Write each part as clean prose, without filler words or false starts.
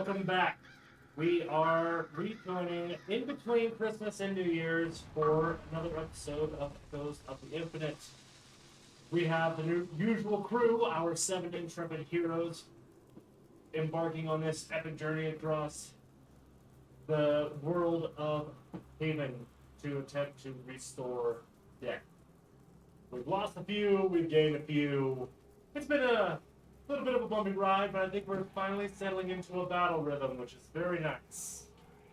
welcome back. We are rejoining in between Christmas and New Year's for another episode of Ghost of the Infinite. We have the usual crew, our 7 intrepid heroes, embarking on this epic journey across the world of Haven to attempt to restore Deck. We've lost a few, we've gained a few. It's been a little bit of a bumpy ride, but I think we're finally settling into a battle rhythm, which is very nice.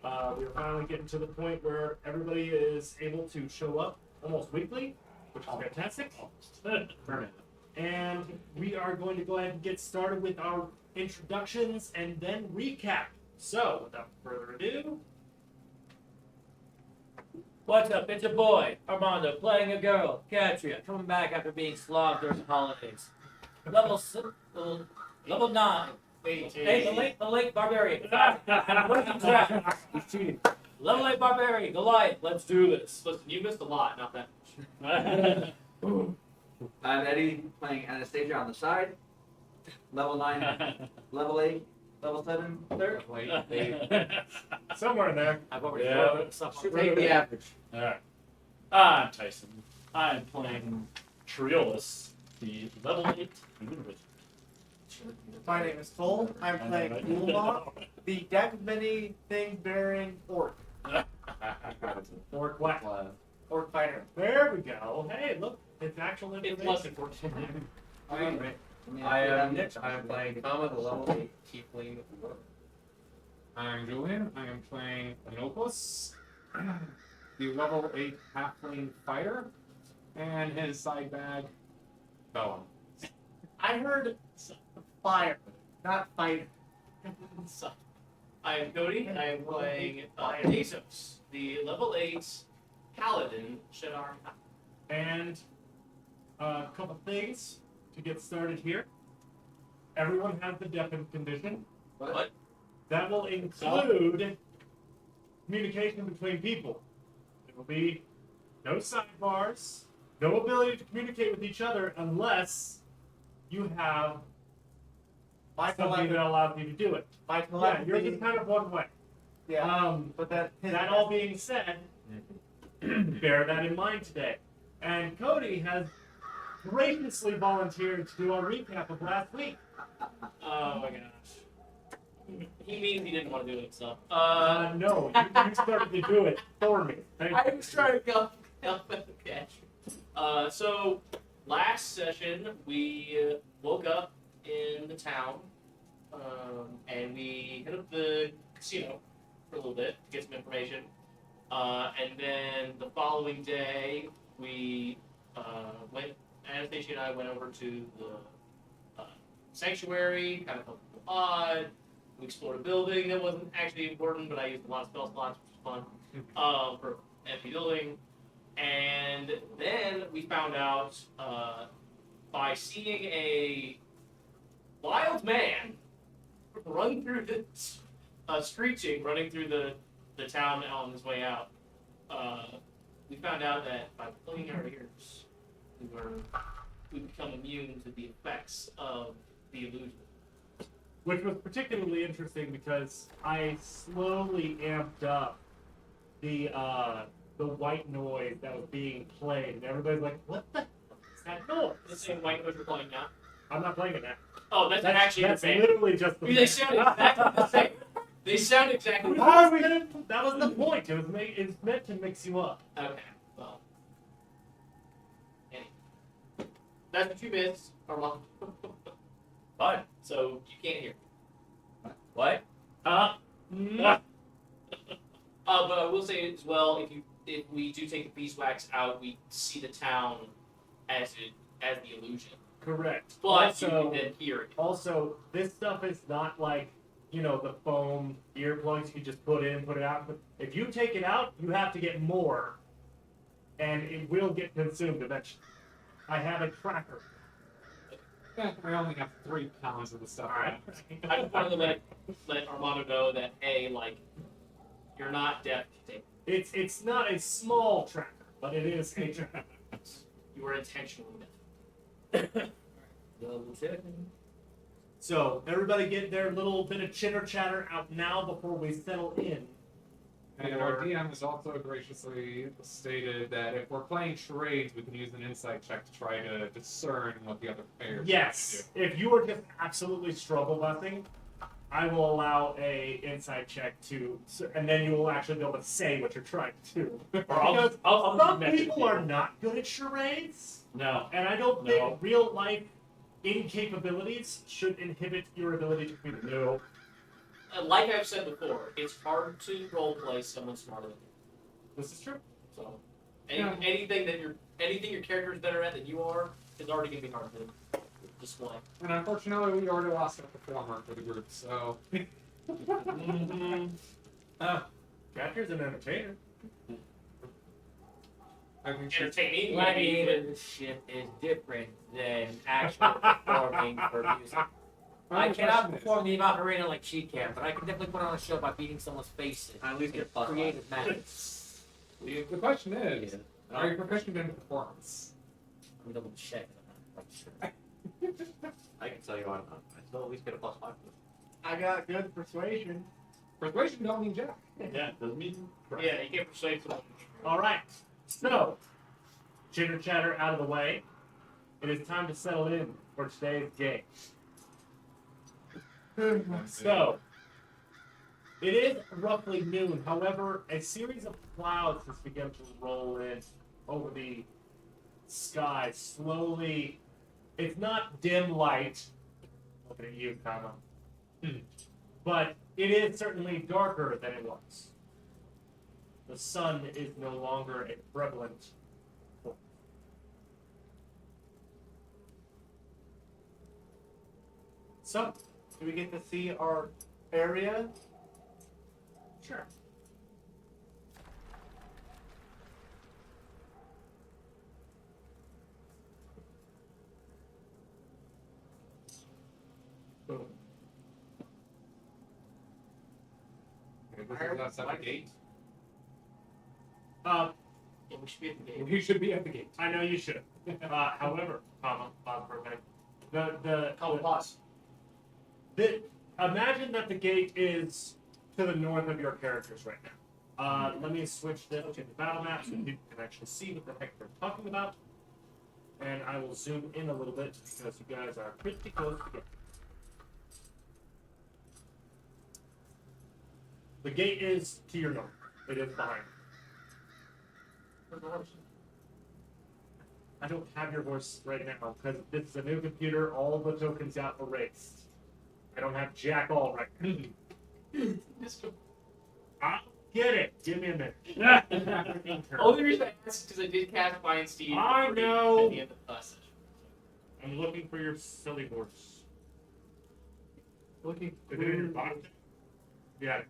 We're finally getting to the point where everybody is able to show up almost weekly, which is fantastic. And we are going to go ahead and get started with our introductions and then recap. So, without further ado, What's up? It's your boy, Armando, playing a girl, Katria, coming back after being slogged during the holidays. Level 9. Hey, the lake barbarian. He's cheating. Level 8 barbarian, Goliath. Let's do this. Listen, you missed a lot, not that much. I'm Eddie, playing Anastasia on the side. Level 9, level 8, level 7, third. somewhere in there. I've already Yeah. thrown stuff on Take the average. Alright. I'm Tyson. I'm playing Triolus, the level 8 human wizard. My name is Cole. I'm playing Ulma, the deck many thing bearing orc. Orc what? Orc fighter. There we go. Hey, look, it's actual It's information. less than 14. I am Nick. I am playing Kama, the level 8 tiefling. I'm Julian. I am playing Anopus, the level 8 halfling fighter, and his side bag, Bellum. I heard fire, not fighter. So, I am Cody. I am playing Asos, the level 8 paladin Shadar. And a couple things to get started here. Everyone has the deafened condition. What? That will include communication between people. There will be no sidebars, no ability to communicate with each other unless you have My something that telepathy. allows you to do it. My Yeah, telepathy. yours is kind of one way. Yeah. But That all being said, bear that in mind today. And Cody has graciously volunteered to do our recap of last week. Oh my gosh. He means he didn't want to do it himself. No, you started to do it for me. Thank you. I was trying to help at the catch. So, last session, we woke up in the town, and we hit up the casino for a little bit to get some information. And then the following day, we Anastasia and I went over to the sanctuary, kind of felt a little odd. We explored a building that wasn't actually important, but I used a lot of spell slots, which was fun, for empty building. And then we found out by seeing a wild man run through the screeching, running through the town on his way out. We found out that by plugging our ears, we become immune to the effects of the illusion. Which was particularly interesting because I slowly amped up the white noise that was being played. And everybody's like, what the fuck is that noise? The same white noise we're playing now. I'm not playing it now. Oh, that's actually That's the same. literally just the They sound exactly the same. They sound exactly the How same. are we gonna, that was the point. It was meant to mix you up. Okay, well. Anyway. That's what you missed, Armand. Fine. So, you can't hear. What? Ah. But I will say as well, if we do take the beeswax out, we see the town as the illusion. Correct. But Also- you can then hear it. Also, this stuff is not like, the foam earplugs you just put in, put it out. But if you take it out, you have to get more. And it will get consumed eventually. I have a tracker. I only have 3 pounds of the stuff. Alright. I just wanted to let Armando know that you're not deaf. It's not a small tracker, but it is a tracker. You were intentionally deaf. Double checking. So everybody get their little bit of chitter chatter out now before we settle in. And our DM has also graciously stated that if we're playing charades, we can use an insight check to try to discern what the other players Yes, if you are just absolutely struggle busting, I will allow a insight check to, and then you will actually be able to say what you're trying to do. Or Because I'll some message people are not good at charades, No. and I don't No. think real life incapabilities should inhibit your ability to compete. No. Like I've said before, it's hard to roleplay someone smarter than you. This is true. So Yeah. anything your character is better at than you are is already gonna be hard to display. And unfortunately, we already lost a performer for the group, so. Catcher's an entertainer. I think she's Entertaining. Gladiatorship is different than actually performing for music. I cannot perform the Macarena like she can, but I can definitely put on a show by beating someone's face in I at least get plus creative methods. The question is, are you proficient in performance? I'm double check. I'm not quite sure. I can tell you I'm not. I still at least get a +5. I got good persuasion. Persuasion don't mean jack. Yeah, doesn't mean. Yeah, you can't persuade someone. All right. So, chitter chatter out of the way. It is time to settle in for today's game. So, it is roughly noon. However, a series of clouds has begun to roll in over the sky slowly. It's not dim light. Looking at you, comma. But it is certainly darker than it was. The sun is no longer a prevalent force. So, do we get to see our area? Sure. Boom. Okay, this is outside the gate. Yeah, we should be at the game. We should be at the gate. I know you should. However, comma, pause for a minute. Oh, pause. Imagine that the gate is to the north of your characters right now. Let me switch this to the battle map so people can actually see what the heck they're talking about. And I will zoom in a little bit because you guys are pretty close together. The gate is to your north. It is behind you. I don't have your horse right now because this is a new computer. All the tokens got erased. I don't have jack all right now. I'll get it. Give me a minute. Only reason I asked is because I did cast Fine Steed I know. at the end of the last session. I'm looking for your silly horse. Looking. Is it in your box? Yeah.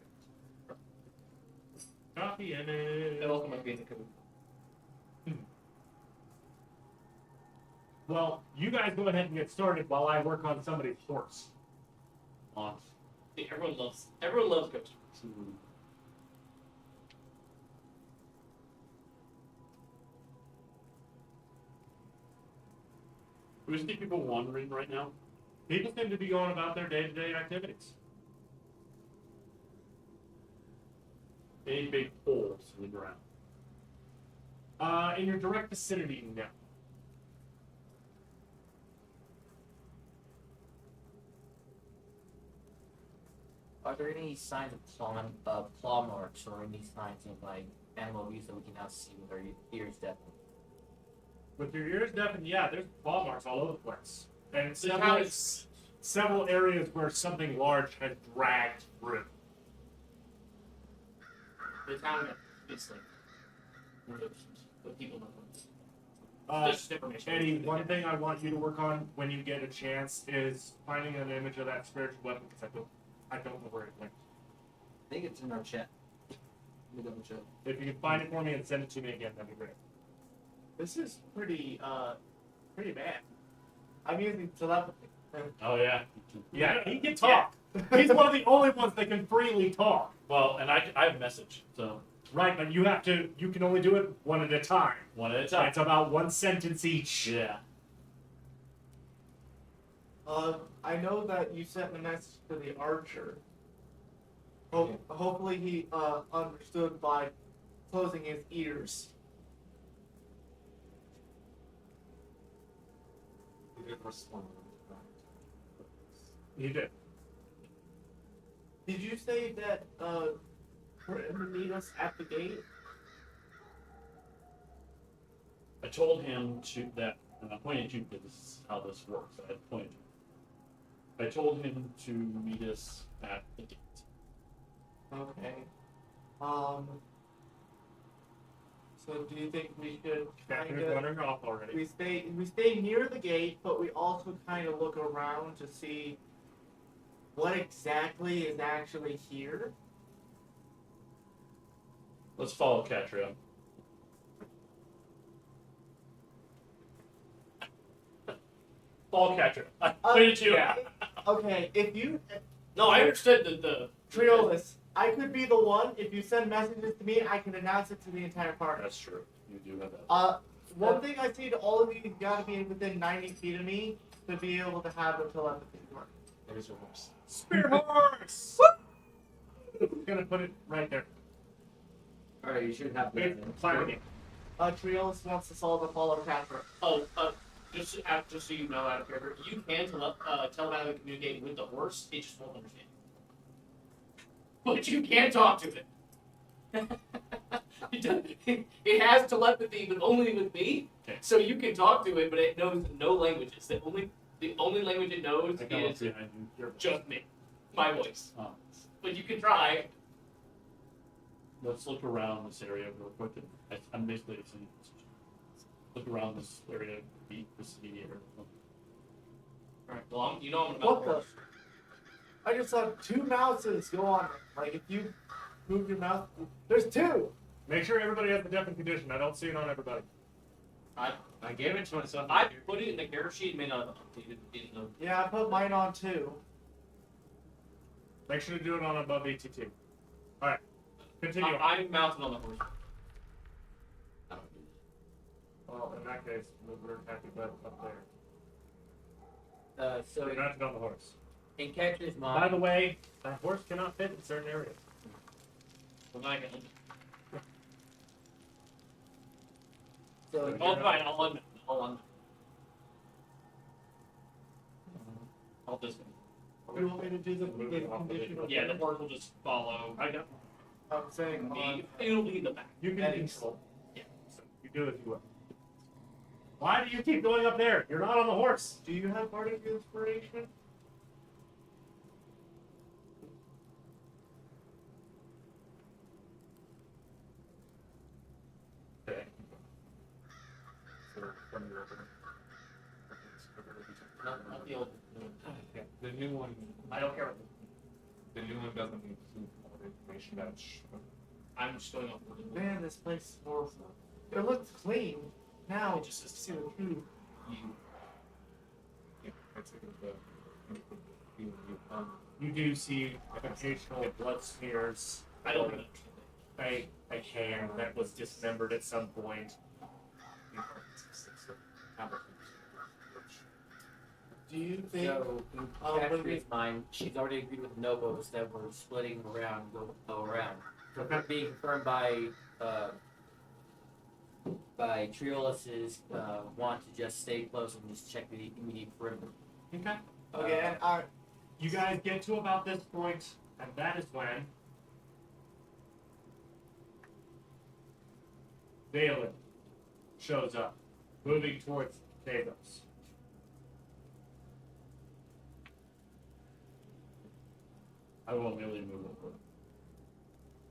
Copy in It it. also might be in the code. Well, you guys go ahead and get started while I work on somebody's horse. On. See, everyone loves Ghost. Do we see people wandering right now? People seem to be going about their day-to-day activities. Any big holes in the ground? In your direct vicinity, no. Are there any signs of claw marks or any signs of like animal abuse that we can now see with our ears deafened? With your ears deafened, yeah, there's claw marks all over the place. And The town is several areas where something large has dragged through. the town is like what people know. That's just information. Eddie, one thing I want you to work on when you get a chance is finding an image of that spiritual weapon because I don't know where it went. I think it's in our chat. Let me double check. If you can find it for me and send it to me again, that'd be great. This is pretty bad. I'm using telepathy. Oh yeah. Yeah, he can talk. He's one of the only ones that can freely talk. Well, and I have a message, so Right, but you can only do it one at a time. one at a time. It's about one sentence each. Yeah. I know that you sent a message to the archer. Hopefully he understood by closing his ears. He didn't respond. You did. Did you say that for him to meet us at the gate? I told him to that, and I pointed you because this is how this works. I had pointed you. I told him to meet us at the gate. Okay. So do you think we should kind Captain is of running off already. we stay near the gate, but we also kind of look around to see what exactly is actually here? Let's follow Catria. Follow Catria. I pointed you. yeah. Okay, if you No, I understood the Triolis, I could be the one. If you send messages to me, I can announce it to the entire party. That's true. You do have that. One thing I say to all of you, you've got to be within 90 feet of me to be able to have the telepathy work. There's your horse. Spear horse! Gonna put it right there. Alright, you should have It's the. climbing. Triolis wants us all to follow Catherine. Oh, just so you know, out of character, you can telepathically communicate with the horse. It just won't understand. But you can talk to it. It has telepathy, but only with me. Okay. So you can talk to it, but it knows no languages. The only language it knows I come up is behind you. You're just me, my voice. Oh. But you can try. Let's look around this area real quick. I'm basically saying, look around this area, beat the city area. All right, well, you know I'm about What the horse. I just saw 2 mouses go on. Like if you move your mouth, there's 2. Make sure everybody has the deafened condition. I don't see it on everybody. I gave it to myself. I put it in the character sheet. May not have updated. Didn't know. Yeah, I put mine on too. Make sure to do it on above ATT. Alright. Continue. I'm mounted on the horse. Well, in that case, we're attacking up there. So You're not on the horse. in Catria's By mind, the way, that horse cannot fit in certain areas. Well, I can. So Oh, fine. I'll unmount. I'll just. you want me to do the conditional? Yeah, the horse will just follow. I know. I'm saying on. It'll be in the back. You can Headings. control. Yeah. So you do as you will. Why do you keep going up there? You're not on the horse. Do you have bardic inspiration? Okay. Not the old. Yeah, the new one. I don't care. The new one doesn't include all the information that it's showing. I'm just going off. Man, this place is horrible. It looks clean. Now, It just just is see the truth. Yeah, it's You do see occasional blood smears. I don't understand. A hand that was dismembered at some point. Do you think? so in Catria's mind, she's already agreed with Novos that we're splitting around, go around. Okay. Being confirmed by Triolis's want to just stay close and just check the immediate perimeter. Okay. Okay, and You guys get to about this point, and that is when Valen shows up, moving towards Davos. I won't really move over.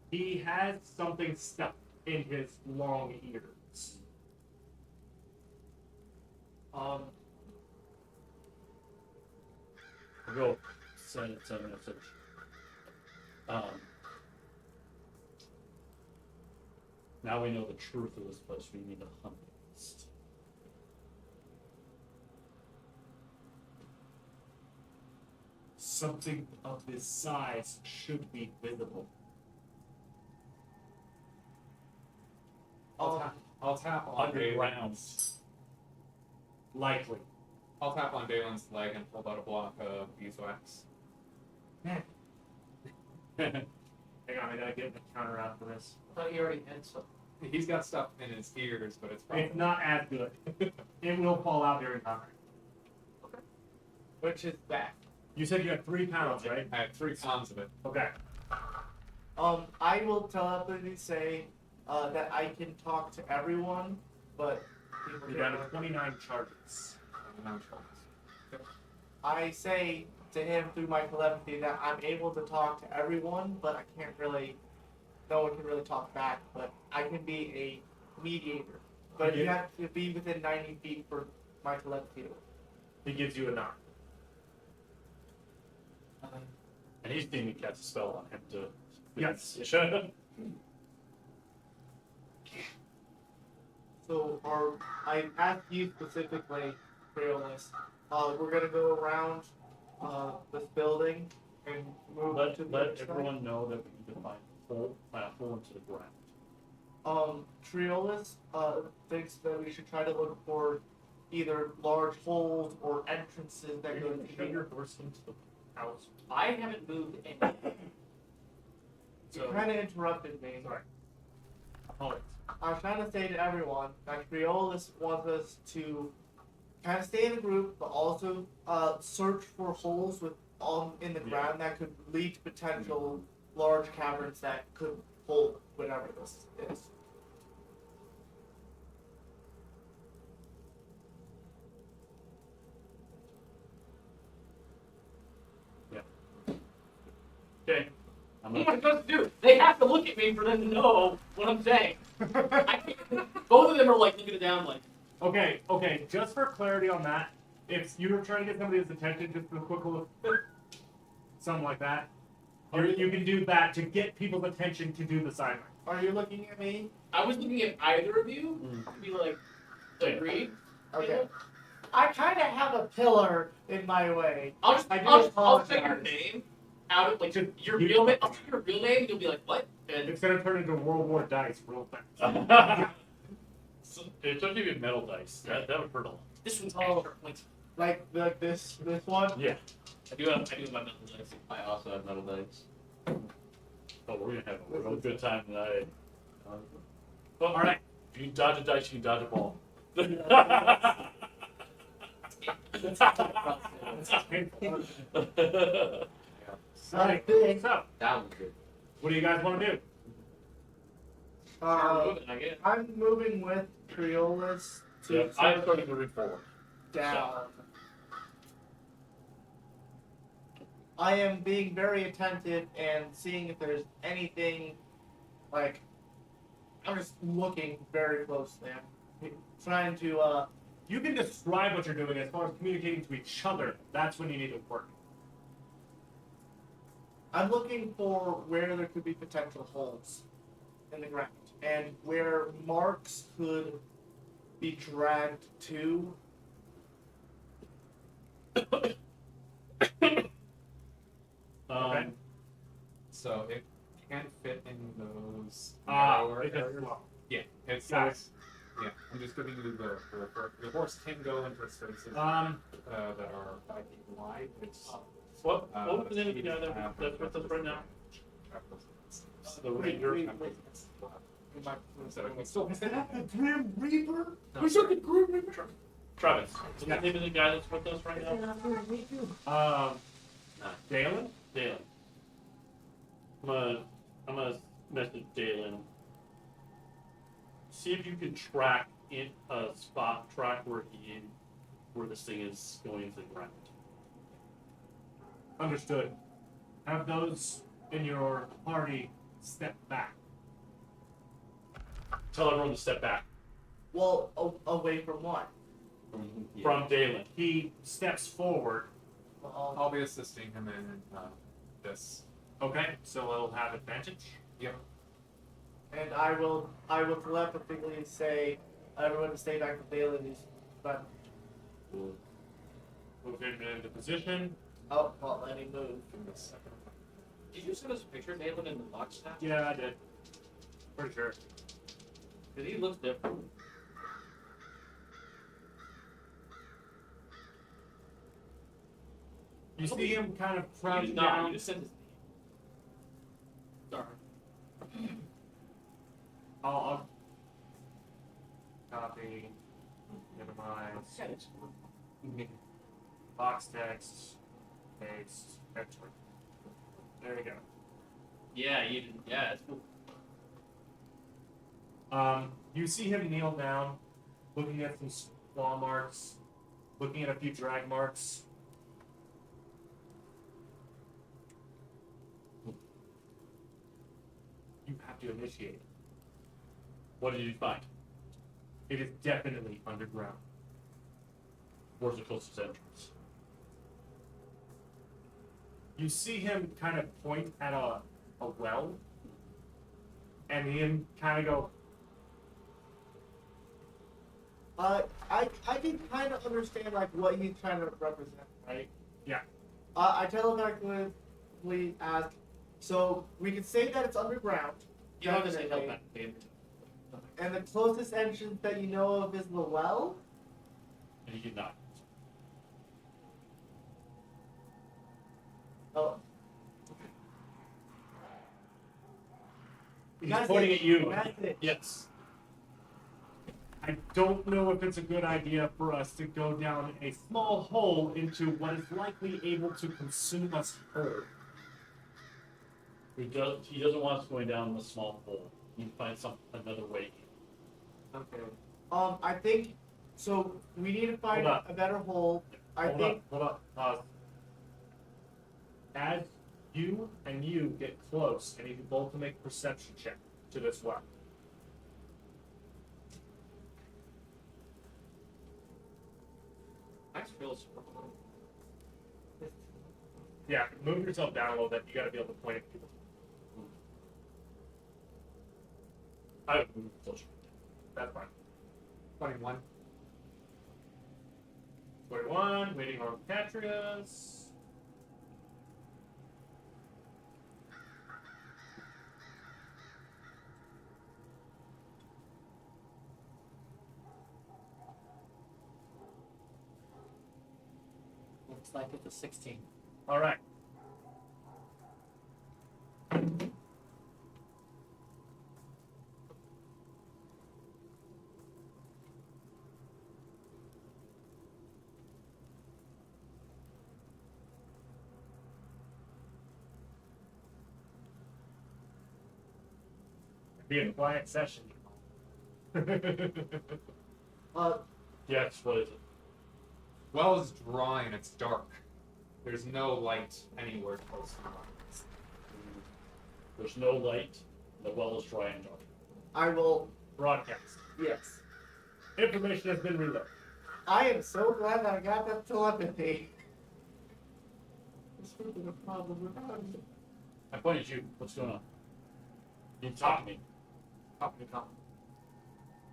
He has something stuck in his long ears. I'll go send a message. Now we know the truth of this place. We need to hunt it. Something of this size should be visible. I'll tap on Underground. Likely. I'll tap on Dalen's leg and pull out a block of beeswax. Hang on, I gotta get the counter out for this. I thought you already had some. He's got stuff in his ears, but it's probably It's not as good. It will fall out during combat. Which is back. You said you had 3 pounds, right? I have 3 pounds of it. Okay. I will telepathy say that I can talk to everyone, but people You're down can't. to 29 charges. I say to him through my telepathy that I'm able to talk to everyone, but I can't really. No one can really talk back, but I can be a mediator. But you have to be within 90 feet for my telepathy to work. He gives you a knock. And he's seen me cast a spell on him to. Yes. So, I asked you specifically, Creolus, we're gonna go around this building and move Let, to the let other side. everyone know that we need to find a hole into the ground. Triolis thinks that we should try to look for either large holes or entrances that go to Shove your horse into the house. I haven't moved any. You kind of interrupted me. Sorry. Apologies. I was trying to say to everyone that Triolis wants us to kind of stay in a group, but also search for holes in the ground that could lead to potential large caverns that could hold whatever this is. Okay. I'm What am I gonna, supposed to do? They have to look at me for them to know what I'm saying. I can't, both of them are like looking down like. Okay. Just for clarity on that, if you're trying to get somebody's attention, just a quick little, something like that, you can do that to get people's attention to do the sign. Are you looking at me? I was looking at either of you to be like, agreed. Okay. I kind of have a pillar in my way. I'll just, I do I'll say your apologize. name out of like Just- your you- real name. I'll say your real name, and you'll be like, what? And It's gonna turn into World War dice real fast. it took you metal dice. That would hurt a lot. this one's Oh. extra points. Like this one. Yeah. I do have my mental dice. I also have metal dice. Oh, we're gonna have a real good time tonight. All right. If you dodge a dice, you can dodge a ball. Alright, so That was good. what do you guys want to do? Moving, I guess. I'm moving with Triolis to Yeah, I started moving forward. down. I am being very attentive and seeing if there's anything like I'm just looking very closely. I'm trying to You can describe what you're doing as far as communicating to each other. That's when you need to work. I'm looking for where there could be potential holes in the ground and where marks could be dragged to. Okay. So it can't fit in those Ah, narrower because areas. you're low. Yeah, it's Got it. yeah. I'm just giving you the horse can go into spaces that Um, are 5 feet wide. It's What was the name of the guy that's with us right now? The ranger. So it can still fit. Grim Reaper? Who's the Grim Reaper? Travis. What's Yeah. the name of the guy that's with us right now? Dalen? Dalen. I'm gonna message Dalen. See if you can track track where this thing is going into the ground. Understood. Have those in your party step back. Tell everyone to step back Well, away from what? from Dalen. He steps forward. Well, I'll be assisting him in this. Okay, so it'll have advantage. Yep. and I will telepathically say everyone to stay back from Dalen. But Move him into position. oh, well, let me move. Did you send us a picture of Nathan in the box now? Yeah, I did. Pretty sure. Because he looks different. You see him kind of You crouching did not. down. You just said his name. Sorry. I'll copy, minimize, box text, paste, enter. There you go. Yeah, you did. Yeah, that's cool. You see him kneel down, looking at some claw marks, looking at a few drag marks. You have to initiate. What did you find? It is definitely underground. Where's the closest entrance? You see him kind of point at a well, and him kind of go, I can kind of understand like what he's trying to represent, right? Yeah. I telepathically ask, so we can say that it's underground, You don't have to say definitely, telepathically. and the closest entrance that you know of is the well. And he did not. Oh, he's That's pointing it. at you. That's it. Yes. I don't know if it's a good idea for us to go down a small hole into what is likely able to consume us whole. He doesn't want us going down the small hole. He find another way. Okay. I think so. We need to find Hold a better hole. I think. Hold on. Pause. As you and you get close, I need you both to make a perception check to this well. Nice feels. Yeah, move yourself down a little bit. You got to be able to point at people. I would move closer. That's fine. 21. 21, waiting on Catrius. Looks like it's a 16. All right. Be a quiet session. Yes, what is it? Well is dry and it's dark. There's no light anywhere close to us. There's no light. The well is dry and dark. I will. Broadcast. Yes. Information has been relayed. I am so glad that I got that telepathy. This would have been a problem without it. I pointed at you. What's going on? You talk to me. Talk to Tom.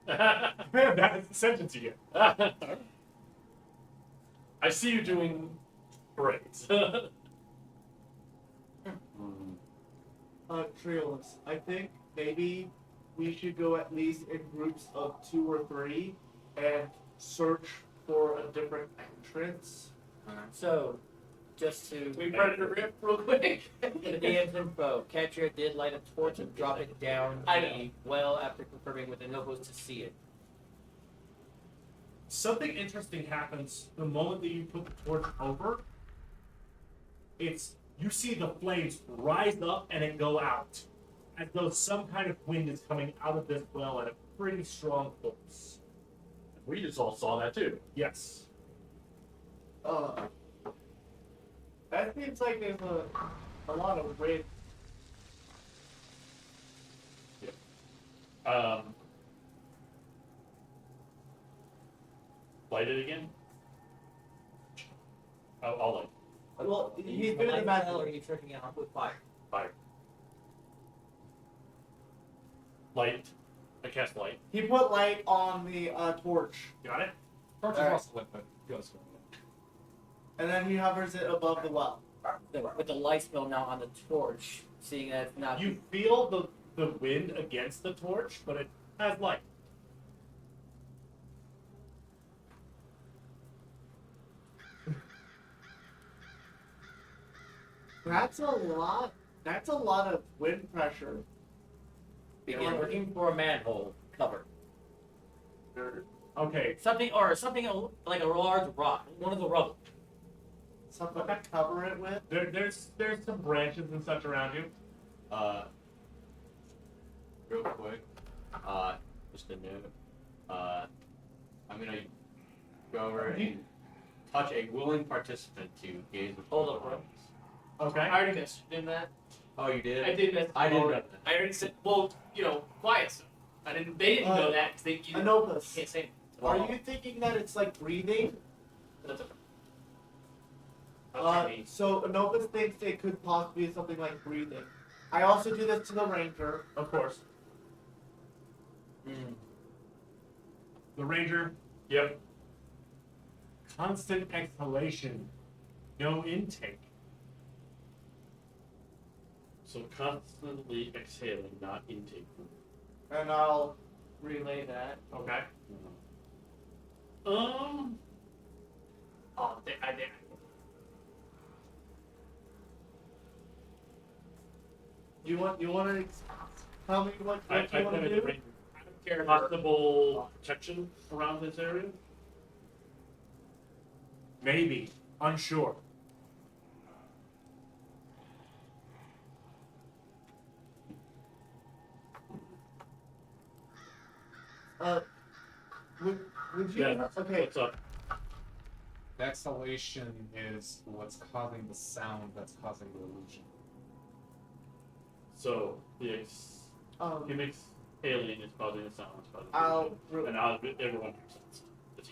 That is the sentence you get. I see you doing great. Triolus, I think maybe we should go at least in groups of 2 or 3 and search for a different entrance. So, just to We predator rip real quick. the info, Catcher did light a torch and drop it down I the well after confirming with the Nobos to see it. Something interesting happens the moment that you put the torch over. You see the flames rise up and it go out, as though some kind of wind is coming out of this well at a pretty strong force. We just all saw that too. Yes. That seems like there's a lot of wind. Light it again. I'll light. Well, Are you he's using doing a the light math. spell or are you tricking it off with fire? Fire. Light. I cast light. He put light on the torch, Got it? Torch is Alright. also lit, but goes. and then he hovers it above the well. With the light spell now on the torch, seeing that it's not. You feel the wind against the torch, but it has light. That's a lot. That's a lot of wind pressure. Begin looking for a manhole cover. Okay, Something like a large rock, one of the rubble. Something to cover it with. there's some branches and such around you. Real quick, just a note. I'm gonna go over and touch a willing participant to gaze with Hold up, bro. Okay. I already missed you in that. Oh, you did? I did miss. I didn't know I that. already said, well, quiet stuff. I didn't. They didn't know that because you Anopus, can't say. are you thinking that it's like breathing? That's okay. So Anopus thinks it could possibly be something like breathing. I also do this to the ranger. Of course. The ranger. Yep. Constant exhalation, no intake. So constantly exhaling, not intaking. And I'll relay that. Okay. Oh, I did. You want to tell me what I you want to pointed do? the ranger. I don't care. Possible protection around this area? Maybe. Unsure. Would you? Yeah. Okay. What's up? The exhalation is what's causing the sound that's causing the illusion. So the him exhaling is causing a sound. It's causing I'll. and now everyone hears it. It's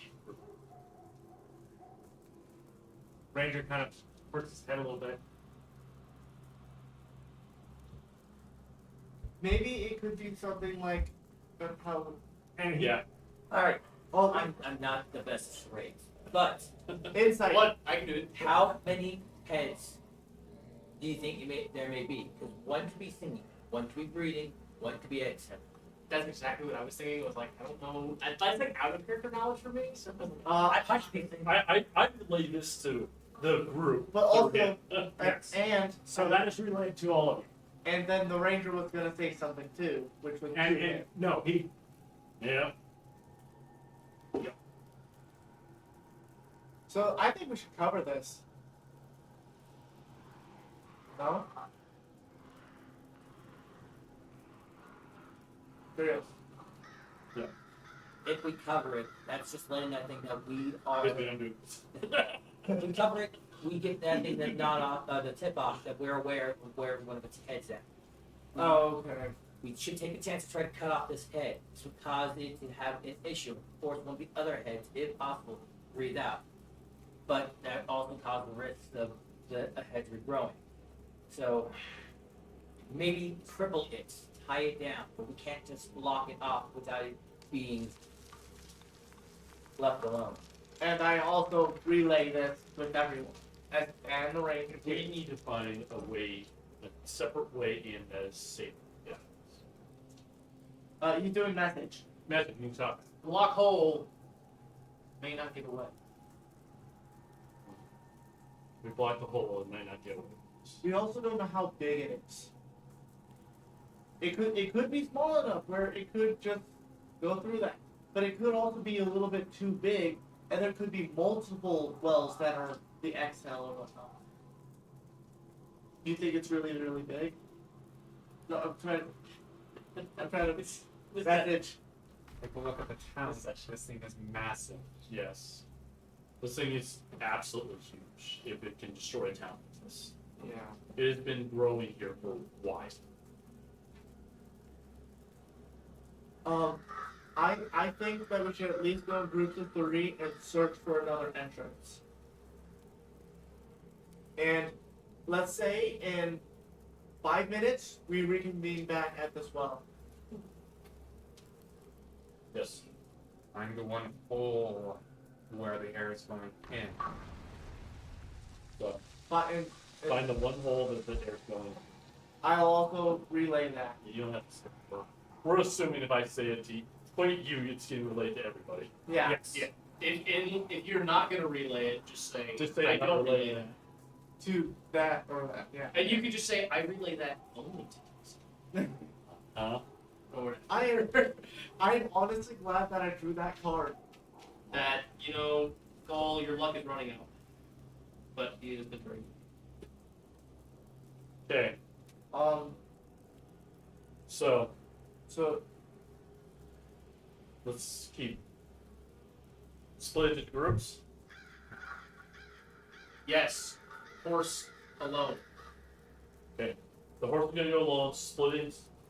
Ranger kind of quirks his head a little bit. Maybe it could be something like how. And he, yeah. All right, Oh, I'm not the best at charades, but insight. What? I can do it. how many heads do you think there may be? Because one could be singing, one could be breathing, one could be exhaling. That's exactly what I was thinking. Was like, I don't know. That's like out of character knowledge for me. So I punched these things. I relay this to the group. But also, Yes. and So that is relayed to all of you. and then the ranger was gonna say something too, which was And no, he. Yeah. So I think we should cover this. No? Serious. If we cover it, that's just letting that thing that we are. Because we don't do this. If we cover it, we get that thing that not off the tip off that we're aware of where one of its heads at. Oh, okay. We should take a chance to try to cut off this head. This would cause it to have an issue. Force one of the other heads, if possible, to breathe out. But that also causes the risk of the head regrowing. So maybe triple it, tie it down, but we can't just lock it off without it being left alone. And I also relay this with everyone. And the ranger We too. need to find a way, a separate way in that is safe. Yeah. He's doing message. Method, you can talk. block hole may not get away. We block the hole, it might not get away. We also don't know how big it is. It could be small enough where it could just go through that. But it could also be a little bit too big, and there could be multiple wells that are the XL or whatnot. Do you think it's really, really big? No, I'm trying to message. Take a look at the town. This thing is massive. Yes. This thing is absolutely huge if it can destroy a town like this. Yeah. It has been growing here for a while. I think that we should at least go in groups of 3 and search for another entrance. And let's say in 5 minutes we reconvene back at this well. Yes. Find the one hole where the air is going in. So And find the one hole that the air's going. I'll also relay that. You don't have to say it. We're assuming if I say it to point at you, it's going to relate to everybody. Yeah. Yes. Yeah. If you're not gonna relay it, just say Just say I I'm not don't relay relaying it. to that or that. Yeah. And you could just say, I relay that only to you. Or I'm honestly glad that I drew that card. that, Cole, your luck is running out. But he has been very good. Okay, So so let's keep split into groups. Yes. Horse alone. The horse is gonna go alone.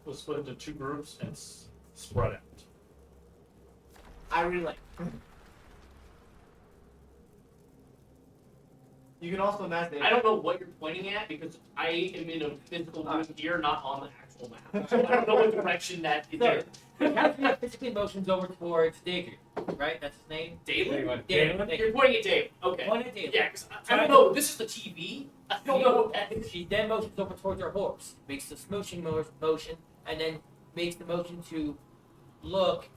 We'll split into 2 groups and spread out. I relay. You can also imagine. I don't know what you're pointing at because I am in a physical group here, not on the actual map. So I don't know what direction that is there. Captain physically motions over towards David, right? That's his name? David? David. You're pointing at Dave. Okay. Point at David. Yeah, because I don't know. This is the TV. I don't know what that is. She then motions over towards her horse, makes the smooshing motion, and then makes the motion to look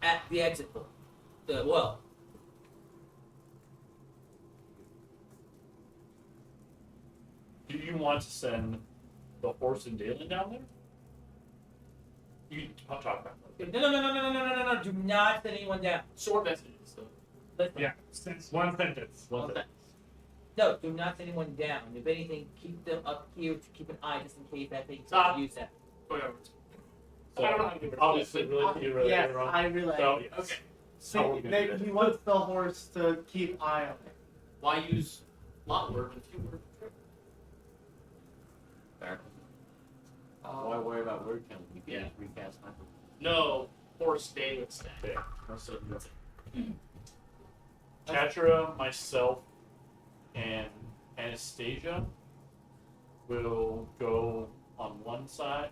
at the exit door. The well. Do you want to send the horse and Dalen down there? You can talk about that. No. Do not send anyone down. Short messages. So. Listen. Yeah, one sentence. One thing. No, do not send anyone down. If anything, keep them up here to keep an eye just in case that thing Stop. use that. Going over. So, I don't know how to do it. obviously, you really Yes, wrong. I relay. So, yes. Okay. So we're gonna do He wants the horse to keep eye on it. Why use lot word and few word? Why worry about word count? You can Yeah. just recast my. No. Horse stay with stay. Okay. So, Catra, myself, and Anastasia will go on one side.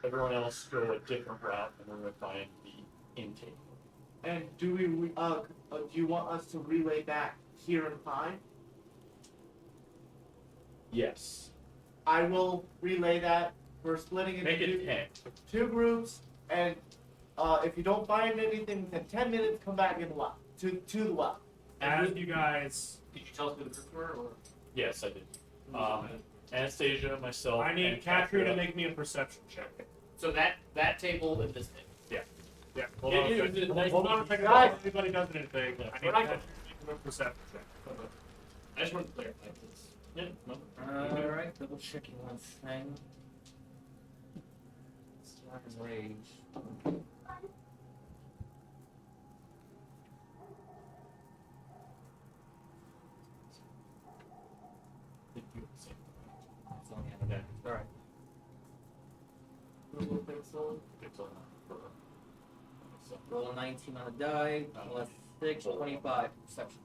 Everyone else go a different route, and we're going to find the intake. And do you want us to relay back here in 5? Yes. I will relay that. We're splitting into Make it 10. 2 groups, and if you don't find anything within 10 minutes, come back in the well. To the well. As you guys, Did you tell us who the groups were? Or? Yes, I did. Anastasia, myself. I need and Catherine to Catra. make me a perception check. So that table and this table. Yeah, hold Yeah, on. yeah, a second. yeah, Hold on a second. Guys. If anybody does anything, I need We're not Catherine to make me a perception check. I just wanted to clarify this. Yeah, no. Alright, double checking one thing. Slack rage. It's only on the deck. Alright. Google Pixel. Roll a 19 on the die, plus 6, 25. Perception.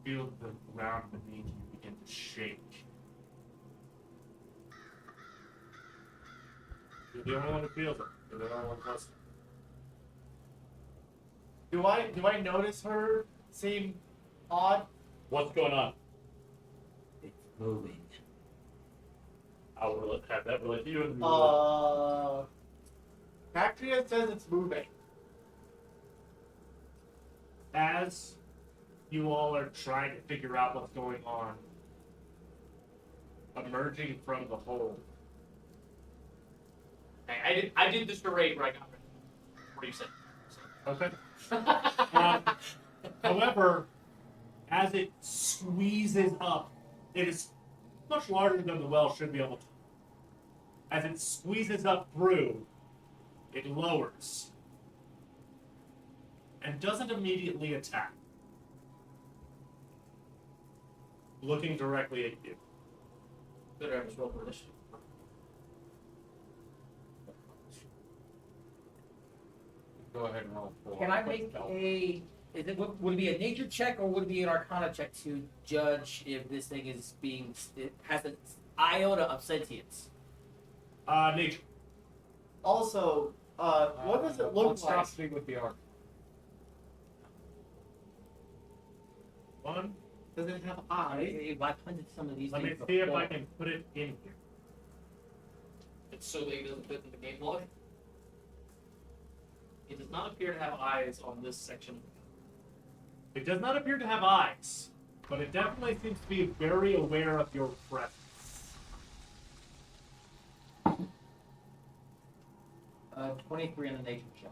Feel the ground beneath you begin to shake. You're the only one who feels it. You're the only one listening. Do I notice her seem odd? What's going on? It's moving. I'll have that relate to you. And Bacteria says it's moving. As you all are trying to figure out what's going on, emerging from the hole, Hey, I did this charade where I got ready. What do you say? okay. However, as it squeezes up, it is much larger than the well should be able to. As it squeezes up through, it lowers and doesn't immediately attack. Looking directly at you. Better have us roll for this. Go ahead and roll 4. Can I make a? Is it would it be a nature check or would it be an Arcana check to judge if this thing is it has an iota of sentience? Nature. Also, what does it look like? Monstrosity would be our. One. Does it have eyes? I've hunted some of these Let me things see if before. I can put it in here. It's so that it doesn't fit in the game log. It does not appear to have eyes on this section. It does not appear to have eyes, but it definitely seems to be very aware of your presence. 23 on the nature check.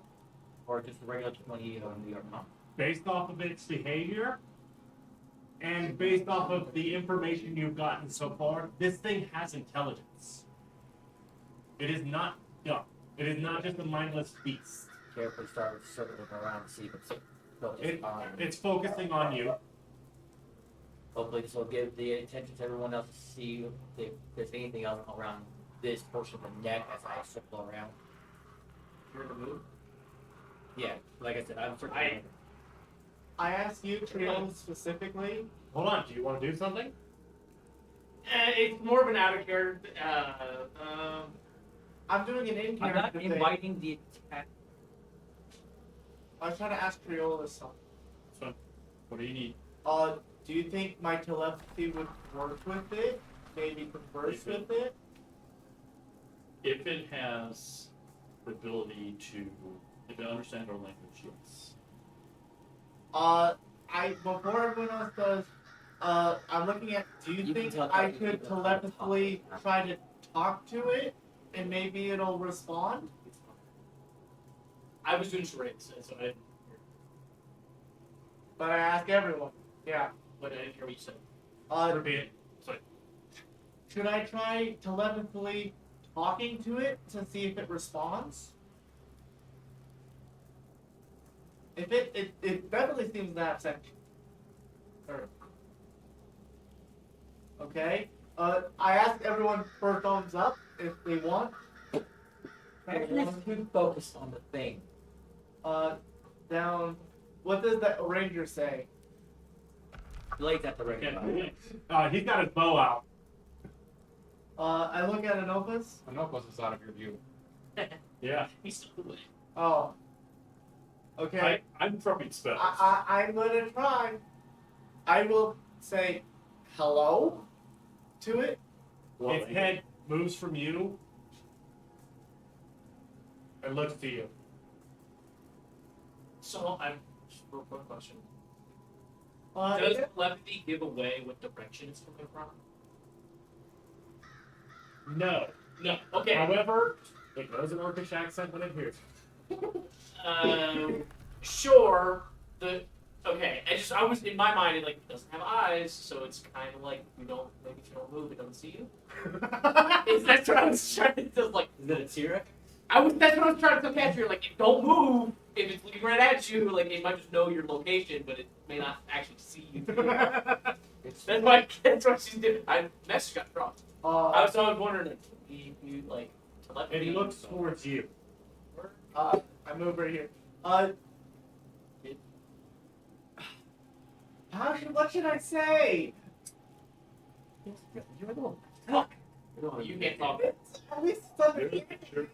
Or just a regular 20 on the Arcana. Based off of its behavior, and based off of the information you've gotten so far, this thing has intelligence. It is not dumb. It is not just a mindless beast. Carefully start circling around to see if it's focused It, on. it's focusing on you. Hopefully this will give the attention to everyone else to see if there's anything else around this portion of the neck as I circle around. You're gonna move. Yeah, like I said, I'm circling. I asked you, Trio, specifically. Hold on, do you want to do something? It's more of an out of character. I'm doing an in I'm not character thing. inviting the attack. I was trying to ask Triola something. So, what do you need? Do you think my telepathy would work with it? Maybe converse with it? If it has the ability to, if it understands our language, yes. Before everyone else does, I'm looking at, do you You can think tell I that could people don't telepathically talk. try to talk to it and maybe it'll respond? I was doing charades, so I didn't hear. But I ask everyone. Yeah. But I didn't hear what you said. Repeat it. Should I try telepathically talking to it to see if it responds? If it definitely seems to have sentient. Okay. I asked everyone for a thumbs up if they want. Everyone's too focused on the thing. Down. What does the ranger say? Blades at the ring. He's got his bow out. I look at Anopus. Anopos is out of your view. Yeah. He's still away. Oh. Okay. I'm dropping spells. I'm gonna try. I will say hello to it. Its head moves from you and looks to you. So I'm just real quick question. Uh, Does telepathy give away what direction it's coming from? No. No. Okay. However, it knows an Orcish accent when it hears it. Sure. Okay. I was in my mind. It doesn't have eyes, so it's kind of like maybe if you don't move, it doesn't see you. That's what I was trying to do. Like, Is it a T-Rex? That's what I was trying to catch you. Like, don't move. If it's looking right at you, like it might just know your location, but it may not actually see you. That's what she's doing. Message got dropped. I was wondering, like, you like telepathy. It looks towards you. I move right here. What should I say? You're a little Fuck. You can't talk. At least something. Sure.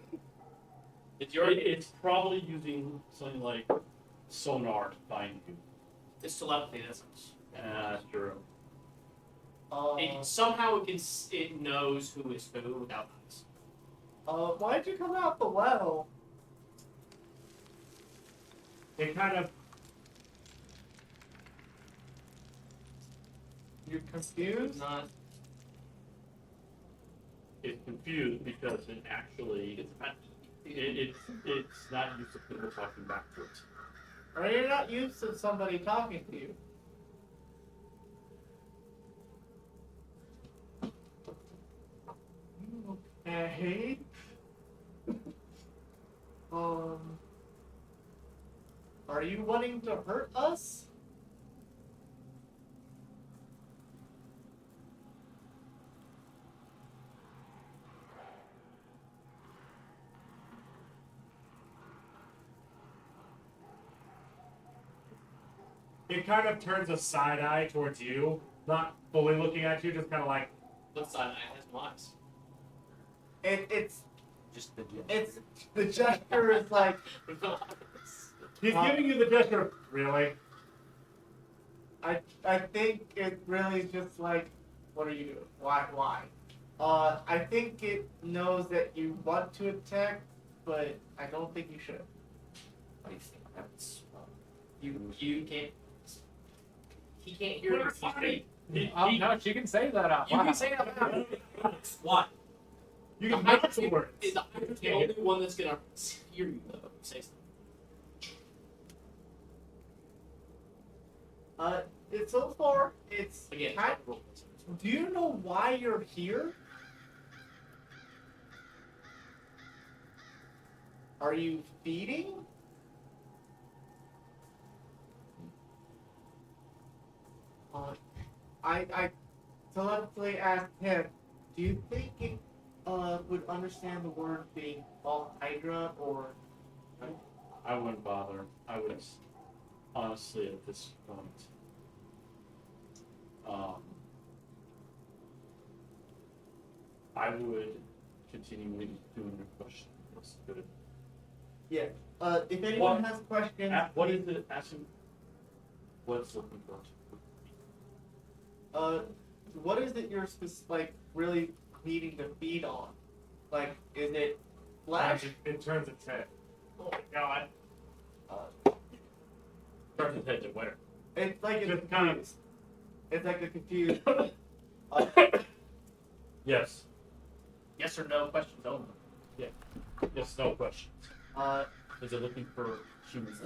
It's probably using something like sonar to find you. It's telepathy. That's That's true. somehow it knows who is who without eyes. Why'd you come out the well? It kind of You're confused? Not. It's confused because it actually it's not used to people talking back to it. Or you're not used to somebody talking to you? Okay. Are you wanting to hurt us? It kind of turns a side eye towards you, not fully looking at you, just kind of like. What side eye has no eyes? It's just the gist. it's the gesture is like He's giving you the gesture. Of, really? I think it really is just like, what are you doing? Why? I think it knows that you want to attack, but I don't think you should. What do you think? That's You can't he can't hear you. Oh, no, she can say that out You loud. can say it out loud. Why? You The can make Hydra's the words. the Hydra's the only one that's gonna hear you though. Say something. It's so far. It's Again, kind. it's not roll. Do you know why you're here? Are you feeding? I telepathy asked him, do you think it would understand the word being all Hydra or I wouldn't bother. I would honestly at this point. I would continue doing the question. That's good. if anyone What- has questions, What please- is it? Ask him. What's looking for? what is it you're really needing to feed on? Like, is it flesh? It turns its head. Oh my god. Turns his head to where? It's like it's Just kind of- confused. It's like a confused. Yes. Yes or no questions only. Yes. No questions. Uh, Is it looking for humans?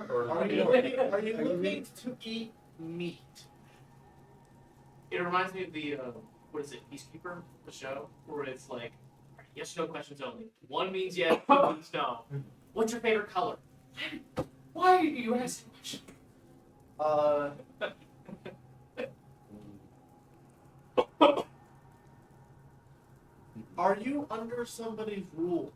Or are you looking to eat meat? It reminds me of the what is it, Peacekeeper, the show, where it's like yes or no questions only. One means yes, two means no. What's your favorite color? Why are you asking questions? Are you under somebody's rule?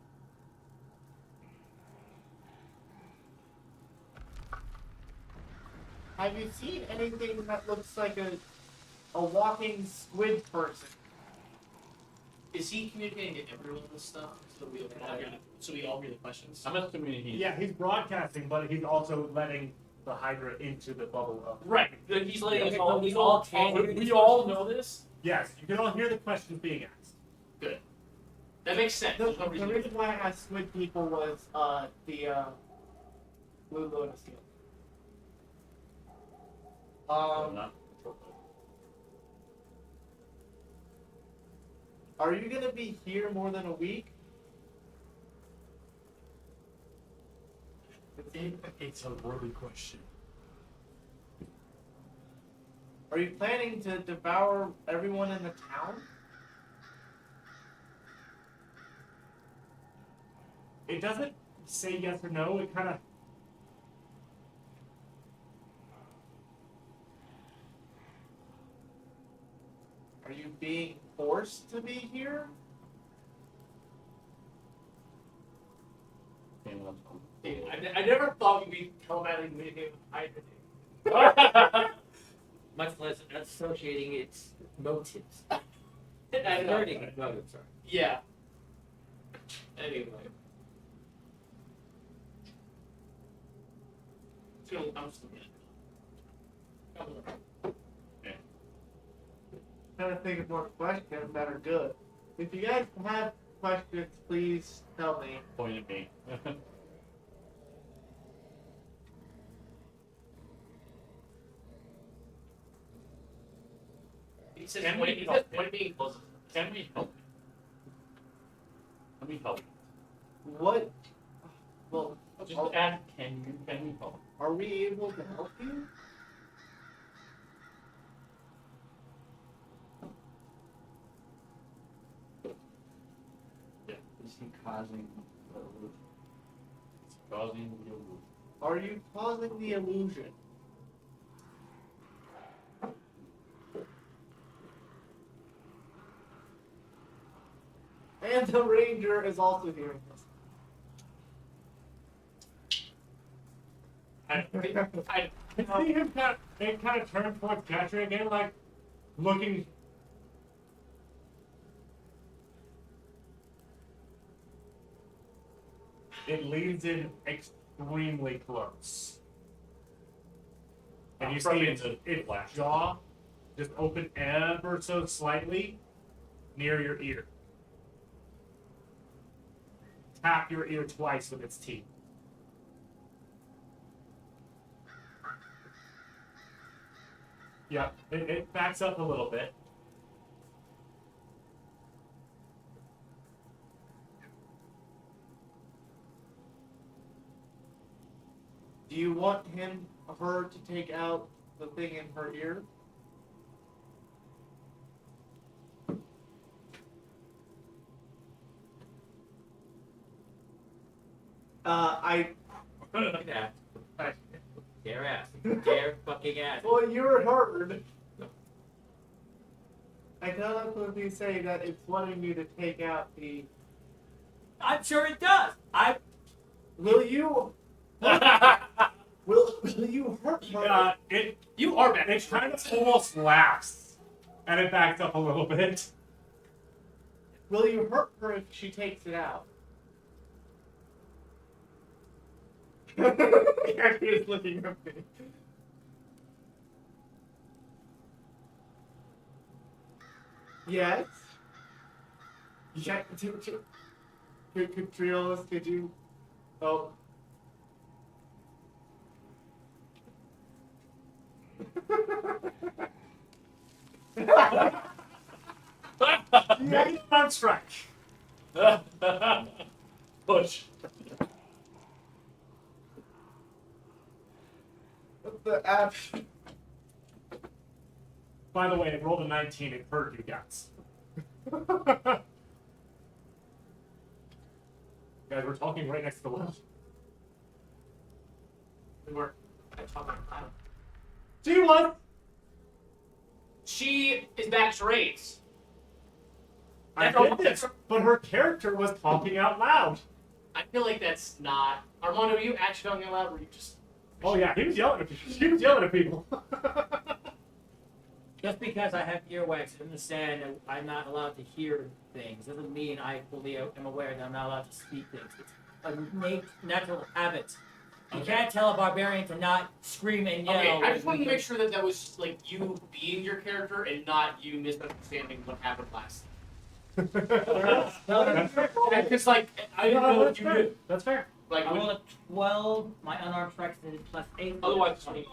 Have you seen anything that looks like a walking squid person? Is he communicating to everyone this stuff so we all hear the questions? I'm assuming he's. Yeah, he's broadcasting, but he's also letting the Hydra into the bubble of. Right. He's letting us Okay, all. but we all can hear We these all questions? know this. Yes, you can all hear the questions being asked. That makes sense. The There's no reason to- reason why I asked squid people was the Blue Lotus deal. Not. Are you gonna be here more than a week? It's a really question. Are you planning to devour everyone in the town? It doesn't say yes or no. It kind of. Are you being forced to be here? I never thought we'd be telematting meeting with Hydra. Much less associating its motives. I know. Learning its motives. Sorry. Yeah. Anyway. I'm just looking at it. Trying to think of more questions that are good. If you guys have questions, please tell me. Point at me. He says, Can when we he help says, him? when being close. Can we help? Let me help. What? Well, Just ask, can we help? are we able to help you? Yeah. Is he causing the illusion? It's causing the illusion. Are you causing the illusion? And the ranger is also hearing this. I I see him kind of turn towards Gatra again, like looking. It leans in extremely close. And you see Probably its, in the its flash. jaw just open ever so slightly near your ear. Tap your ear twice with its teeth. Yeah, it backs up a little bit. Do you want her to take out the thing in her ear? I. Yeah. Dare ask. Dare fucking ask. Well, you heard. I cannot clearly say that it's wanting you to take out the. I'm sure it does. Will you? Will you hurt her? You are bad. It kind of almost laughs, and it backs up a little bit. Will you hurt her if she takes it out? Yeah, he's looking at me. Yes. Yeah, could Triolis, could you? Oh. Make an arm strike. Push. The app. By the way, it rolled a 19. It hurt you guys. Guys, we're talking right next to the well. We were talking about it. She was. She is back to race. I That's all- get this, but her character was talking out loud. I feel like that's not Armando. Are you actually talking out loud, or were you just? Oh yeah, he was yelling at people. He was yelling at people. Just because I have earwax in the sand and I'm not allowed to hear things doesn't mean I fully am aware that I'm not allowed to speak things. It's a natural habit. You can't tell a barbarian to not scream and yell. Okay, I when just wanted we to make sure that that was like you being your character and not you misunderstanding what happened last. Because like I didn't know if you knew. That's fair. Like I when, rolled a 12, my unarmed strike is plus 8. otherwise it's funny.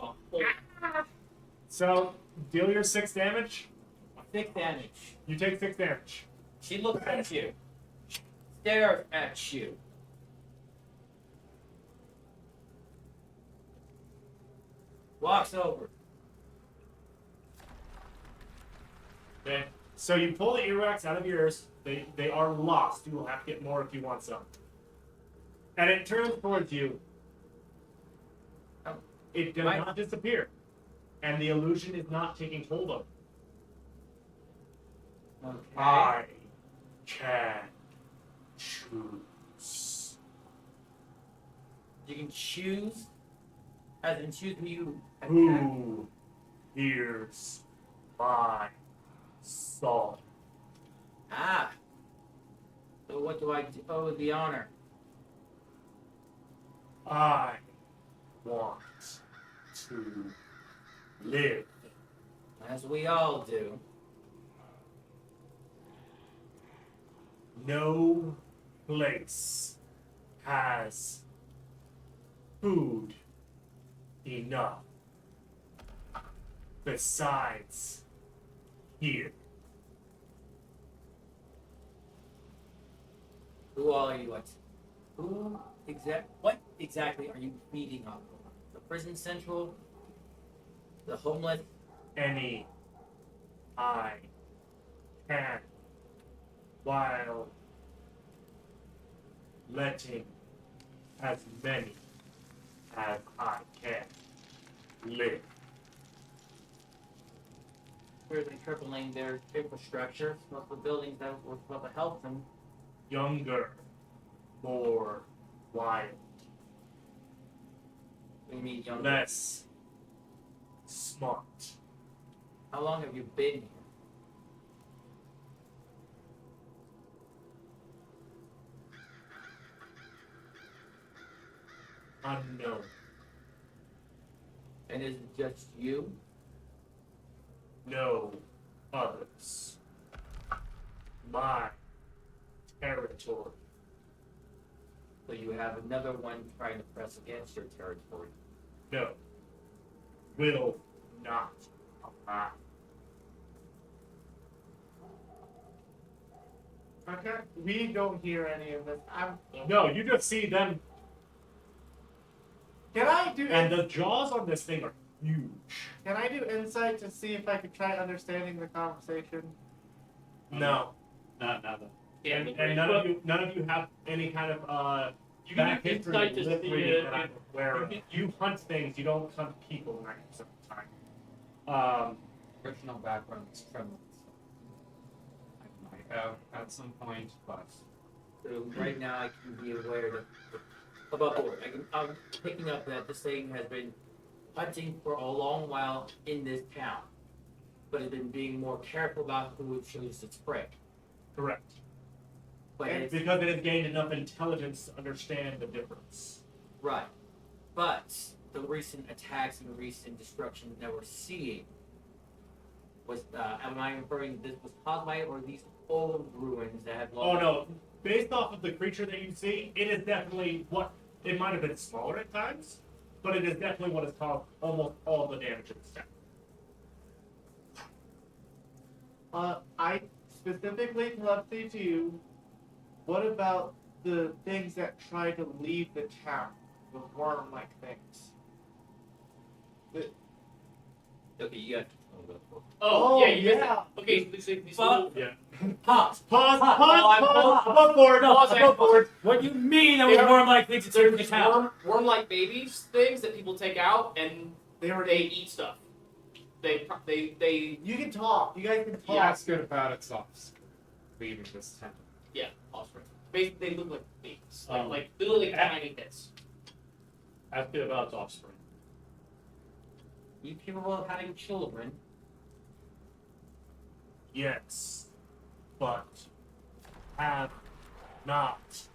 So deal your 6 damage. 6 damage. You take 6 damage. She looks at you. Stares at you. Walks over. Okay. So you pull the earwax out of your ears. They are lost. You will have to get more if you want some. And it turns towards you. It does Right. not disappear. And the illusion is not taking hold of it. Okay. I can choose. You can choose, as in choose who you attack. Who hears my song? Ah. So what do I owe the honor? I want to live. As we all do. No place has food enough besides here. Who are you? What exactly are you feeding on? The prison central? The homeless? Any I can while letting as many as I can live. Clearly tripling their infrastructure. Most of the buildings that were supposed to help them. Younger, more wild, We need young. less smart. How long have you been here? Unknown. And is it just you? No others. My territory. So you have another one trying to press against your territory. No. Will not Okay. We don't hear any of this. No, you just see them, Can I do? and the jaws on this thing are huge. Can I do insight to see if I can try understanding the conversation? No, Not that. Yeah, and none of you have any kind of you back can history insight to lip see reading it. that I'm aware of. You hunt things, you don't hunt people 90% of the time. Original background is criminals. I might have at some point, but So right now I can be aware that above board. I'm picking up that this thing has been hunting for a long while in this town, but has been being more careful about who it chooses its prey. Correct. But it's Because it has gained enough intelligence to understand the difference. right. But the recent attacks and the recent destruction that we're seeing was am I referring this was caused by it or these old ruins that have Oh no, based off of the creature that you see, it is definitely what, it might have been smaller at times, but it is definitely what has caused almost all the damage in this town. I specifically telepathy to you. What about the things that try to leave the town? The worm-like things. Okay, you got Oh, yeah, you missed yeah. it. Okay, so these Fuck. little, Yeah. pause. Pause, Pause. pause, go forward, go forward. What do you mean that They was are- worm-like things to they're the these town? worm-like babies things that people take out and They were. they eat stuff. They You can talk. You guys can talk. that's good about its offspring leaving this town. yeah, offspring. They look like babies, Um, like literally tiny bits. Ask it about its offspring. You capable of having children? Yes, but have not.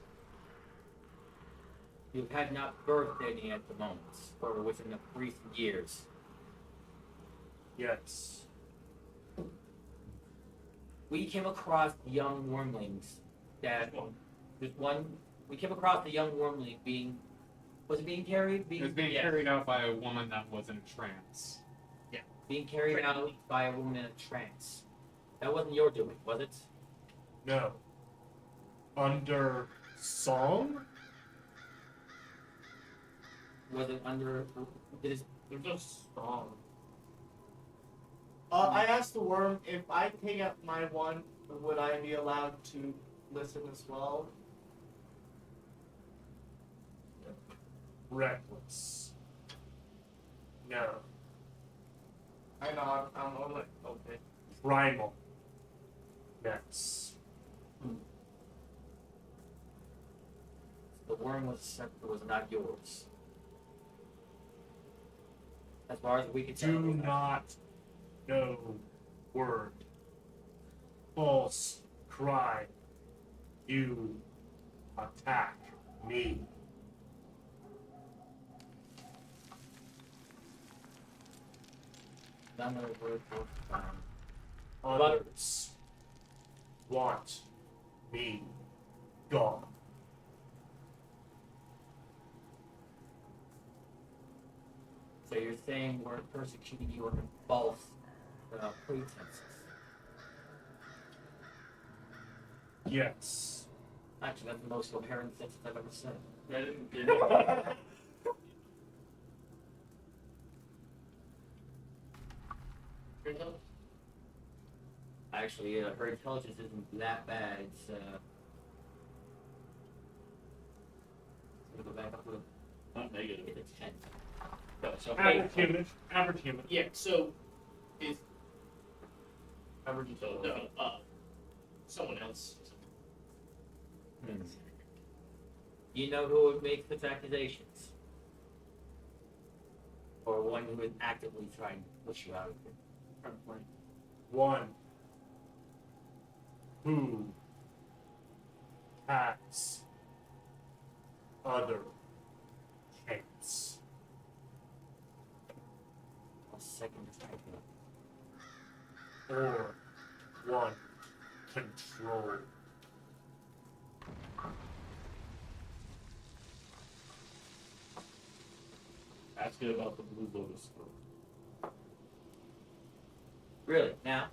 You had not birthed any at the moment, or within the recent years. Yes. We came across young wormlings that there's one. We came across the young wormling being. Was it being carried? It was being Yeah. carried out by a woman that was in a trance. Being carried out by a woman in a trance. That wasn't your doing, was it? No. Under song? Was it under? Did it, There's no song. I asked the worm if I take out my one, would I be allowed to listen as well? Reckless. No. I know. I'm like okay. Primal. Yes. the worm was not yours. As far as we can tell. Do not know word. False cry. You attack me. None of the word for Others want me gone. So you're saying we're persecuting you under false pretenses. Yes. Actually, that's the most coherent sentence I've ever said. Actually, her intelligence isn't that bad. It's gonna go back up to Not negative. it's a 10. So Average human. Average human. yeah, so is Average no, someone else. You know who would make such accusations? Or one who would actively try and push you out of it? One who has other chance. A second type. Or one control. Ask it about the Blue Lotus Grove. Really? Now?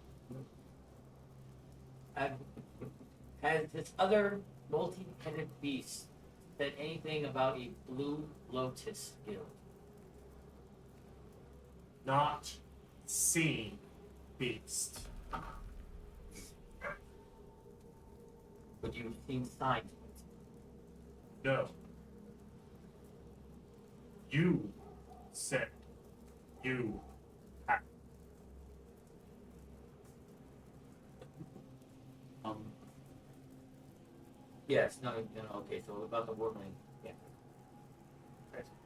Has this other multi-headed beast said anything about a Blue Lotus guild? Not seen beast. But you've seen signs of it. No. You said you have. Yes, no, okay, so about the wormling. Yeah.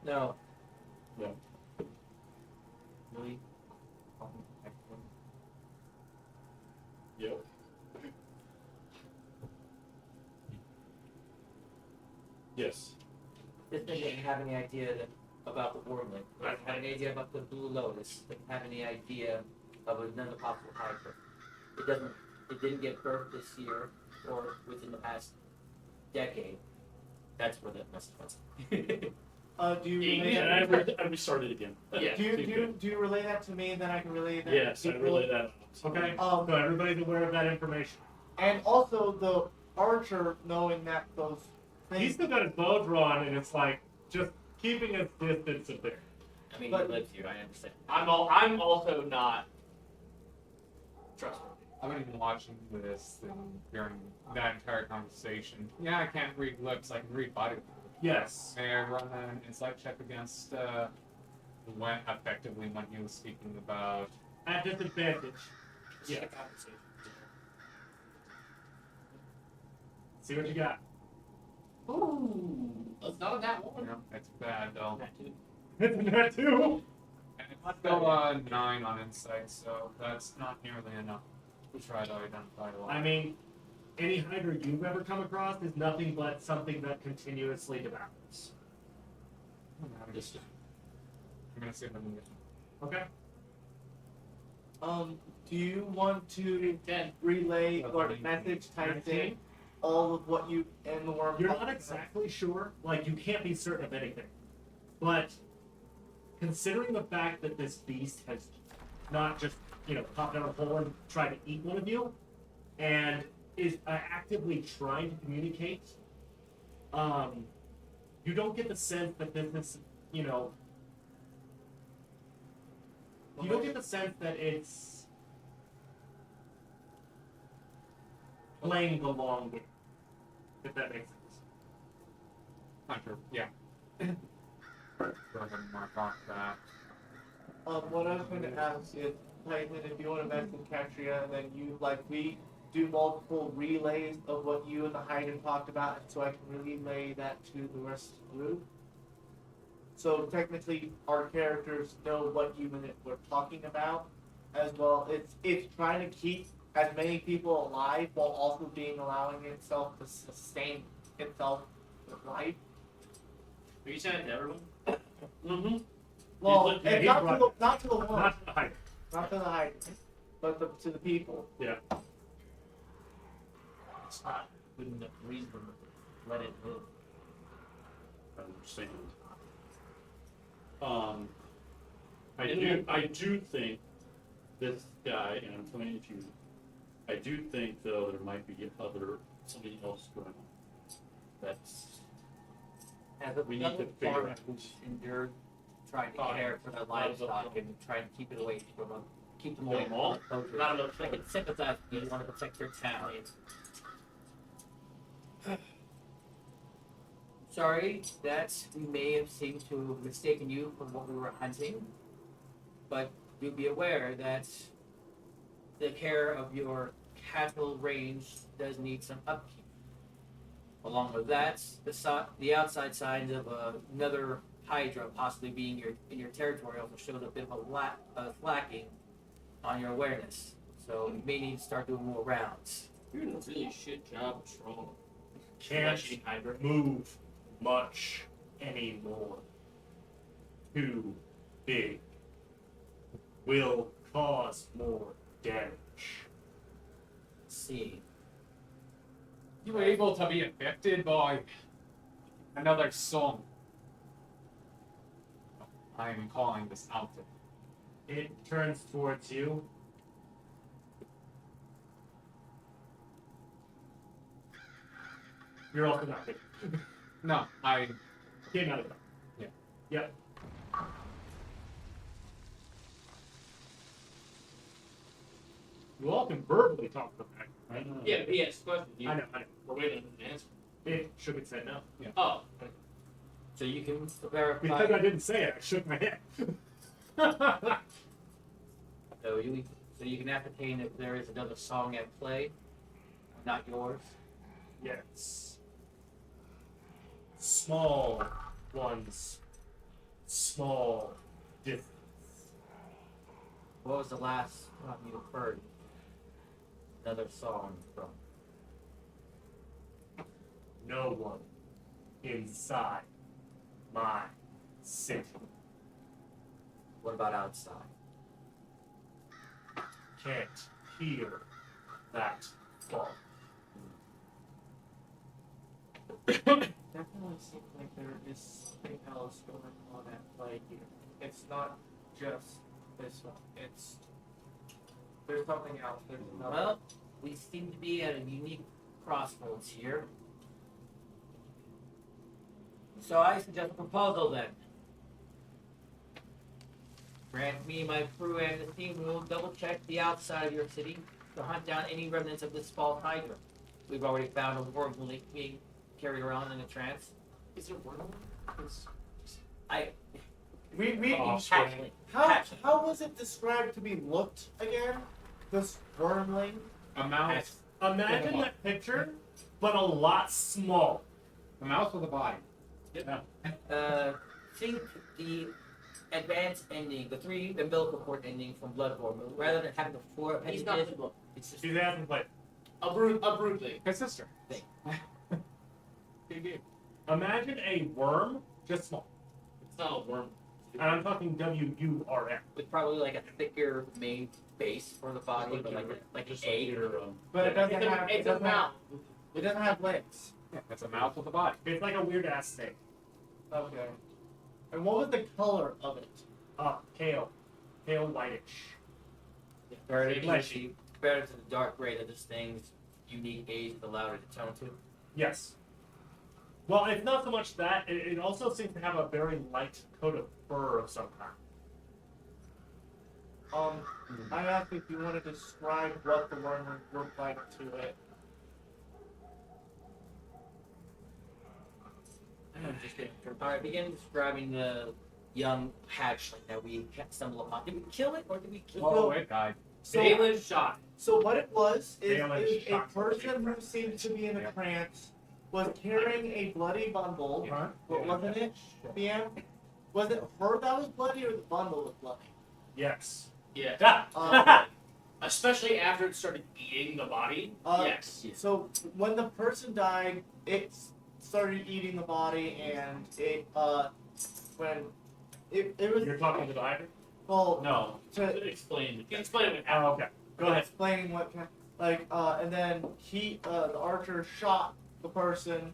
No. Yeah. Really? Yep. Yes. This thing didn't have any idea about the wormling. Doesn't have any idea about the blue lotus. Doesn't have any idea of another possible hybrid. It didn't get birth this year or within the past decade. That's where that mess was. Do you relay And that? I restarted again. Yeah. Do you relay that to me, and then I can relay that? Yes, to I people? relay that. Okay. Um, So everybody's aware of that information. And also the archer knowing that those He's things. still got his bow drawn, and it's like just keeping his distance a bit. I mean, But- he lives here. I understand. I'm also not trustworthy. I've been watching this and during that entire conversation. Yeah, I can't read lips. I can read body. Yes. May I run an insight check against when effectively when he was speaking about? At disadvantage. Yeah. Yeah. See what you got. Ooh, that's not that one. Yeah, it's bad though. It's that too. And it's still 9 on insight, so that's not nearly enough to try to identify a lot. I mean, any Hydra you've ever come across is nothing but something that continuously devours. I'm gonna see if I can get. Okay. Do you want to 10. relay or message type thing all of what you and the worm? You're not exactly sure. Like, you can't be certain of anything. But considering the fact that this beast has not just, popped out of a hole and tried to eat one of you, and is actively trying to communicate, you don't get the sense that this is, you don't get the sense that it's playing the long game, if that makes sense. Hunter, yeah. Go ahead and mark off that. What I was going to ask is, Titan, if you want to message Katria, then we do multiple relays of what you and the Hyden talked about, so I can relay that to the rest of the group. So technically, our characters know what you and it were talking about, as well. It's trying to keep as many people alive while also allowing itself to sustain itself with life. Are you saying to everyone? Mm-hmm. Well, Yeah, and he's not right. not to the one, Not the Hydra. not to the Hyden, but to the people. It's not good enough reason to let it live. I understand. I do think this guy, and I'm pointing at you. I do think though there might be something else going on. That's As a We need to fellow figure farmer out. who's endured trying to Fine. care for their livestock and trying to keep it away from them, keep them away Them all? from poachers. Not enough. I can sympathize with you. You want to protect your town. Sorry that we may have seemed to have mistaken you for what we were hunting, but do be aware that the care of your cattle range does need some upkeep. Along with that, the outside signs of another Hydra possibly being in your territory also shows a bit of a slacking on your awareness. So you may need to start doing more rounds. You're doing a really shit job of trolling. Can't Flesh-eating Hydra. move much anymore. Too big. Will cause more damage. See, You were able to be affected by another song. I am calling this out. It turns towards you You're also not big. No, I. Came out of it. Yeah. Yep. You all can verbally talk to back, right? Yeah, but he asked questions. You, I know. We're waiting on an answer. It shook its head no. Oh, So you can verify. Because I didn't say it, I shook my head. So you can ascertain if there is another song at play, not yours. Yes. Small ones. Small difference. What was the last time you heard another song from? No one inside my city. What about outside? Can't hear that far. Definitely seems like there is something else going on at play here. It's not just this one. There's something else. There's another. Well, we seem to be at a unique crossroads here. So I suggest a proposal then. Grant me, my crew, and the team will double check the outside of your city to hunt down any remnants of this false hydra. We've already found a worm being carried around in a trance. is there one? We Oh, Hatchling. how was it described to be looked again? This wormling. A mouse. Imagine that picture, but a lot smaller. A mouse with a body. Think the advanced ending, the 3 umbilical cord ending from Bloodborne, rather than having the 4 He's not appendages, the book. it's just She's asking like, A brood thing. His sister. Good game. imagine a worm, just small. It's not a worm. And I'm talking WURM. with probably like a thicker main base for the body, but like an just egg. here, But it doesn't It's have. a It doesn't have. mouth. It doesn't have legs. Yeah, it's a mouse with a body. It's like a weird ass snake. Okay. And what was the color of it? Pale. Pale whitish. Compared Fleshy. to the dark gray that this thing's unique age allowed it to tone to. Yes. Well, it's not so much that. It also seems to have a very light coat of fur of some kind. I asked if you want to describe what the worm looked like to it. I'm just kidding. Alright, begin describing the young hatchling that we stumbled upon. Did we kill it or did we kill Oh, it died. So, Balin shot. so what it was is Balin a shot. person who seemed to be in a Yeah. trance was carrying a bloody bundle. Huh? But wasn't it, BM? Was it her that was bloody or the bundle was bloody? Yes. Yeah. Especially after it started eating the body. Yes. So when the person died, it started eating the body, and it when it was You're talking to the Hydra? well No, to explain. You can explain what Oh, happened. okay. Go ahead. explaining what kind and then the archer shot the person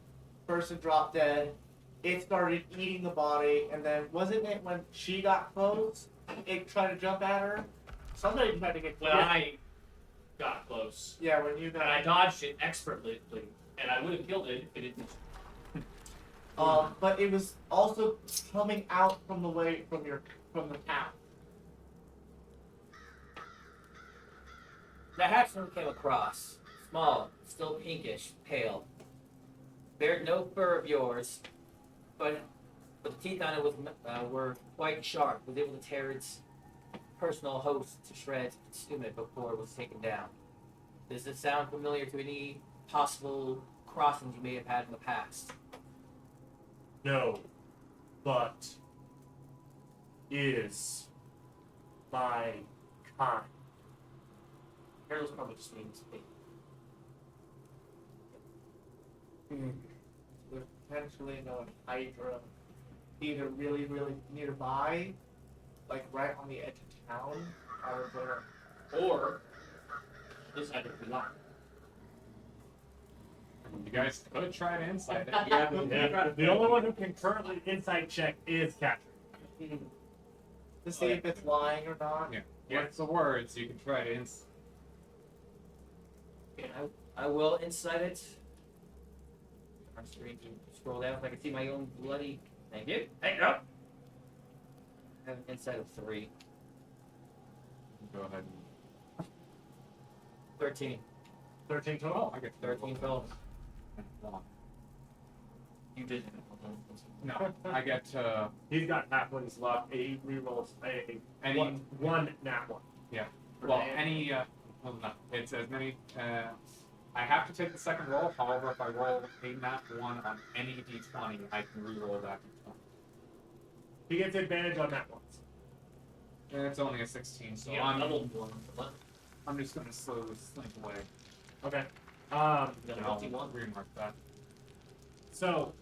dropped dead. It started eating the body, and then wasn't it when she got close, it tried to jump at her? Somebody tried to get When I got close, yeah, when you and I got dodged it expertly, and I would have killed it if it didn't. but it was also coming out from the from the town. The hatchling we came across, small, still pinkish, pale. Bared no fur of yours, but the teeth on it were quite sharp. Was able to tear its personal host to shreds, consume it before it was taken down. Does this sound familiar to any possible crossings you may have had in the past? No. But is my kind. Hairless probably just means me. There's potentially no Hydra either really, really nearby, like right on the edge of town, or there. Or this had to be locked. You guys could try to insight it. Yeah, the only one who can currently insight check is Catherine. To see if it's lying or not. Yeah. What's the words? You can try to insight. I will insight it. my screen to scroll down so I can see my own bloody. Thank you. Thank you. I have an insight of 3. Go ahead. 13. 13 total. I get 13 total. You did. No, I get He's got halfling's luck. He rerolls a any. one nat one. Well, any. Well, no, it's as many. I have to take the second roll. However, if I roll a nat 1 on any d20, I can re-roll that d20. He gets advantage on nat ones. And it's only a 16, so Yeah, double one. I'm just gonna slowly slink away. Okay. The And I'll 51. remark that. So,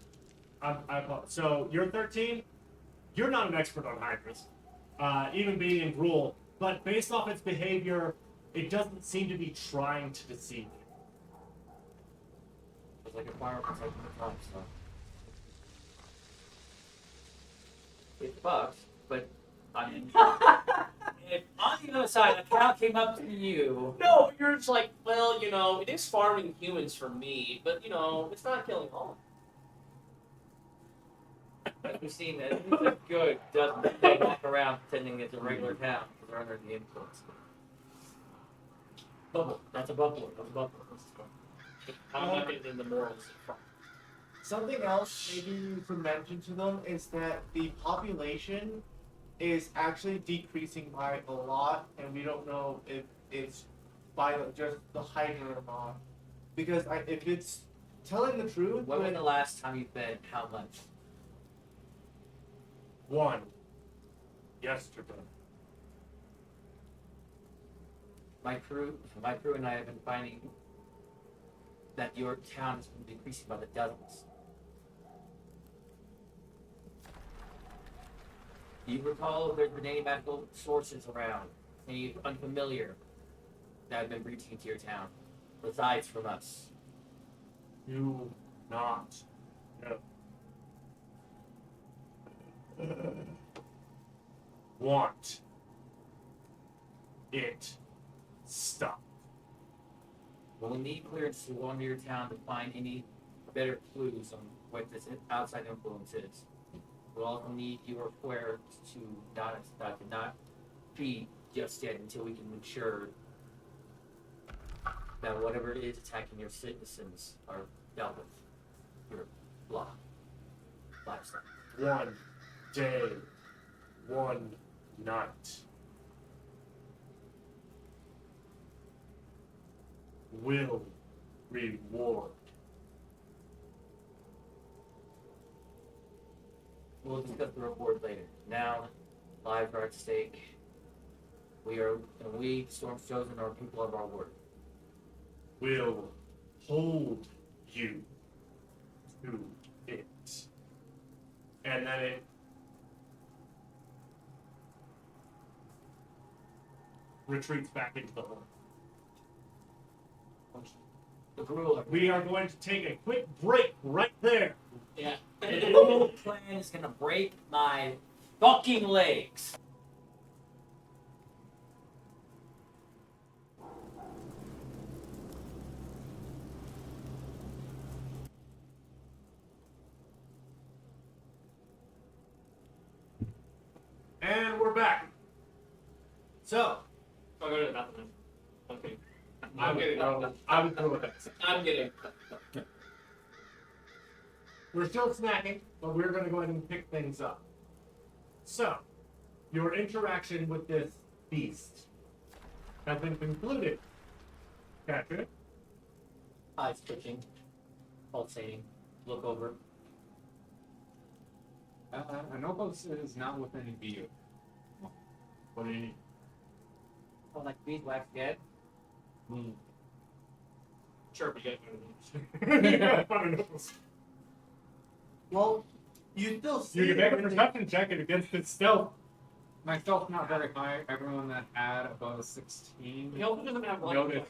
so you're 13. You're not an expert on Hydras, even being in Gruul, but based off its behavior, it doesn't seem to be trying to deceive you. It's like a fire protecting the top, so. It bugs, but I mean, if on the other side a cow came up to you, No, you're just like, well, it is farming humans for me, but it's not killing all. like we've seen that it's good doesn't they walk around pretending it's a regular cow because they're under the influence. Bubble. That's a bubble. That's a bubble. I'm not getting into the morals. Something else maybe you could mention to them is that the population is actually decreasing by a lot, and we don't know if it's by just the Hydra or not. Because if it's telling the truth, When was then the last time you fed how much? 1. Yesterday. My crew and I have been finding that your town has been decreasing by the dozens. Do you recall if there's been any magical sources around, any unfamiliar, that have been reaching into your town, besides from us? Do not know. Want it stopped. We'll need clearance to go into your town to find any better clues on what this outside influence is. We'll also need your square to not be just yet until we can ensure that whatever it is attacking your citizens are dealt with. Your livestock. 1 day, 1 night. Will reward. We'll discuss the reward later. Now, lives are at stake. We, Storm's Chosen, are people of our word. Will hold you to it. And then it retreats back into the hole. The Gruul We are going to take a quick break right there. Yeah. The Gruul clan is gonna break my fucking legs. And we're back. So, I'll go to nothing. Okay. I would go with that. I'm getting. We're still snacking, but we're going to go ahead and pick things up. So, your interaction with this beast has been concluded. Catherine? Eyes twitching, pulsating, look over. Anopos is not within view. What do you need? Oh, like beeswax dead. Sure, but you guys well, you still see. You can make a it. perception check it against its stealth. Myself not very high. Everyone that had above a 16. He also doesn't have one. Notice.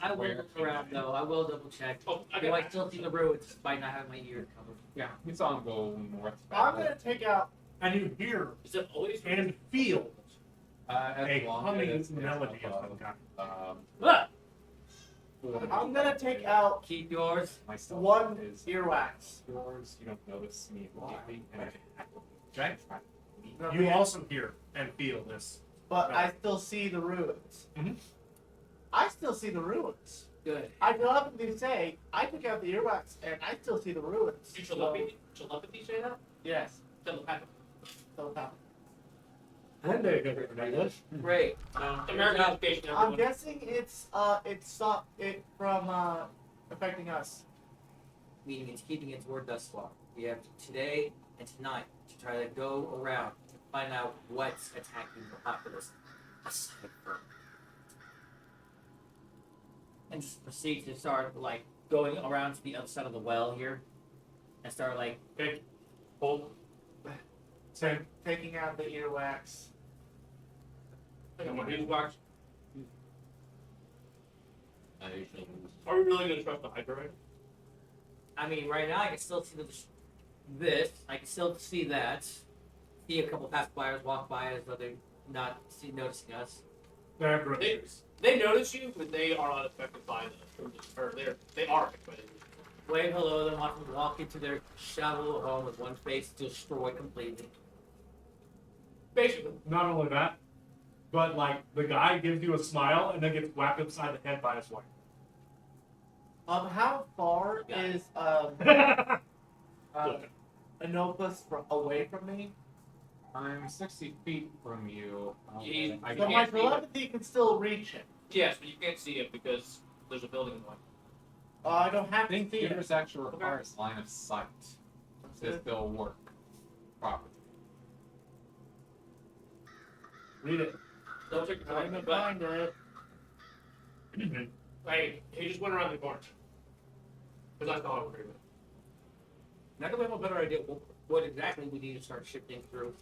I will where- look around though. I will double check. Oh, I Do got I still see the roads despite not having my ears covered? Yeah, we saw him go north. I'm gonna take out. And you hear Is it always and feel as a long humming as it's melody of above, some kind. Ah! I'm gonna take out Keep yours. Myself one is earwax. yours. You don't notice me immediately, and Jack. You also hear and feel this. But I still see the ruins. Mhm. I still see the ruins. Good. I telepathy say I took out the earwax and I still see the ruins. You telepathy say that? Yes. Telepathy. Telepathy. And they hear it in English. Great. American education. I'm Everyone. guessing it stopped it from affecting us. Meaning it's keeping its word thus far. We have today and tonight to try to go around and find out what's attacking the populace. Aside from. And just proceed to start like going around to the other side of the well here, and start like Okay. Hold. Same. Taking out the earwax. I got my beeswax. I usually Are we really gonna trust the Hydra? Right? I mean, right now I can still see this. I can still see that. See a couple passerbyers walk by as though they're not noticing us. They're British. They notice you, but they are not affected by they are affected by the Wave hello, then watch them walk into their shallow home with one face destroyed completely. Basically. Not only that, but like the guy gives you a smile and then gets whacked upside the head by his wife. How far Got it. is Anopus away from me? I'm 60 feet from you. Yeah, I So can't. my telepathy can still reach him. Yes, but you can't see it because there's a building in the way. I don't have I think to see it. yours actually requires line of sight. Says they'll work properly. Read it. Don't check your I'm phone, gonna but find it. hey, he just went around the corner. Because I thought it was Now that we have a better idea what exactly we need to start shifting through,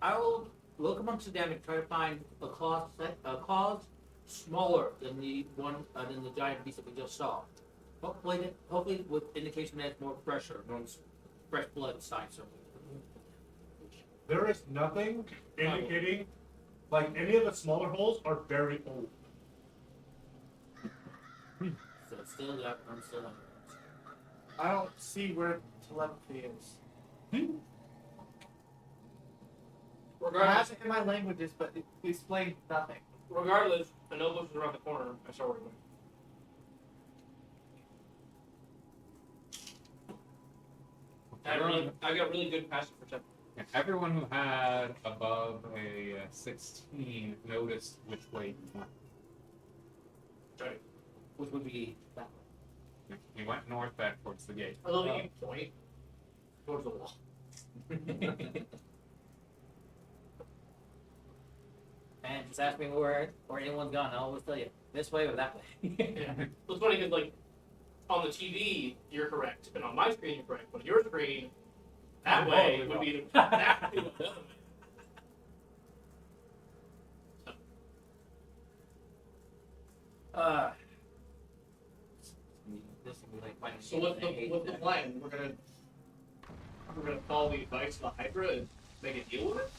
I will look amongst them and try to find a cause smaller than the than the giant beast that we just saw. Hopefully with indication that it's more pressure, more fresh blood inside. So There is nothing indicating like any of the smaller holes are very old. it's still up. I'm still up. I don't see where telepathy is. I Regardless, have it in my languages, but it explains nothing. regardless, Anobos is around the corner. I saw where he went. I got really good passive perception. Yeah, everyone who had above a 16 noticed which way he went. Right. Which would be that He went north back towards the gate. I love that you point towards the wall. way. And just ask me where anyone's gone. I'll always tell you this way or that way. Yeah. It's funny because, like, on the TV, you're correct, and on my screen, you're correct. But on your screen, that I'm way totally would be that would be the other way. This would be like finding So what's things I hate what's the that- plan? We're gonna follow the advice of the Hydra and make a deal with it.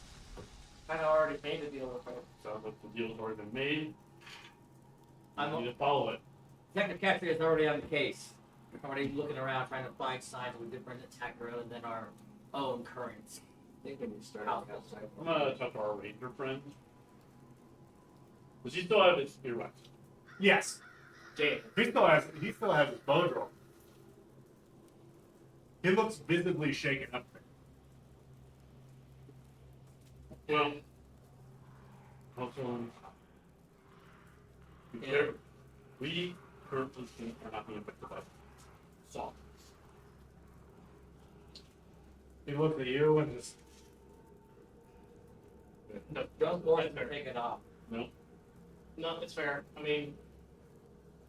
I already made a deal with her. Sounds like the deal's already been made. I'm You need to follow it. Detective Catcher is already on the case. We're already looking around trying to find signs of a different attacker other than our own current. I think when you start How- outside. I'm gonna talk to our ranger friend. Does he still have his earwax? Yes. Damn. He still has his bow drawn. He looks visibly shaken up there. Well, also, Yeah. we currently are not being affected by salt. He looks at you and just No, Don't force that's him to fair. take it off. No, it's fair. I mean,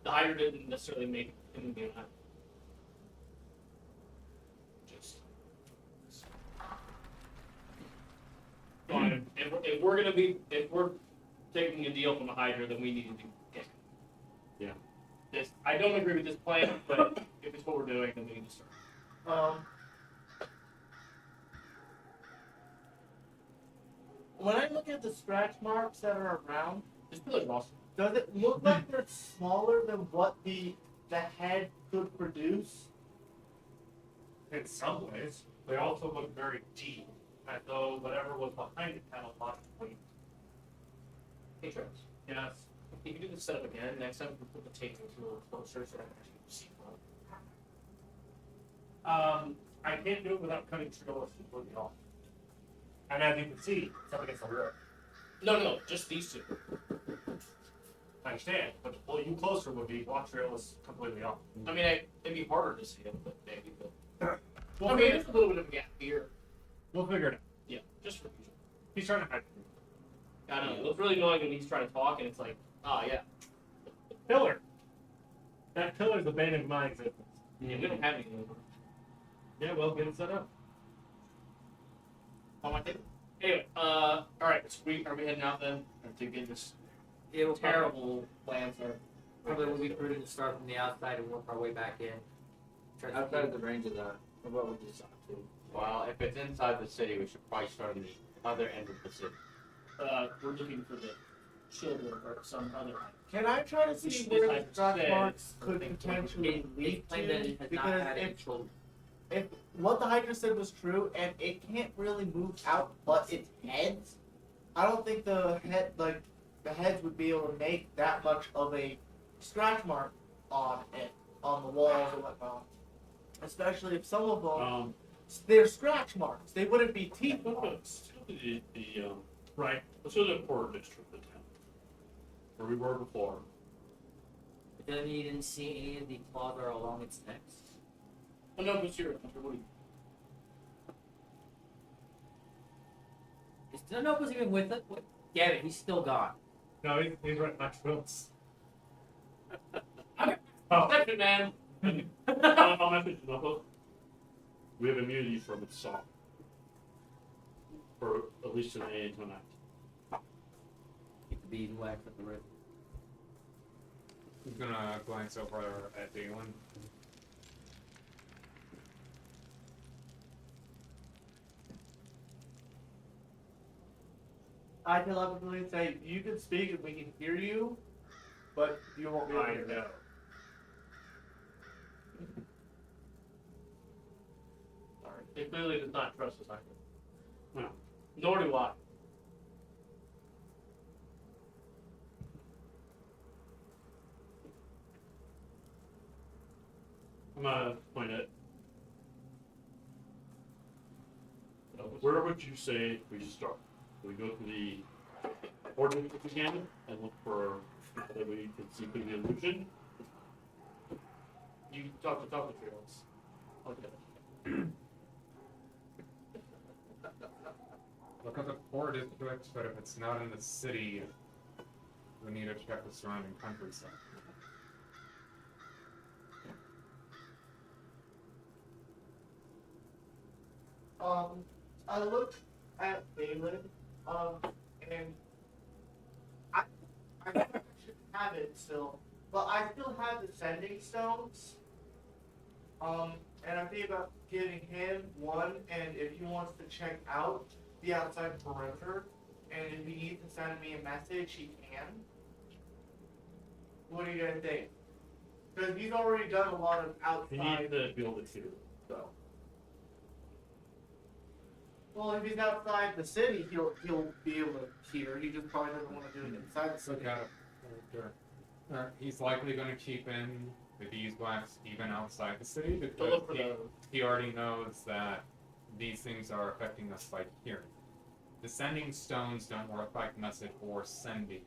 the Hydra didn't necessarily make him be a Hydra. Just. Fine. If we're taking a deal from the Hydra, then we need to do it. Yeah. I don't agree with this plan, but if it's what we're doing, then we need to start. When I look at the scratch marks that are around, This pillar's awesome. Does it look like they're smaller than what the head could produce? In some ways, they also look very deep, as though whatever was behind it had a lot of weight. Hey, Travis. Yes. If you do the setup again, next time we put the tape a little closer so I can actually see one. I can't do it without cutting Trigolis completely off. And as you can see, it's up against the wall. No, just these two. I understand, but to pull you closer would be watch Trigolis completely off. I mean, it'd be harder to see them, but maybe. But We'll I mean, figure, there's a little bit of a gap here. we'll figure it out. Yeah, just for future. He's trying to hide. I don't know. It was really annoying when he's trying to talk, and it's like, oh yeah, Pillar. That pillar's the bane of my existence. we don't have anything. Yeah, well, get it set up. On my table. Anyway, all right. So are we heading out then to get this It will terrible plan started? probably would be prudent to start from the outside and work our way back in. Try to Outside of keep- the range of what we just saw too. Well, if it's inside the city, we should probably start on the other end of the city. We're looking for the children or some other. Can I try to see Which where this the scratch says- marks could potentially It lead claimed that to? it has not Because had any if children. what the hiker said was true, and it can't really move out but its heads, I don't think the heads would be able to make that much of a scratch mark on it, on the walls and whatnot. Especially if some of them, they're scratch marks. They wouldn't be teeth marks. Right. Let's go to the port district of the town, where we were before. But then you didn't see any of the claws that are along its neck. Oh no, but you're. What do you? Is Denopus even with it? What? Damn it, he's still gone. No, he's right next to us. Perception, man. I'll message Knuckles. We have immunity from its song. For at least today and tonight. Keep the beeswax at the wrist. He's gonna glance over at Dalen. I telepathically say you can speak and we can hear you, but you won't be able to I hear. know. Sorry. It clearly does not trust us either. No. Nor do I. I'm gonna point it. Where would you say we should start? We go to the ordinance if we can and look for that we can see through the illusion. You talk to Felix. Okay. Look at the port district, but if it's not in the city, we need to check the surrounding countryside. I looked at Balin, and I think I should have it still, but I still have the sending stones. And I'm thinking about giving him one, and if he wants to check out the outside perimeter, and if he needs to send me a message, he can. What do you guys think? Because he's already done a lot of You outside. need to be able to hear, so. Well, if he's outside the city, he'll be able to hear. He just probably doesn't want to do it inside the Look city. at it. He's likely going to keep in the beeswax even outside the city Go because look for the. he already knows that these things are affecting us by hearing. The sending stones don't work like message or sending.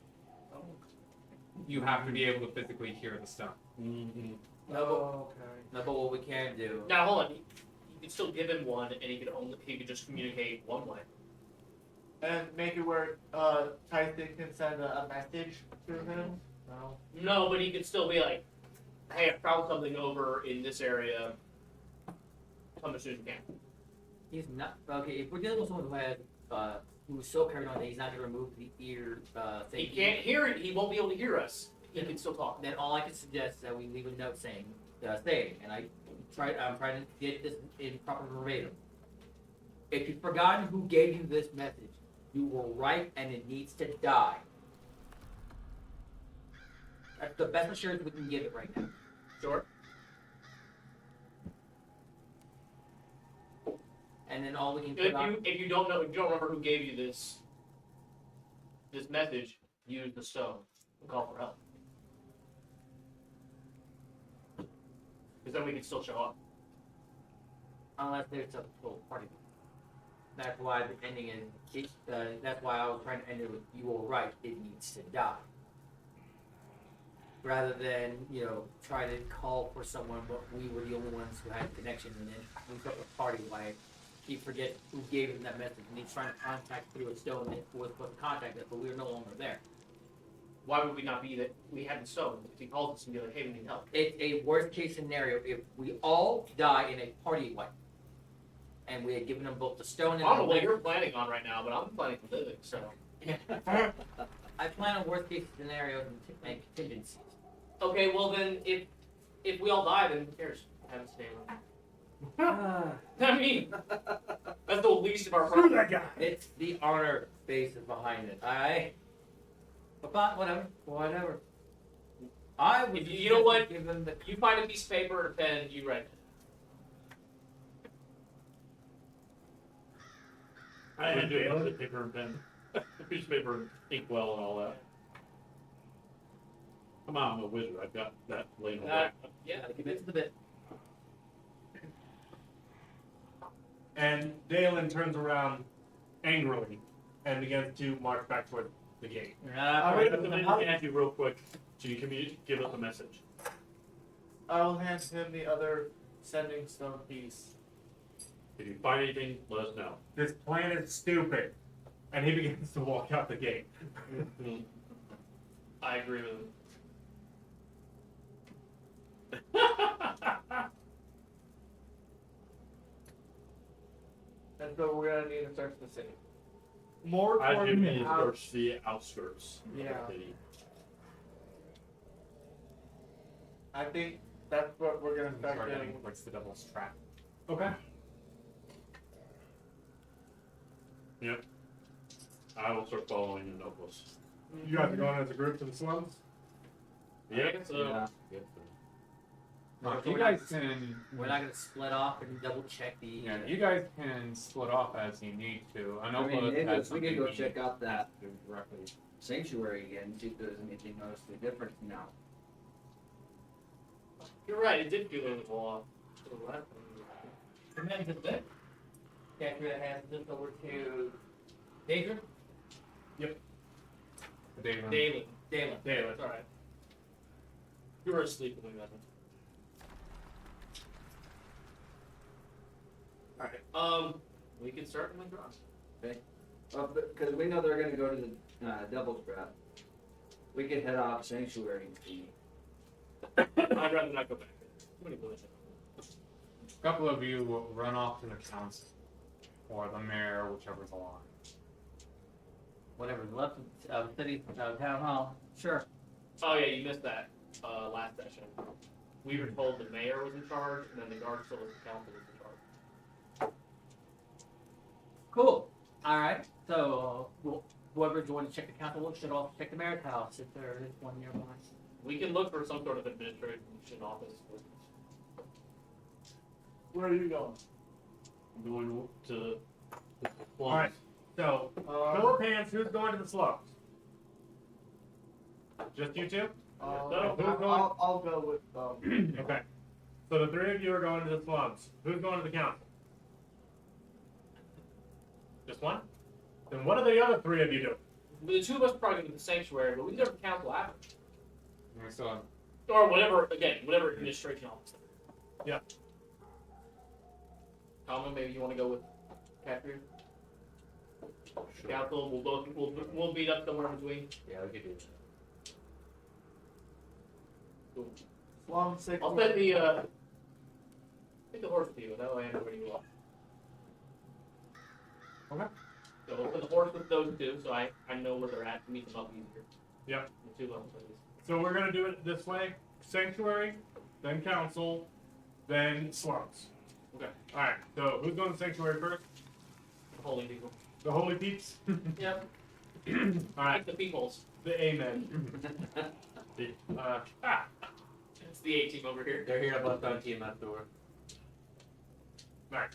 You have to be able to physically hear the stone. Mm-hmm. Oh, okay. No, but what we can do. Now hold on. You could still give him one, and he could just communicate one way. And make it where Tyson can send a message to him. No. No, but he could still be like, "Hey, I found something over in this area. Come as soon as you can." He's not okay. If we're dealing with someone who had who's so paranoid that he's not gonna remove the ear thing. He can't hear it. He won't be able to hear us. He can still talk. Then all I can suggest is that we leave a note saying, and I'm trying to get this in proper verbatim. If you've forgotten who gave you this message, you were right and it needs to die. That's the best assurance we can give it right now. Sure. And then all we can put If on. you don't know, if you don't remember who gave you this message, use the stone and call for help. Because then we can still show up. Unless there's a full party. That's why the ending is. That's why I was trying to end it with "You were right. It needs to die." Rather than try to call for someone, but we were the only ones who had connection, and then we felt the party like he forget who gave him that message, and he's trying to contact through a stone that was supposed to contact us, but we were no longer there. Why would we not be that we had the stone? If he calls us and be like, hey, we need help. It's a worst case scenario if we all die in a party wipe, and we had given them both the stone and I don't know the what you're planning on right now, but I'm planning for living, so. I plan on worst case scenarios and contingencies. Okay, well then, if we all die, then who cares? Have a stay. I mean, that's the least of our Screw problems. that guy. It's the honor base is behind it. Alright? But whatever. I would You know what? give them the You find a piece of paper or a pen, you write it. I had to do it, paper and pen, piece of paper, and inkwell, and all that. Come on, I'm a wizard. I've got that laying away. Yeah. gotta commit to the bit. And Dalen turns around angrily and begins to march back toward the gate. All right, let me ask you real quick. So you can give us a message. I will hand him the other sending stone piece. If you find anything, let us know. This plan is stupid. And he begins to walk out the gate. I agree with him. And so we're gonna need to search the city. More I towards do the need to out- search the outskirts. of the Yeah. city. I think that's what we're gonna start Start doing. heading towards the devil's trap. Okay. Yep. I will start following the nobles. You guys are going as a group to the slums? Yep. So, Yeah. You guys can. We're not gonna split off and double check the. Yeah, you guys can split off as you need to. I know I mean, both maybe has we could something go we check out that do directly. sanctuary again, see if there's anything noticeably different now. you're right, it did feel a little off. To the left. Command to the bit. Catherine hands this over to Daedra. David. Daily. Dalen. Dalen. It's alright. You were asleep when we met him. Alright. We can certainly try. Because we know they're going to go to the Devil's Trap. We could head off Sanctuary and see. I'd rather not go back there. Too many bullets. A couple of you will run off to the council or the mayor, whichever's along. Whatever's left of city town hall. Sure. Oh yeah, you missed that last session. We were told the mayor was in charge, and then the guard still was the council was in charge. Cool. All right. So whoever's going to check the council should also check the mayor's house if there is one nearby. We can look for some sort of administration office. Where are you going? I'm going to the slums. Alright. So, show of hands, who's going to the slums? Just you two? I'll go with Okay. So the three of you are going to the slums. Who's going to the council? Just one? Then what are the other three of you doing? The two of us are probably going to the sanctuary, but we can go to the council after. And we still have Or whatever, again, whatever administration office. Yeah. Common, maybe you want to go with Catherine? Council, we'll meet up somewhere in between. Yeah, we could do that. Cool. Slum 6. I'll send take the horse with you, that way I know where you are. Okay. So we'll put the horse with those two, so I know where they're at to meet them up easier. Yep. The two levels at least. So we're gonna do it this way: sanctuary, then council, then slums. Okay. Alright, so who's going to sanctuary first? Holy people. The holy peeps? Yep. Alright, Like the peoples. the amen. It's the A team over here. They're here to bust on TMF door. Alright.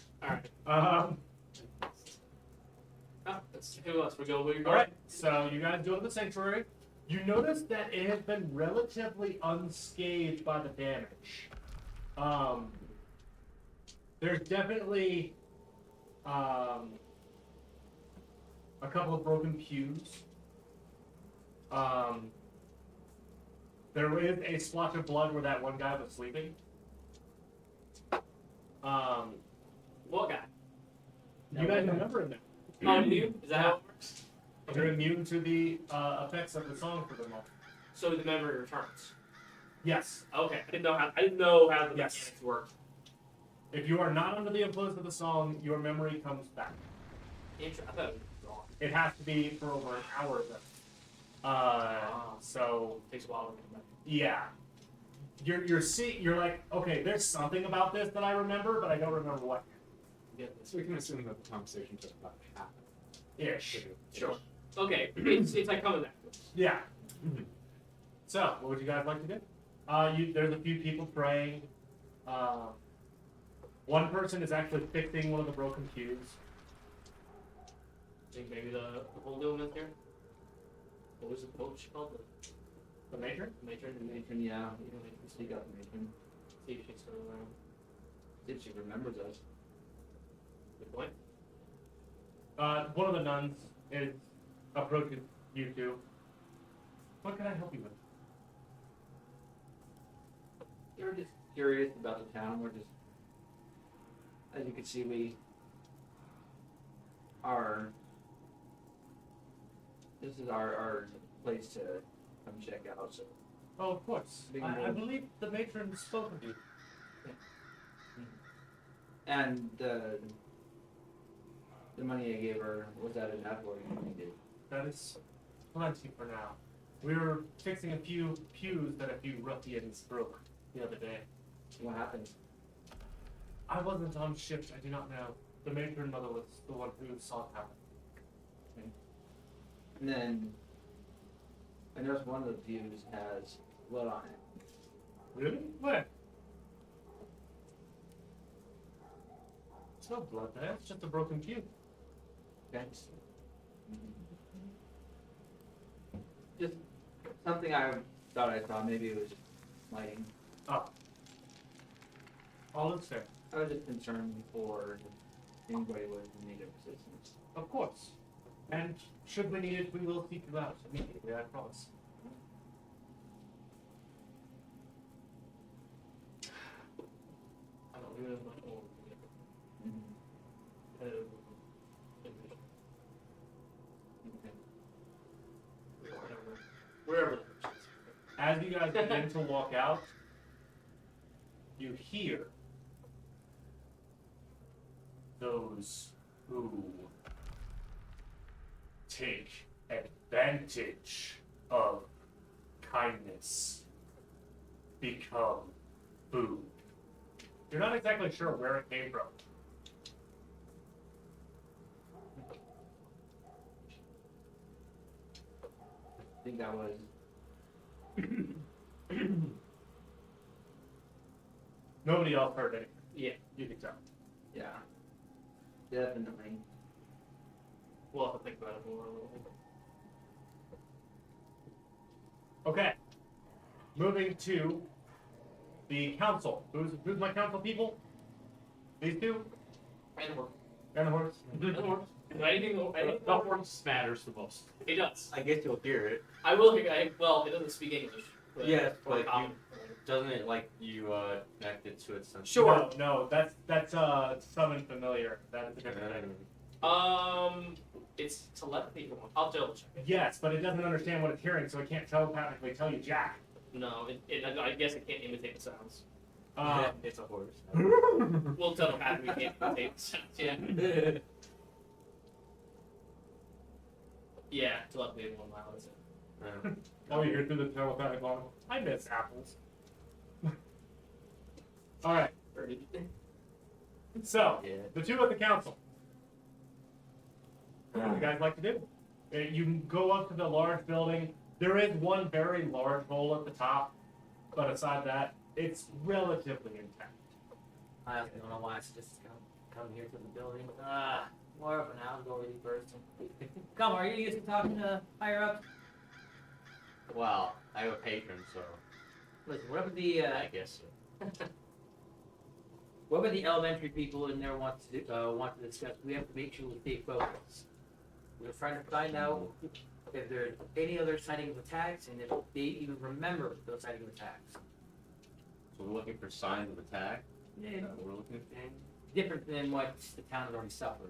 That's who else? We go. We go. All right. So you guys go to the sanctuary. You notice that it has been relatively unscathed by the damage. There's definitely a couple of broken pews. There is a splotch of blood where that one guy was sleeping. What guy? You guys remember him now. Oh, do you? Is that how it works? You're immune to the effects of the song for the moment. So the memory returns. Yes. Okay. I didn't know how the Yes. mechanics work. If you are not under the influence of the song, your memory comes back. I thought it was gone. It has to be for over an hour though. So Takes a while to come back. yeah. You're like, okay, there's something about this that I remember, but I don't remember what. Get this. So we can assume that the conversation took about half. Ish. Sure. Okay. It's like coming back. Yeah. So, what would you guys like to do? There's a few people praying. One person is actually fixing one of the broken pews. I think maybe the whole deal is here. What was she called? The matron? The matron. The matron, yeah. You know, we can speak up, matron. See if she's still around. See if she remembers us. Good point. One of the nuns is approaching you two. What can I help you with? We're just curious about the town. We're just, as you can see, this is our place to come check out. So Oh, of course. Big I room. believe the matron spoke of you. and the money I gave her, was that enough or you needed? That is plenty for now. We were fixing a few pews that a few ruffians broke the other day. What happened? I wasn't on shift, I do not know. The matron mother was the one who saw it happen. And then I noticed one of the pews has blood on it. Really? Where? There's no blood there, it's just a broken pew. Thanks. Just something I thought I saw. Maybe it was just lighting. All looks fair. I was just concerned for anybody was in need of assistance. Of course. And should we need it, we will seek you out immediately, I promise. I don't even know my own. Wherever. As you guys begin to walk out, you hear those who take advantage of kindness become food. You're not exactly sure where it came from. I think that was Nobody else heard anything. Yeah. You can tell. yeah. Definitely. We'll have to think about it more. Okay. Moving to the council. Who's my council people? These two? And work. And the horse? Anything The horse matters the most. it does. I guess you'll hear it. I will hear. Well, it doesn't speak English. But Yes, or but common. Doesn't it like you connect it to its sense? Sure. No, that's summon familiar. That is a different thing. It's telepathy. I'll double check it. Yes, but it doesn't understand what it's hearing, so it can't telepathically tell you jack. No, I guess it can't imitate the sounds. It's a horse. We'll telepathically can't imitate the sounds. Yeah. Yeah, telepathy is 1 mile. Is it? Oh, you hear through the telepathic line. I miss apples. All right. So Yeah. the two at the council. What do you guys like to do? You can go up to the large building. There is one very large hole at the top, but aside that, it's relatively intact. I also don't know why it's just come here to the building. More of an outdoorsy person. Come, are you used to talking to higher ups? Well, I have a patron, so Listen, whatever the I guess so. whatever the elementary people in there want to discuss, we have to make sure we stay focused. We're trying to find out if there's any other sightings of attacks and if they even remember those sightings of attacks. So we're looking for signs of attack. Yeah, We're looking for. different than what the town has already suffered.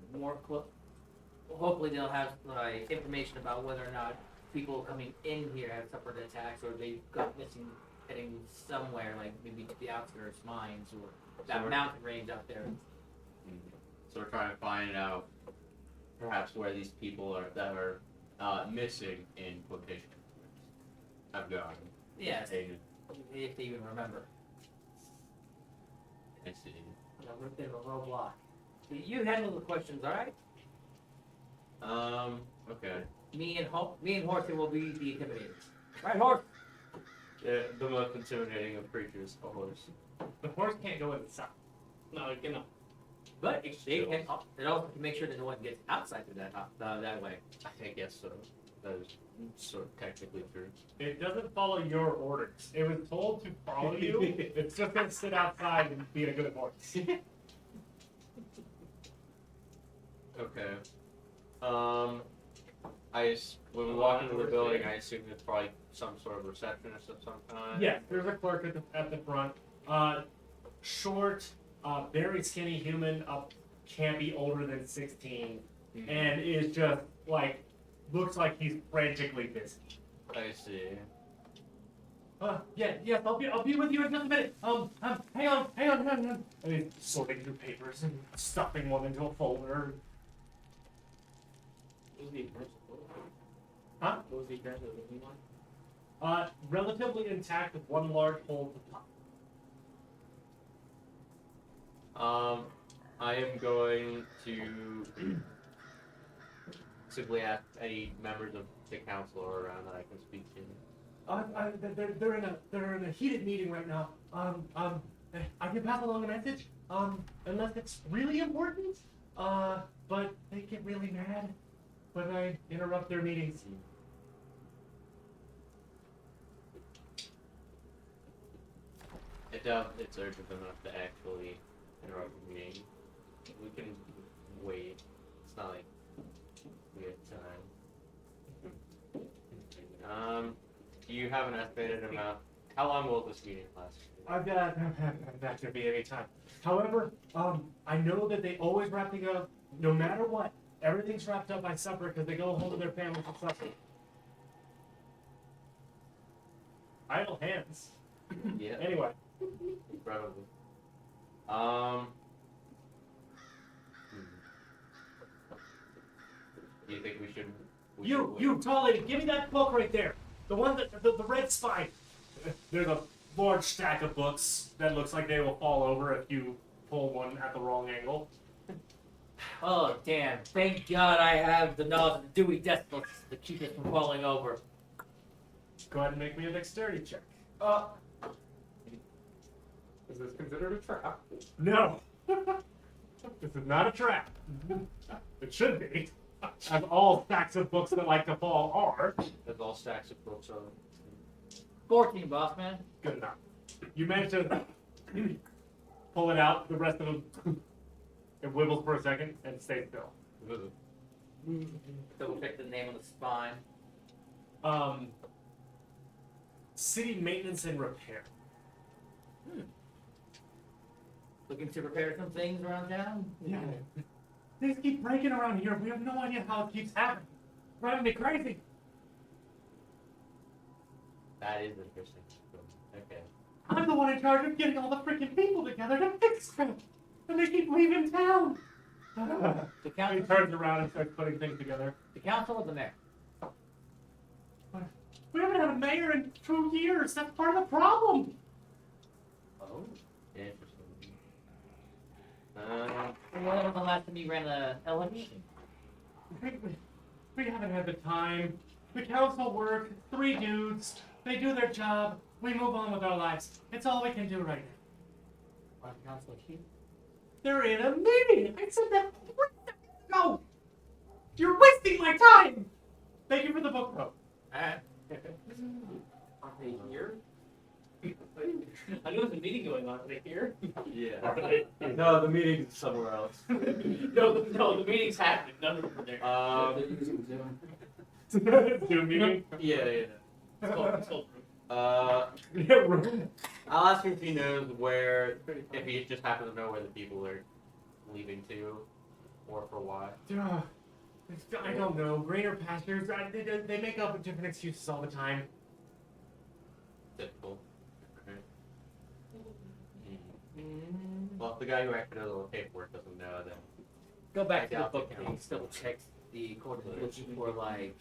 Hopefully they'll have like information about whether or not people coming in here have suffered attacks or they got missing heading somewhere, like maybe to the outskirts mines or that we're- mountain range out there. So we're trying to find out perhaps where these people are that are missing in quotation have gone. Yes, Taken. if they even remember. I see. We're a bit of a roadblock. You handle the questions, all right? Okay. Me and Horsey will be the intimidators. Right, Horse? The most intimidating of creatures, a horse. The horse can't go in the south. No, you know. But they can. It also can make sure that no one gets outside of that way. I guess so. That is sort of technically true. It doesn't follow your orders. It was told to follow you. It's just gonna sit outside and be a good horse. Okay. When we walk into the building, I assume there's probably some sort of receptionist of some kind. Yeah, there's a clerk at the front. Short, very skinny human, can't be older than 16, Mhm. and is just like looks like he's frantically busy. I see. Yes, I'll be with you in just a minute. Hang on. And he's sorting through papers and stuffing one into a folder. What was the appearance of the Huh? What was the appearance of the new one? Relatively intact with one large hole at the top. I am going to simply ask any members of the council around that I can speak to. They're in a heated meeting right now. I can pass along a message. Unless it's really important. But they get really mad when I interrupt their meetings. I doubt it's urgent enough to actually interrupt the meeting. We can wait. It's not like we have time. Do you have an estimated amount? How long will this meeting last? I've got that could be any time. However, I know that they always wrap things up, no matter what. Everything's wrapped up by supper because they go home to their families for supper. Idle hands. Yeah, Anyway, probably. Do you think we should? you tall lady, give me that book right there. The one that the red spine. There's a large stack of books that looks like they will fall over if you pull one at the wrong angle. Oh damn! Thank God I have the knowledge of the Dewey Decimal to keep it from falling over. Go ahead and make me a dexterity check. Is this considered a trap? No. This is not a trap. It should be. As all stacks of books that like to fall are. There's all stacks of books on. 14, boss man. Good enough. You managed to pull it out. The rest of them, it wibbles for a second and stays still. Double check the name on the spine. City maintenance and repair. Looking to repair some things around town? Yeah. Things keep breaking around here. We have no idea how it keeps happening. Driving me crazy. That is interesting. Okay. I'm the one in charge of getting all the freaking people together to fix crap. And they keep leaving town. The He council, turns around and starts putting things together. the council or the mayor? We haven't had a mayor in 2 years. That's part of the problem. Oh. Interesting. When was the last time you ran an election? We haven't had the time. The council work, 3 dudes, they do their job, we move on with our lives. It's all we can do right now. Are the council here? They're in a meeting! I said that 3 seconds ago! You're wasting my time! Thank you for the book, though. Are they here? I know there's a meeting going on. Are they here? Yeah. Right. No, the meeting's somewhere else. No, the meeting's happening. None of them are there. They're using Zoom. Zoom meeting? Yeah. It's called Yeah, room. I'll ask him if he knows where, if he just happens to know where the people are leaving to, or for why. I don't know. Greener pastures, they make up different excuses all the time. Typical. Right. Well, if the guy who actually does all the paperwork doesn't know, then Go back to Yeah, the book okay. and still check the coordinates for like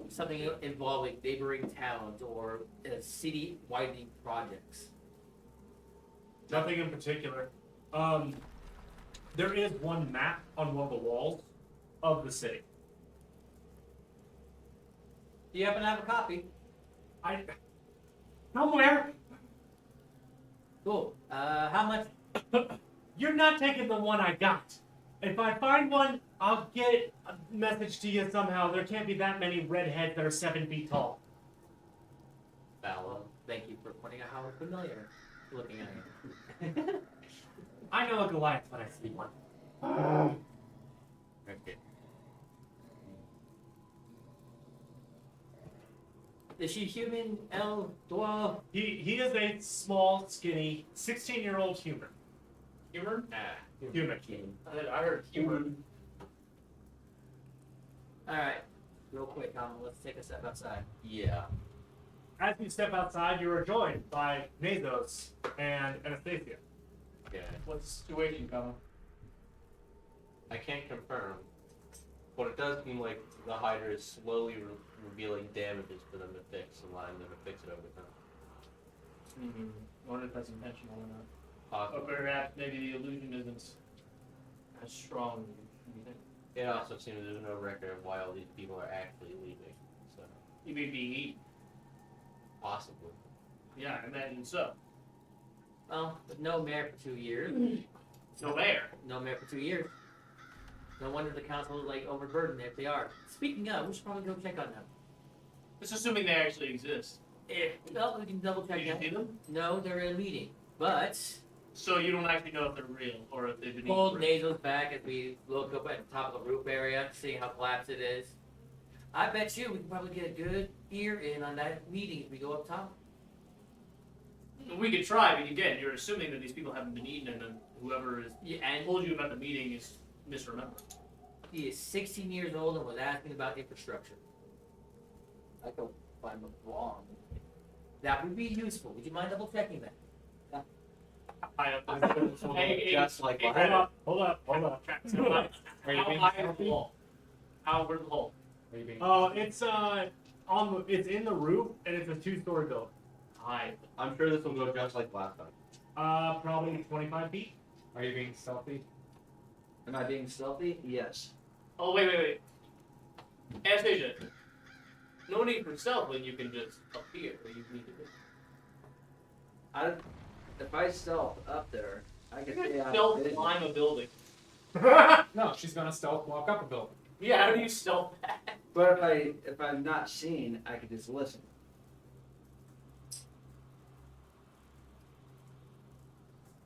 something involving neighboring towns or city widening projects. Nothing in particular. There is one map on one of the walls of the city. Do you happen to have a copy? Nowhere. Cool. How much? You're not taking the one I got. If I find one, I'll get a message to you somehow. There can't be that many redheads that are 7 feet tall. Bala. Thank you for pointing out how familiar looking at you. I know a Goliath when I see one. Okay. Is she human, elf, dwarf? He is a small, skinny, 16-year-old human. humor. Human. I heard humor. Alright. Real quick, let's take a step outside. Yeah. As you step outside, you are joined by Nazos and Anastasia. Okay. What's the situation, Colin? I can't confirm, but it does seem like the Hydra is slowly revealing damages for them to fix and allowing them to fix it over time. I wonder if that's intentional or not. Possibly. Or perhaps maybe the illusion isn't as strong as you think. It also seems there's no record of why all these people are actually leaving, so You may be eaten. possibly. Yeah, I imagine so. Well, with no mayor for 2 years. No mayor. No mayor for 2 years. No wonder the council is like overburdened if they are. Speaking of, we should probably go check on them. Just assuming they actually exist. Well, we can double check Did you that. see them? No, they're in a meeting. But So you don't actually know if they're real or if they've been hold eaten. Nazos back as we look up at the top of the roof area, seeing how collapsed it is. I bet you we can probably get a good ear in on that meeting if we go up top. We could try, but again, you're assuming that these people haven't been eaten, and then whoever is Yeah, and told you about the meeting is misremembered. he is 16 years old and was asking about infrastructure. I could find him wrong. That would be useful. Would you mind double checking that? Just like hey, Lahara. Hold up. How high is the hole? Where's the hole? It's in the roof and it's a 2-story building. High. I'm sure this will go just like last time. Probably 25 feet. Are you being stealthy? Am I being stealthy? Yes. Oh, wait. Anastasia. No need for stealth when you can just appear where you need to be. If I stealth up there, I could You stay can out stealth of vision. climb a building. No, she's gonna stealth walk up a building. Yeah, how do you stealth that? But if I'm not seen, I could just listen.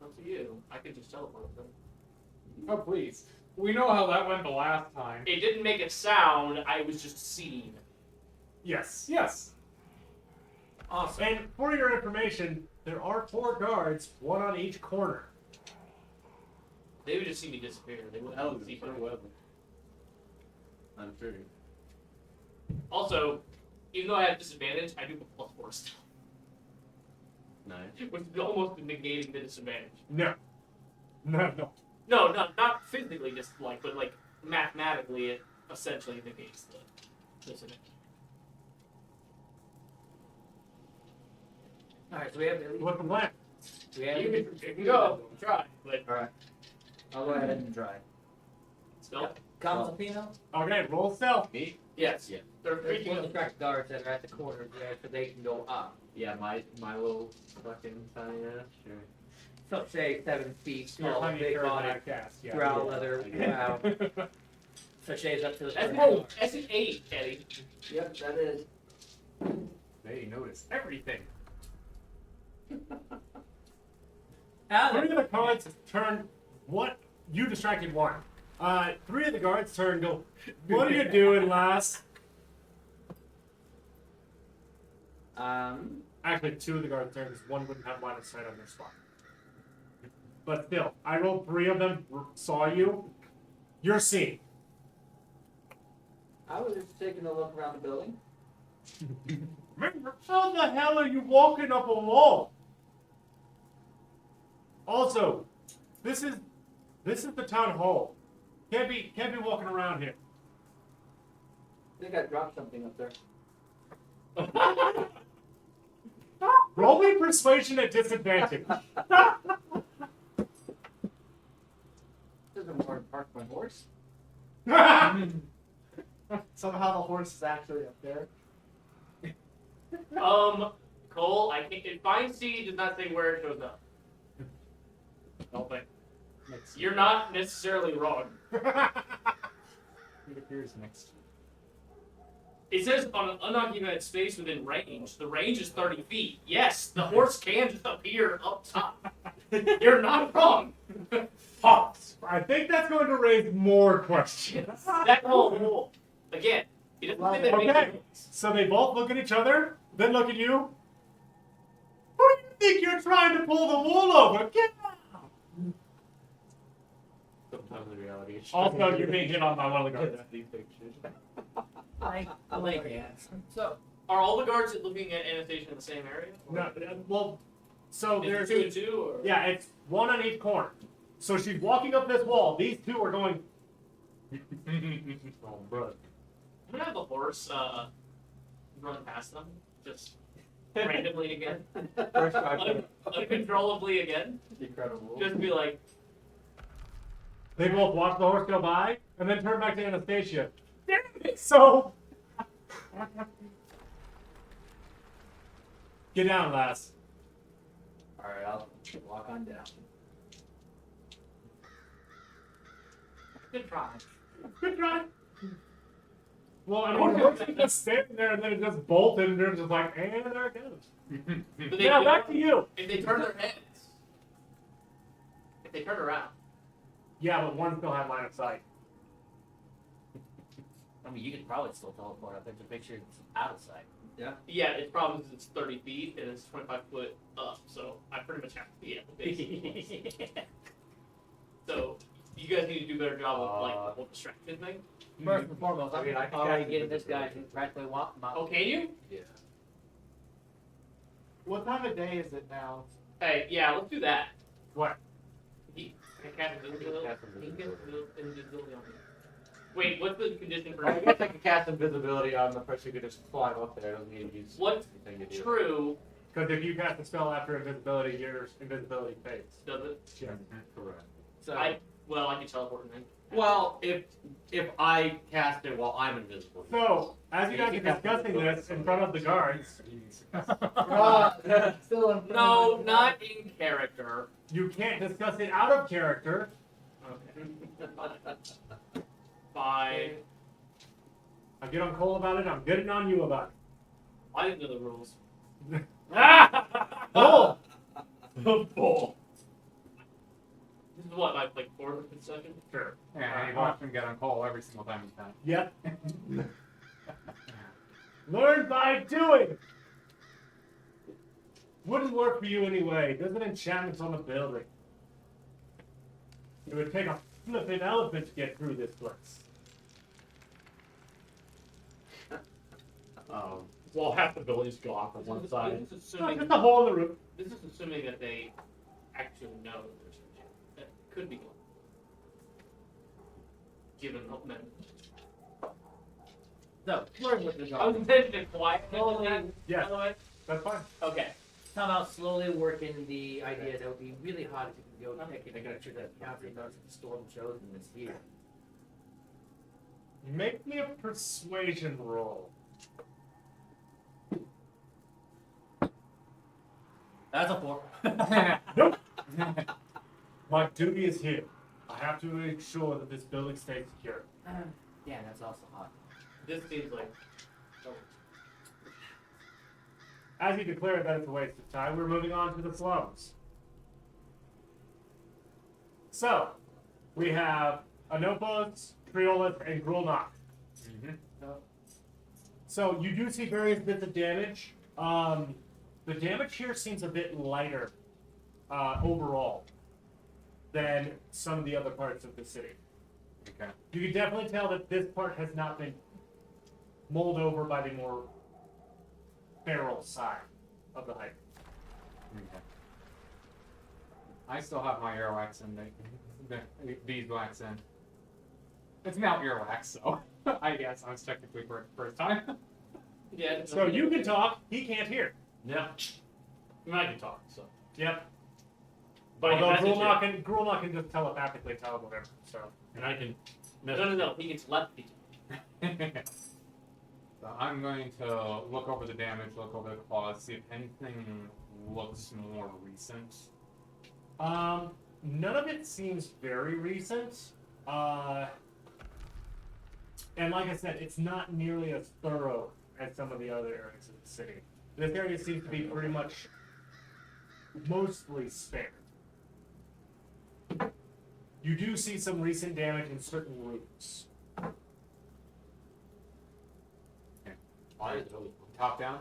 Up to you. I could just teleport them. Oh please. We know how that went the last time. It didn't make a sound, I was just seen. Yes. Yes. Awesome. And for your information, there are 4 guards, 1 on each corner. They would just see me disappear. They wouldn't see me. I'm sure. Also, even though I have disadvantage, I do have +4 stealth, Nice. which is almost negating the disadvantage. No. No, not physically dislike, but like mathematically, it essentially negates the disadvantage. Alright, so we have What's the plan? You can go, try, but Alright. I'll go ahead and try. stealth. Constantino? Okay, roll stealth. Me? Yes. Yeah. They're There's freaking one of out. the track guards that are at the corner there, so they can go up. Yeah, my little fucking tiny ass. Sure. So say 7 feet Your tall, tiny big turtle body, that cast, yeah. brown leather, wow. So Shay's up to the That's first roll. guard. That's an 8, Eddie. Yep, that is. They notice everything. Alan, Three of the guards turn. What? You distracted one. Three of the guards turn and go, what are you doing, lass? Actually, two of the guards turn because one wouldn't have line of sight on their spot. But still, I rolled 3 of them, saw you. You're seen. I was just taking a look around the building. How the hell are you walking up a wall? Also, this is the town hall. Can't be walking around here. I think I dropped something up there. Roll me persuasion at disadvantage. Doesn't work. Park my horse. Somehow the horse is actually up there. Cole, I think Find C does not say where it shows up. Don't think. You're not necessarily wrong. It appears next. It says on an unoccupied space within range. The range is 30 feet. Yes, the horse can just appear up top. You're not wrong. Pause. I think that's going to raise more questions. That whole again. It doesn't say that it makes Okay. sense. So they both look at each other, then look at you. Who do you think you're trying to pull the wool over? Get out! Sometimes the reality is. Also, you're being hit on by one of the guards. I like it. So, are all the guards looking at Anastasia in the same area? No, well, so Is there's it 2 and 2, or? yeah, it's one on each corner. So she's walking up this wall. These two are going. Oh, bro. I'm gonna have the horse run past them, just randomly again, First try. uncontrollably again. Incredible. Just be like, They both watch the horse go by and then turn back to Anastasia. Damn it! So. Get down, lass. Alright, I'll walk on down. good try. Good try. Well, I mean, the horse is just standing there and then it just bolted and they're just like, and there it goes. But they Now do- back to you. If they turn their heads, if they turn around, Yeah, but one still had line of sight. I mean, you could probably still teleport up there to make sure it's out of sight. yeah, it's probably because it's 30 feet and it's 25 foot up, so I pretty much have to be at the base of the horse. So you guys need to do a better job of like the whole distraction thing. First and foremost, I mean, I can already cast getting this guy to invisibility. practically walk him out. Oh, can you? Yeah. What time of day is it now? Hey, yeah, let's do that. What? He can cast invisibility. Cast He can invisibility. cast invisibility on me. Wait, what's the condition for? I guess I can cast invisibility on the person who could just climb up there. I don't need to use What's anything to do. true? Because if you cast a spell after invisibility, your invisibility fades. Does it? Yeah. Correct. So, I can teleport him in. Well, if I cast it while I'm invisible. So, as you guys are discussing this in front of the guards, Still in No, not in character. you can't discuss it out of character. Okay. Fine. I get on Cole about it, I'm getting on you about I didn't know the rules. it. Cole! Bull. This is what, my like 4th session? Sure. Yeah, you watch him get on call every single time you can. Yep. Learn by doing. Wouldn't work for you anyway. There's an enchantment on the building. It would take a flippin' elephant to get through this place. Well, half the buildings go off on one side. This is No, assuming, just a hole in the roof. this is assuming that they actually know that there's a chance. That could be one. Given men. so flirting with the I was guard. intending to quiet Slowly, Yeah. by the way. That's fine. Okay. somehow slowly working the idea that it would be really hot if you could go check it. I got to check that counter notes that the storm shows in this year. Make me a persuasion roll. That's a 4. Nope. My duty is here. I have to make sure that this building stays secure. Yeah, that's also hot. This seems like. As you declared that it's a waste of time, we're moving on to the slums. So, we have Anopos, Triolis, and Grulnak. So, you do see various bits of damage. The damage here seems a bit lighter overall than some of the other parts of the city. Okay. You can definitely tell that this part has not been mulled over by the more feral side of the Hydra. Okay. I still have my Airwax in the beeswax in. It's now Earwax, so I guess I was technically correct the first time. Yeah. So you can talk, he can't hear. Yeah. I mean, I can talk, so. Yep. But I can Although message you, Grulnak can just telepathically tell him whatever. So and I can No, message no. He gets left. So I'm going to look over the damage, look over the claws, see if anything looks more recent. none of it seems very recent. And like I said, it's not nearly as thorough as some of the other areas of the city. This area seems to be pretty much mostly spared. You do see some recent damage in certain rooms. Top down?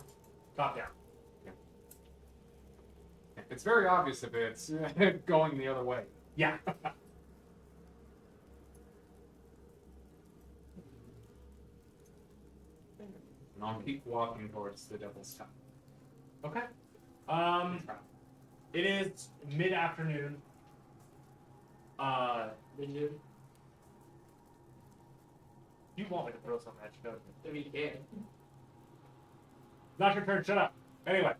Top down. It's very obvious if it's going the other way. Yeah. And I'll keep walking towards the Devil's Top. Okay. It is mid-afternoon. You want me to throw something at you, don't you? I mean, you can. Not your turn, shut up. Anyway.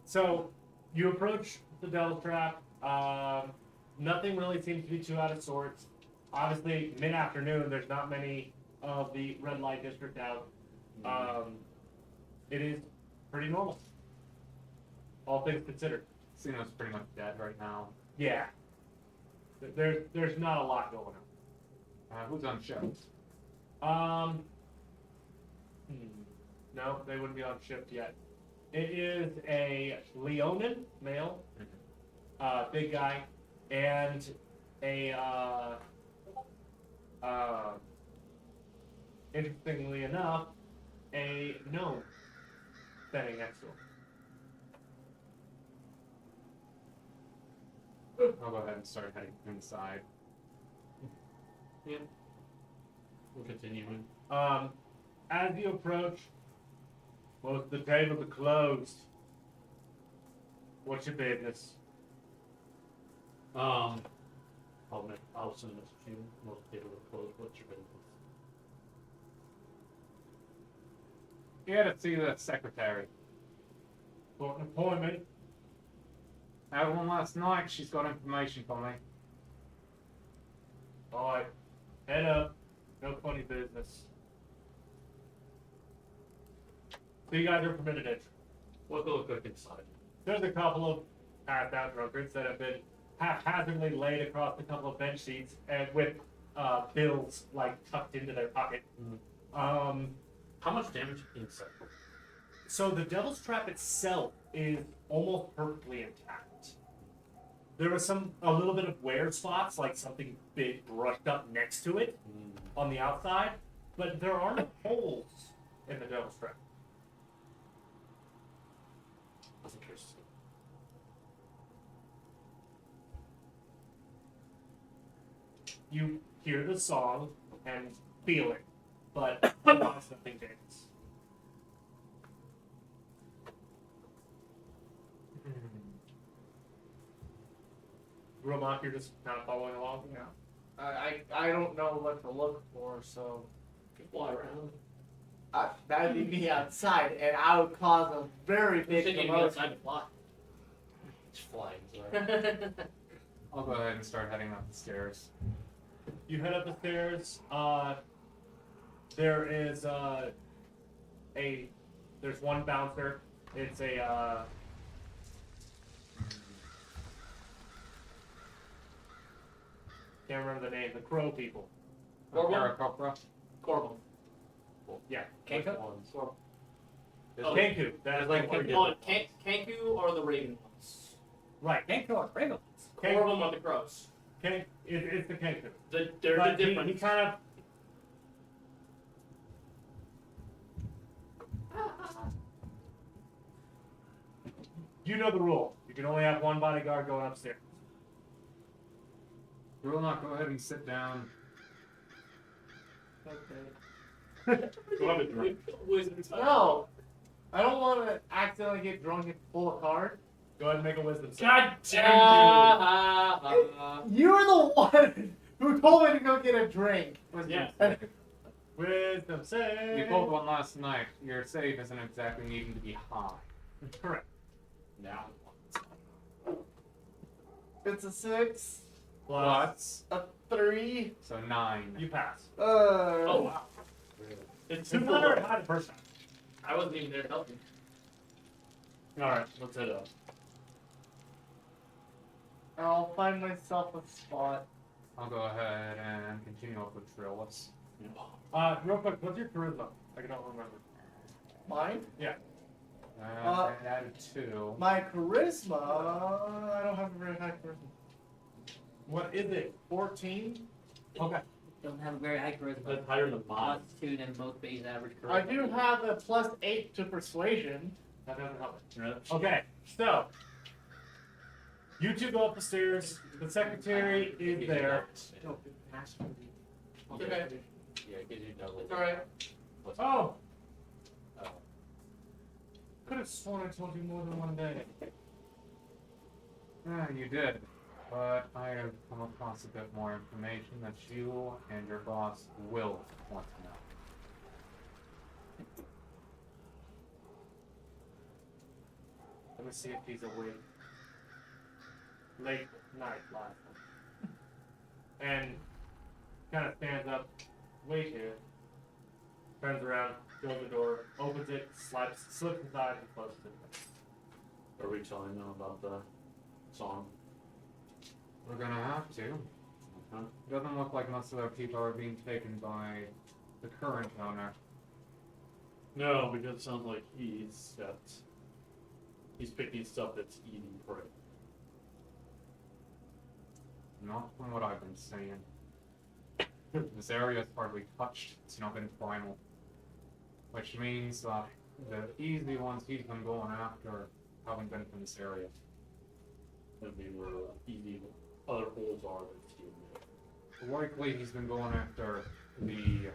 So, you approach the Devil's Trap. Nothing really seems to be too out of sorts. Obviously, mid-afternoon, there's not many of the red light district out. It is pretty normal. All things considered. Sino's pretty much dead right now. Yeah. There's not a lot going on. Who's on shift? No, they wouldn't be on shift yet. It is a Leonin male, big guy, and a interestingly enough, a gnome standing next to him. I'll go ahead and start heading inside. We'll continue. As you approach, most of the tables are closed. What's your business? I'll send a message to you. Most people are closed. What's your business? Yeah, to see the secretary. For an appointment. I had one last night. She's got information for me. Alright, head up. No funny business. So you guys are permitted entry. We'll go quick inside. There's a couple of passed out drunkards that have been haphazardly laid across a couple of bench seats and with bills like tucked into their pocket. How much damage inside? So the Devil's Trap itself is almost perfectly intact. There was a little bit of wear spots, like something big brushed up next to it on the outside, but there are no holes in the Devil's Trap. That's interesting. You hear the song and feel it, but otherwise nothing changes. Gromach, you're just kind of following along? Yeah. I don't know what to look for, so Fly around. that'd be me outside, and I would cause a very I'm big thinking commotion. outside to fly. It's flying. Sorry. I'll go ahead and start heading up the stairs. You head up the stairs. There is there's one bouncer. It's a can't remember the name. The crow people. Aarakocra. Corbin. Yeah. Kenko? Oh. Kenku. That is like Oh, Kanku or the Raven ones? right. Kenko or Raven. Corbin or the crows? It's the Kenku. They're But the he different. kind of. You know the rule. You can only have one bodyguard going upstairs. We will not go ahead and sit down. Okay. Go have a drink. Wizards. No, I don't want to accidentally get drunk and pull a card. Go ahead and make a wisdom save. God damn you! You're the one who told me to go get a drink. Yeah. Wisdom save. You pulled one last night. Your save isn't exactly needing to be high. Correct. Now. It's a 6, Plus, a 3. So 9. you pass. Oh wow. It's 200 high the first time. I wasn't even there to help you. Alright, let's head up. I'll find myself a spot. I'll go ahead and continue up with Trillis. Real quick, what's your charisma? I don't remember. Mine? I added 2. My charisma. I don't have a very high charisma. What is it? 14? Okay. Don't have a very high charisma. That's higher than mine. Constitute and most base average charisma. I do have a +8 to persuasion. That doesn't help it. Okay, so you two go up the stairs. The secretary is there. Okay. Yeah, it gives you double. It's alright. Oh! Could have sworn I told you more than one day. Yeah, you did. But I have come across a bit more information that you and your boss will want to know. Let me see if he's awake. Late night last night. And kind of stands up, wait here, turns around, goes to the door, opens it, slips inside, and closes it. Are we telling them about the song? We're gonna have to. Huh? It doesn't look like most of our people are being taken by the current owner. No, because it sounds like he's picking stuff that's eating prey. Not from what I've been seeing. This area is hardly touched. It's not been primal. Which means that the easy ones he's been going after haven't been from this area. That'd be where easy other holes are that's eating Likely he's been going after the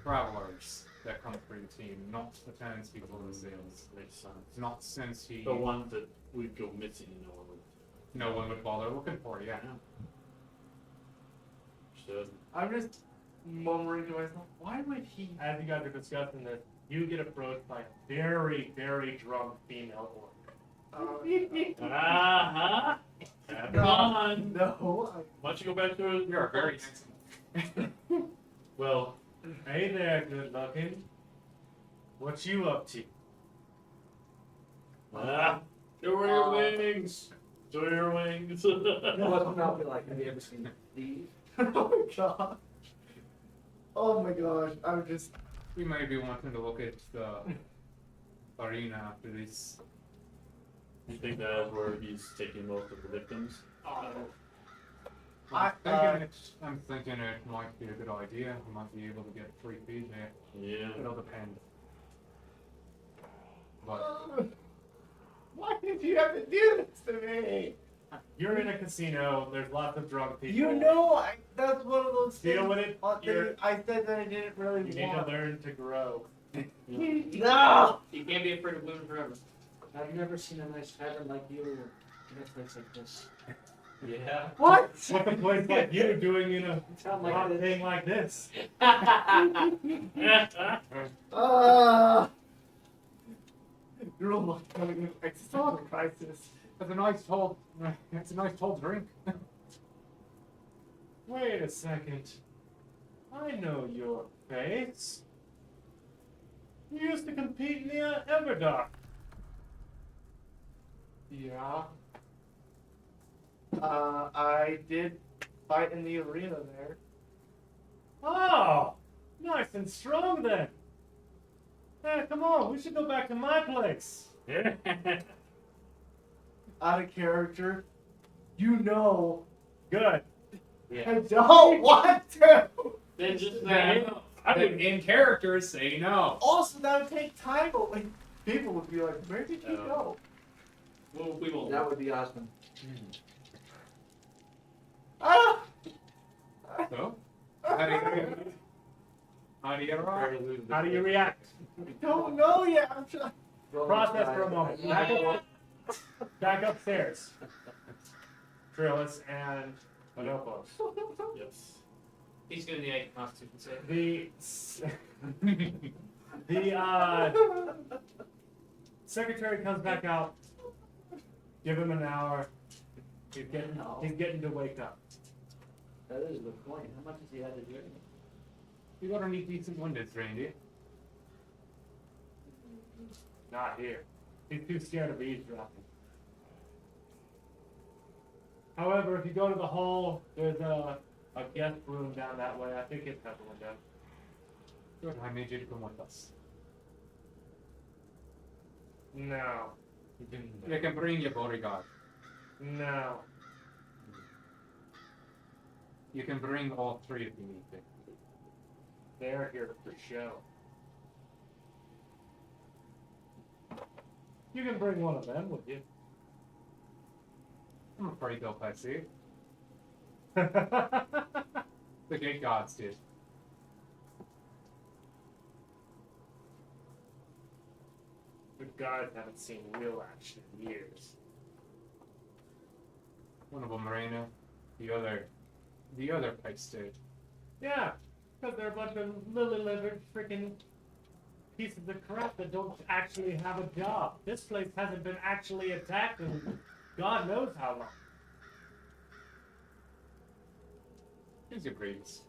travelers that come through the team, not the tenants people in the sales. Makes sense. Not since he The ones that would go missing, no one would. no one would bother looking for, yeah. Understood. I'm just murmuring to myself, why would he? As you guys are discussing this, you get approached by a very, very drunk female orc. Uh-huh. Come on. No. Why don't you go back to You're a very handsome. Well, hey there, good looking. What you up to? Ah, Show her your wings. show your wings. What's not be like? Have you ever seen these? Oh my god. Oh my gosh. I'm just. We may be wanting to look at the arena after this. You think that is where he's taking most of the victims? I'm thinking it might be a good idea. We might be able to get free feed here. Yeah. It'll depend. But Why did you have to do this to me? You're in a casino. There's lots of drunk people. You know, that's one of those Deal things. with it. That You're- I said that I didn't really You need to want. learn to grow. No. You can't be afraid of losing forever. I've never seen a nice tavern like you in a place like this. Yeah. What? What's a place like you doing in a Sound like hot this. thing like this? You're almost having an existential crisis. it's a nice tall drink. Wait a second. I know your face. You used to compete in the Everdark. Yeah. I did fight in the arena there. Oh, nice and strong then. Hey, come on, we should go back to my place. Out of character. You know. Good. I don't want to. Then just Then, then in character, say no. Also, that would take time away. People would be like, where did you go? we will. That would be awesome. Ah! So, how do you get around? How do you react? I don't know yet. I'm trying. Process for a moment. Back upstairs. Trillis and Bonopos. Yes. He's gonna need a constitution save. The secretary comes back out. Give him an hour. He's getting to wake up. That is a good point. How much does he have to do? You got any decent windows, Randy? Not here. He's too scared of eavesdropping. However, if you go to the hall, there's a guest room down that way. I think it's got the window. Good. I need you to come with us. No. You can bring your bodyguard. No. You can bring all three if you need to. They're here for show. You can bring one of them with you. I'm afraid they'll pass you. The gate gods did. The guards haven't seen real action in years. One of them Morena, the other place did. Yeah, because they're a bunch of lily-livered freaking pieces of crap that don't actually have a job. This place hasn't been actually attacked in God knows how long. Here's your greens.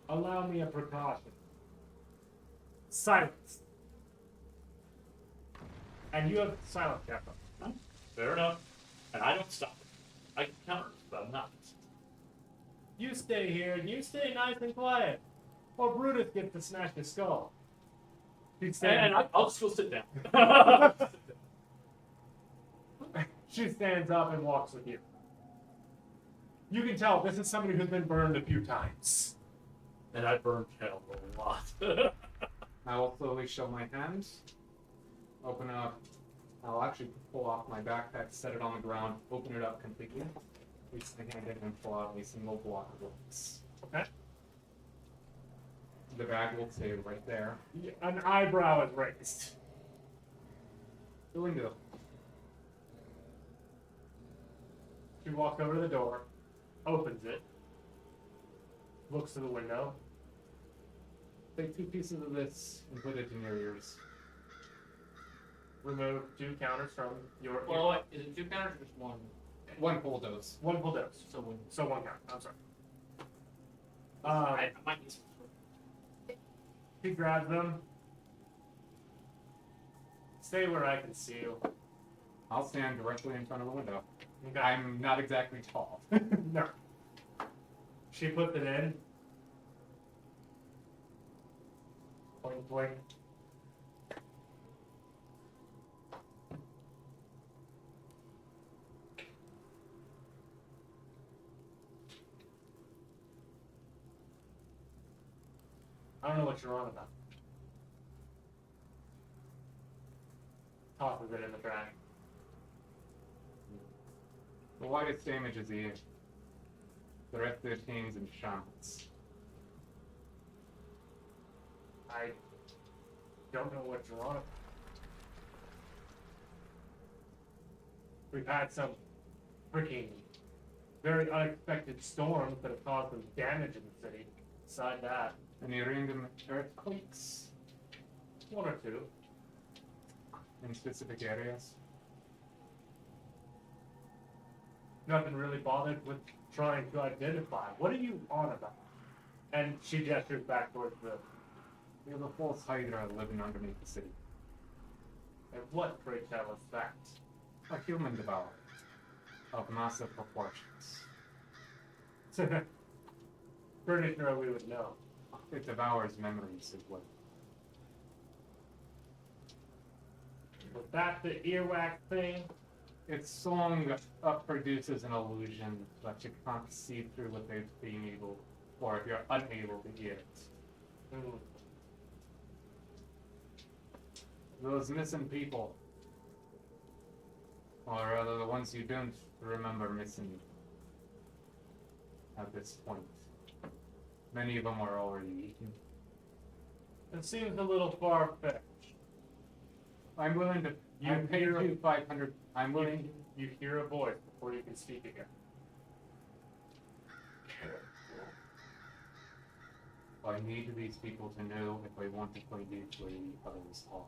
Allow me a precaution. Silence. And you have silence, Captain. Fair enough. And I don't stop it. I can counter, but I'm not. You stay here and you stay nice and quiet. Or Brutus gets to smash your skull. She'd stand, I'll just go sit down. she stands up and walks with you. You can tell this is somebody who's been burned a few times. And I burned hell a lot. I will slowly show my hands. Open up. I'll actually pull off my backpack, set it on the ground, open it up completely. Reach my hand in and pull out a single block of rocks. Okay. The bag will stay right there. An eyebrow is raised. The window. She walks over to the door, opens it, looks to the window. Take 2 pieces of this and put it in your ears. Remove 2 counters from your Well, what, is it 2 counters or just 1? 1 full dose. 1 full dose. So 1. So 1 count. I'm sorry. I might need some. He grabs them. Stay where I can see you. I'll stand directly in front of the window. Okay. I'm not exactly tall. No. She puts it in. Point, point. I don't know what you're on about. Tosses it in the trash. The widest damage is the rest of the team's in shambles. I don't know what you're on about. We've had some freaking very unexpected storms that have caused some damage in the city. Beside that, Any random earthquakes 1 or 2. in specific areas? nothing really bothered with trying to identify. What are you on about? And she gestures back towards the. We have a false hydra living underneath the city. And what, pray tell us that? A human devourer of massive proportions. Pretty sure we would know. It devours memories as well. Was that the earwax thing? Its song produces an illusion that you can't see through without being able, or if you're unable to hear it. Hmm. Those missing people, or rather the ones you don't remember missing at this point. Many of them are already eaten. It seems a little far-fetched. I'm willing to. You I paid hear- you 500. I'm willing. You hear a voice before you can speak again. I need these people to know if I want to find out where the others are.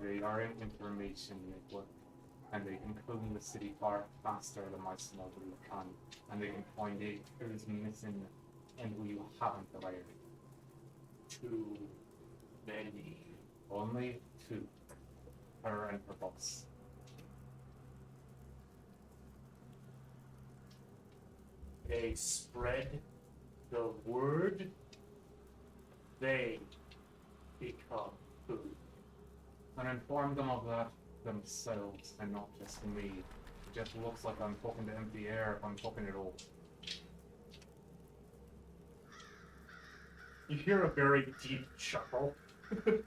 They are an information network, and they can clone the city far faster than my smuggler can, and they can find out who's missing and who you haven't acquired. Too many. Only 2. Her and her boss. They spread the word. They become food. And inform them of that themselves and not just me. It just looks like I'm talking to empty air if I'm talking at all. You hear a very deep chuckle. If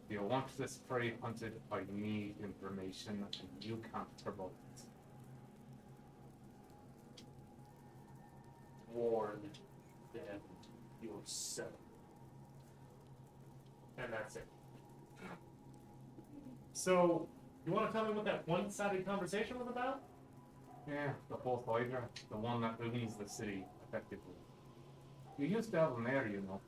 you want this prey hunted, I need information and you can't provide it. Warn them yourself. And that's it. So, you want to tell me what that one-sided conversation was about? Yeah, the fourth Hydra, the one that owns the city, effectively. You used to have a mayor, you know.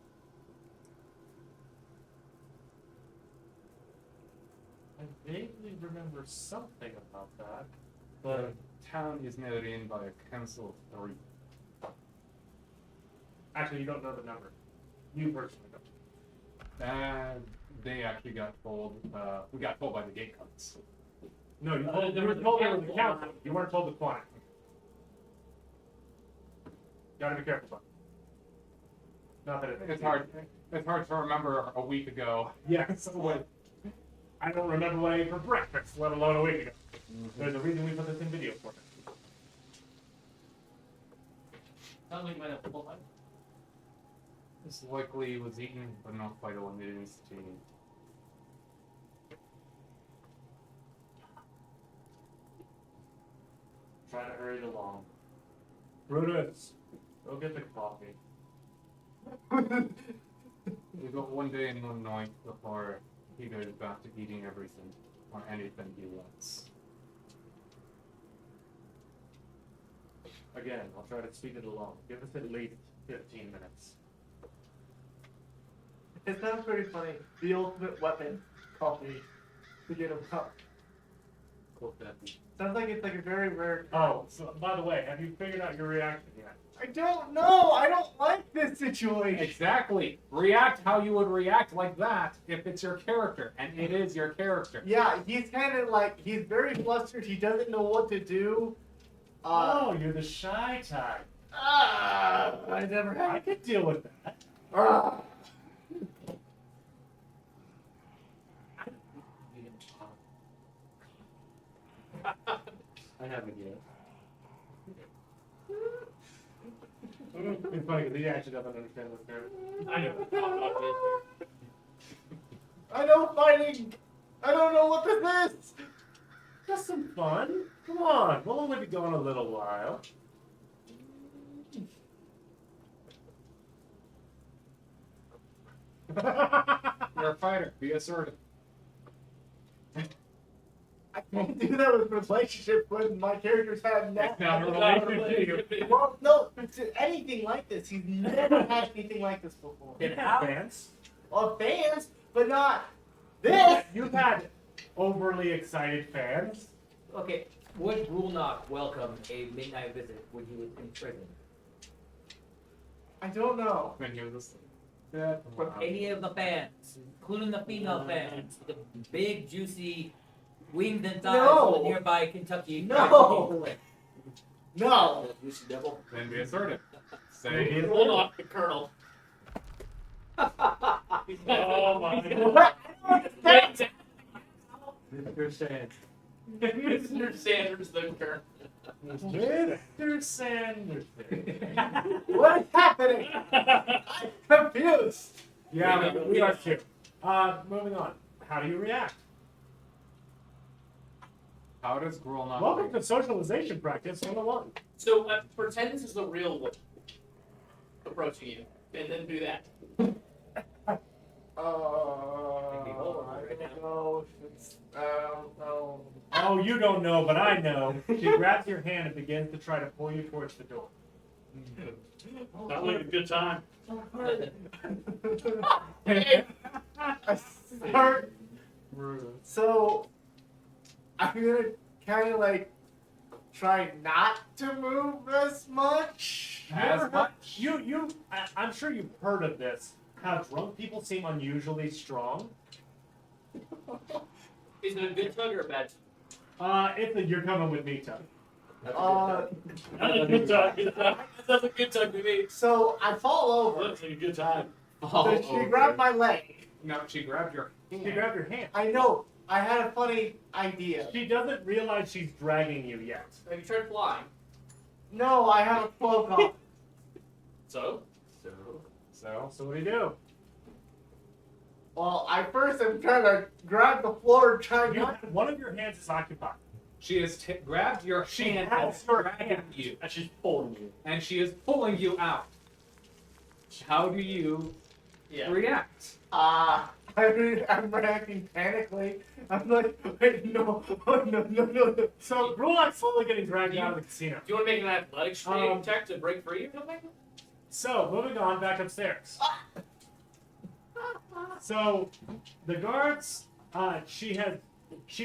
I vaguely remember something about that, The but town is now run by a council of 3. actually, you don't know the number. You personally don't. And they actually got told, we got told by the gate cuts. No, you, There you were was a told there was a council. council. You weren't told the quantity. Gotta be careful, bud. Not that It's hard to remember a week ago. Yeah, so what? I don't remember what I ate for breakfast, let alone a week ago. There's a reason we put this in video format. Sounds like you might have a full life. This likely was eaten, but not by the one that instituted. Try to hurry it along. Brutus, go get the coffee. We got one day and one night before he goes back to eating everything or anything he wants. Again, I'll try to speed it along. Give us at least 15 minutes. It sounds pretty funny. The ultimate weapon, coffee, to get him up. Sounds like it's like a very rare. Oh, so by the way, have you figured out your reaction yet? I don't know. I don't like this situation. Exactly. React how you would react like that if it's your character, and it is your character. Yeah, he's kind of like he's very flustered. He doesn't know what to do. Oh, you're the shy type. I never had. I could deal with that. I have a guess. It's funny because he actually doesn't understand this character. I never thought about this. I know fighting. I don't know what this is. Just some fun. Come on, we'll only be going a little while. You're a fighter. Be assertive. I can't do that with relationships when my character's had It's now. not a relationship. Well, no, to anything like this. He's never had anything like this before. In advance. Well, fans, but not. This. You've had overly excited fans. Okay, would Brulnock welcome a midnight visit when he was in prison? I don't know. When he was asleep. From any of the fans, including the female fans, the big, juicy wings and thighs No. of the nearby Kentucky. No. No. Juicy devil. Then be assertive. Say, Hold on, the colonel. Oh my What? Mr. Sand. Mr. Sanders, the colonel. Mr. Sanderson. What is happening? I'm confused. Yeah, we are too. Moving on. How do you react? how does Gruul not Welcome to socialization practice 101. So pretend this is the real one approaching you, and then do that. I don't know. No. Oh, you don't know, but I know. She grabs your hand and begins to try to pull you towards the door. Sounds like a good time. I start. So I'm gonna kind of like try not to move as much. As much? I'm sure you've heard of this. How drunk people seem unusually strong. Is it a good tug or a bad tug? You're coming with me, Tug. That's a good time. That's a good tug to me. So I fall over. Looks like a good time. So she grabbed my leg. No, she grabbed your She grabbed your hand. I know. I had a funny idea. She doesn't realize she's dragging you yet. Have you tried flying? No, I have a cloak on. So? So, So what do you do? Well, I first am trying to grab the floor and try You, not. one of your hands is occupied. she has grabbed your hand and has your dragging hand. you, And she's pulling you. and she is pulling you out. How do you Yeah. react? I'm reacting panically. I'm like, wait, no, oh, no. So Brulak's slowly getting dragged out of the casino. Do you want to make an athletics check to break free or something? So moving on, back upstairs. So the guards, she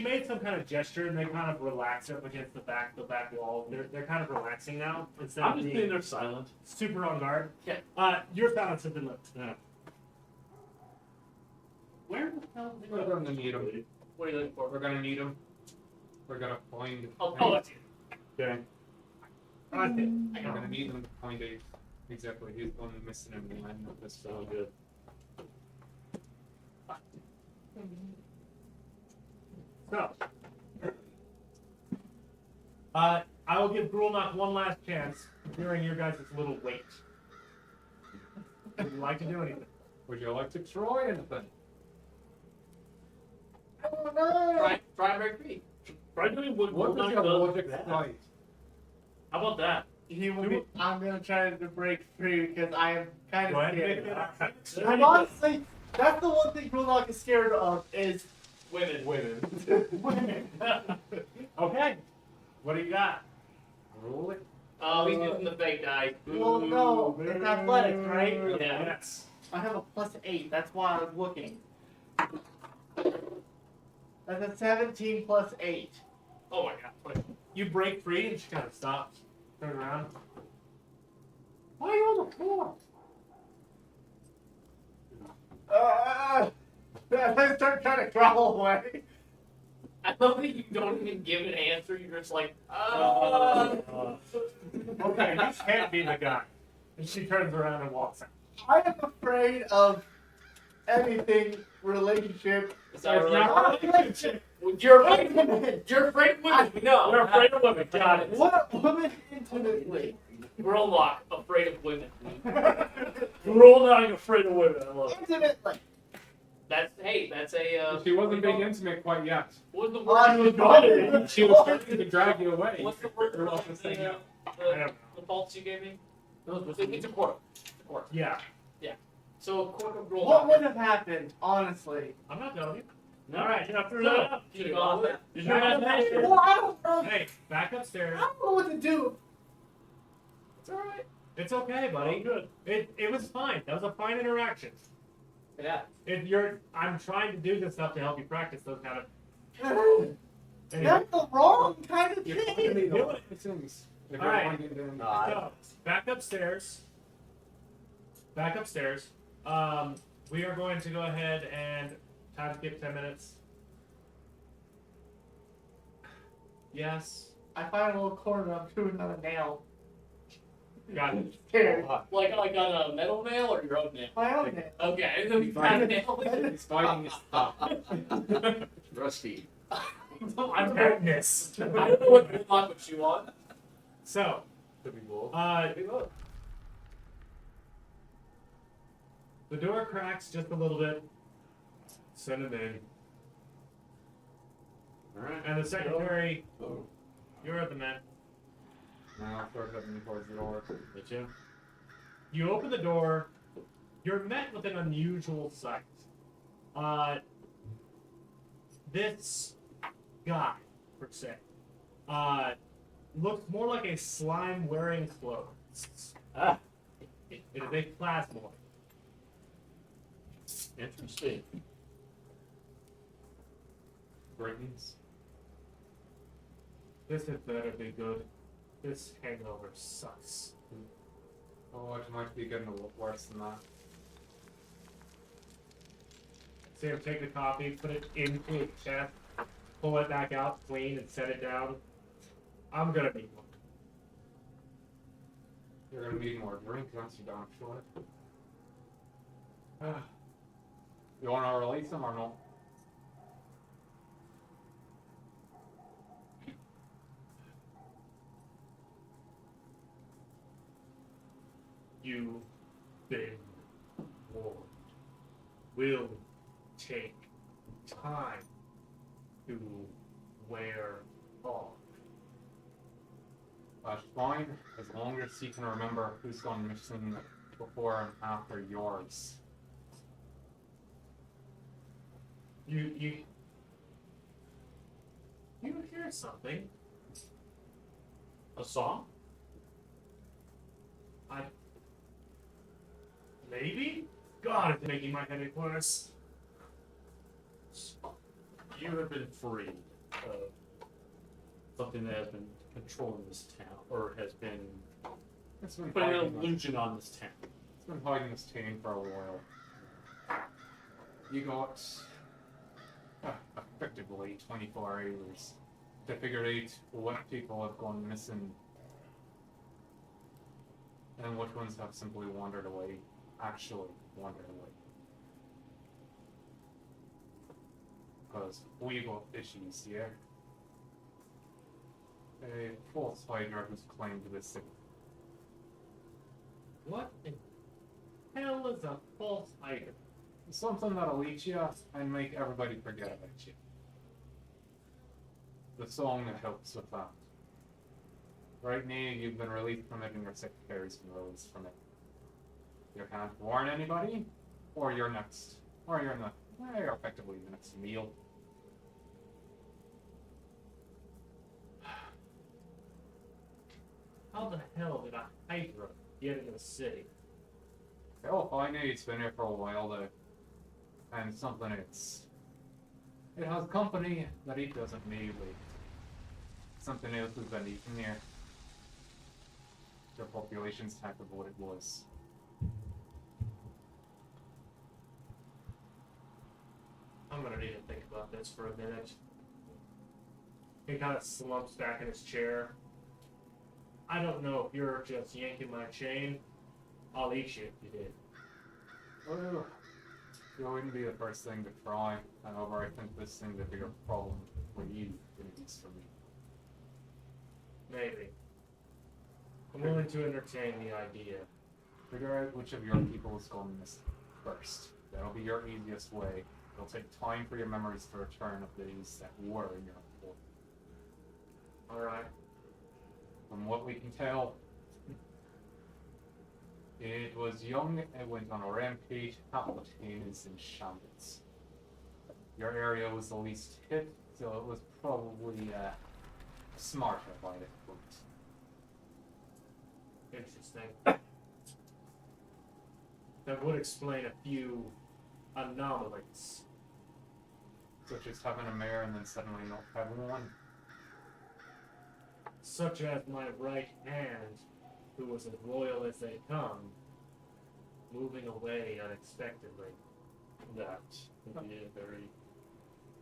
made some kind of gesture and they kind of relax up against the back wall. They're kind of relaxing now instead I'm of just being sitting there silent. super on guard. Yeah. Your silence has been lifted. Yeah. Where the hell did We're gonna need them. What are you looking for? We're gonna need them. We're gonna find. Oh, that's you. Okay. We're gonna need them to find exactly who's going missing in the line of this. So good. So, I will give Grulnock one last chance during your guys' little wait. Would you like to do anything? Would you like to try anything? Try and break free. Try doing what What does Brulnock your does. logic say? How about that? I'm gonna try to break free because I am kind Go of ahead and scared. make it. I'm honestly, that's the one thing Brulnock is scared of is Women. women. Okay. What do you got? Roll it. Oh, he's using the fake die. Well, no, it's athletics, right? Yeah. Yes. I have a +8. That's why I was looking. That's a 17 + 8. Oh my god. You break free and she kind of stops, turn around. Why are you on the floor? I start trying to crawl away. I love that you don't even give an answer. You're just like, Okay, this can't be the guy. And she turns around and walks out. I am afraid of anything relationship. Is that It's really? not a relationship. You're afraid. You're afraid of women. No. You're afraid of women. Got it. What woman intimately? Grulnock, afraid of women. Brulnock afraid of women. I love it. Intimately. That's a. She wasn't being intimate quite yet. What's the I word? was going. She was trying to drag you away. What's the word? You're welcome to say no. The faults you gave me? It's a quarter. It's a quarter. Yeah. So a quarter of What Grulnock. would have happened, honestly? I'm not telling you. All right, you have to know. Should have gone with that. Use your imagination. Well, I don't know. Hey, back upstairs. I don't know what to do. It's alright. It's okay, buddy. Good. It was fine. That was a fine interaction. Yeah. I'm trying to do this stuff to help you practice those kind of. Anyway, That's the wrong kind of You're thing. finding Do the it. license. If All you're right. wanting to- so back upstairs. Back upstairs. We are going to go ahead and time skip 10 minutes. Yes. I find a little corner. I'm doing another nail. Got it. Scared. Like on a metal nail or your own nail? My own nail. Okay, then we found a nail. He's fighting his stuff. Rusty. I'm madness. I don't know what good luck what you want. So, Could be both. the door cracks just a little bit. Send him in. Alright. And the secretary, you're at the man. Now start heading towards the door. Did you? You open the door. You're met with an unusual sight. This guy, per se, looks more like a slime wearing clothes. It is a plasmoid. Interesting. Greatness. This had better be good. This hangover sucks. Oh, it might be getting a little worse than that. See him take the coffee, put it into his chest, pull it back out clean, and set it down. I'm gonna need one. You're gonna need more drink once you're done short. You wanna release him or no? You've been warned. Will take time to wear off. That's fine, as long as you can remember who's gone missing before and after yours. You hear something? A song? Maybe? God, it's making my headache worse. You have been freed of something that has been controlling this town, or has been It's been putting an hiding this, illusion on this town. it's been hiding this team for a while. You got effectively 24 hours to figure out what people have gone missing and which ones have simply wandered away, actually wandered away. Because we got issues here. A false hider who's claimed this city. What the hell is a false hider? Something that'll eat you and make everybody forget about you. The song that helps with that. Right now, you've been released from it and your secretary's been released from it. You can't warn anybody, or you're next. Or you're you're effectively the next meal. How the hell did a hydra get into the city? Hell, I know it's been here for a while, though. And something it's... It has company that it doesn't need, like... Something else has been eaten here. Their population's half of what it was. I'm gonna need to think about this for a minute. He kind of slumps back in his chair. I don't know if you're just yanking my chain. I'll eat you if you did. Well, it wouldn't be the first thing to try. However, I think this thing the bigger problem for you than it is for me. Maybe. I'm willing to entertain the idea. Figure out which of your people is gone missing first. That'll be your easiest way. It'll take time for your memories to return of these that were in your report. Alright. From what we can tell, it was young, it went on a rampage, Palpatine is in shambles. Your area was the least hit, so it was probably smarter by that point. Interesting. That would explain a few anomalies. Such as having a mayor and then suddenly not having one. Such as my right hand, who was as loyal as they come, moving away unexpectedly. That would be a very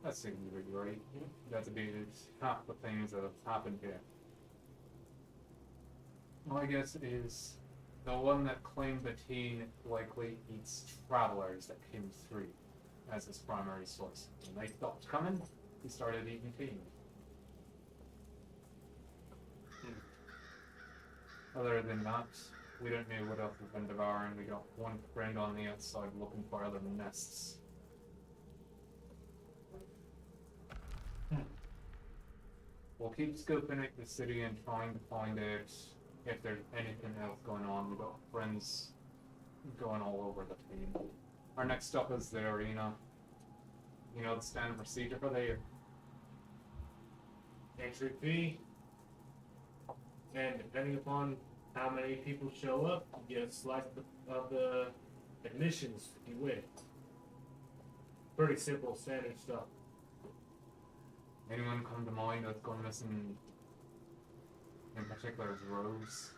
That seems to be right. That's about half the things that have happened here. My guess is the one that claimed the teen likely eats travelers that came through as his primary source. When they stopped coming, he started eating teen. Other than that, we don't know what else we've been devouring. We got one friend on the outside looking for other nests. We'll keep scoping at the city and trying to find out if there's anything else going on. We've got friends going all over the team. Our next stop is the arena. You know the standard procedure for there. Entry fee. And depending upon how many people show up, you get a slice of the admissions if you win. Pretty simple, standard stuff. Anyone come to mind that's gone missing? In particular, is Rose.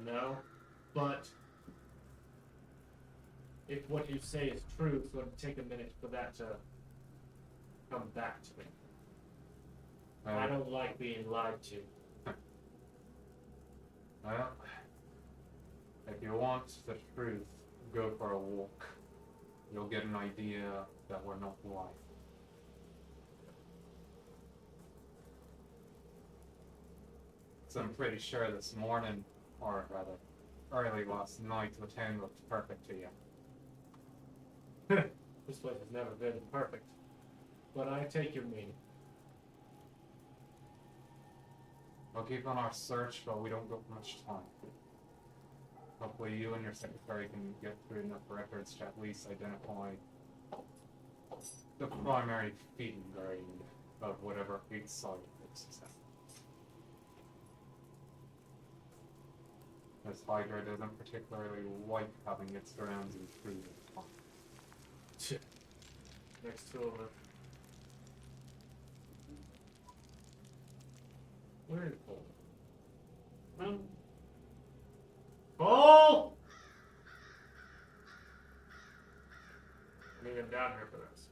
No, but if what you say is true, it's going to take a minute for that to come back to me. I don't like being lied to. Well, if you want the truth, go for a walk. You'll get an idea that we're not lying. So I'm pretty sure this morning, or rather, early last night, the town looked perfect to you. This place has never been perfect. But I take your meaning. We'll keep on our search, but we don't got much time. Hopefully you and your secretary can get through enough records to at least identify the primary feeding ground of whatever each side this is at. This Hydra doesn't particularly like having its grounds intruded upon. Next to over. Where is Paul? well, Paul! I need him down here for this.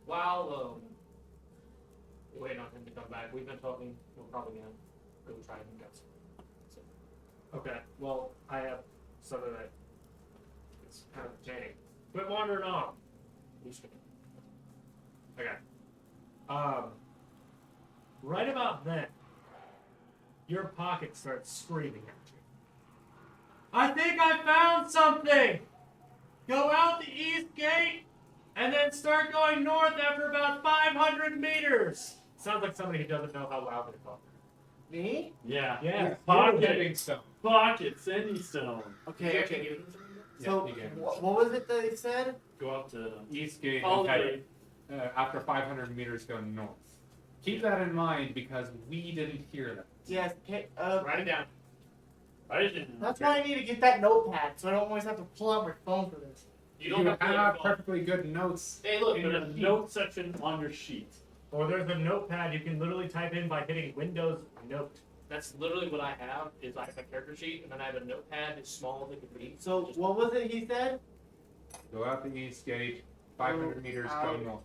While We're waiting on him to come back. We've been talking. We're probably gonna go try and get some. So. Okay. Well, I have something that it's kind of pertaining. Quit wandering off. Okay. Right about then, your pocket starts screaming at you. I think I found something! Go out the east gate and then start going north after about 500 meters. Sounds like somebody who doesn't know how loud they talk. Me? yeah. Yeah. Pocket. Pocket. Sandy Stone. Okay, actually okay. give him something? So, you get it. what was it that they said? Go out to Eastgate, all okay, day. after 500 meters go north. Keep that in mind because we didn't hear that. Yes, okay, Write it down. I didn't. that's why I need to get that notepad, so I don't always have to pull out my phone for this. You don't have to have perfectly good notes. Hey, look, In the there's a note section on your sheet. Or there's a notepad you can literally type in by hitting Windows Note. That's literally what I have. Is I have a character sheet, and then I have a notepad as small as it can be. So, what was it he said? Go out the east gate, 500 meters go out. north.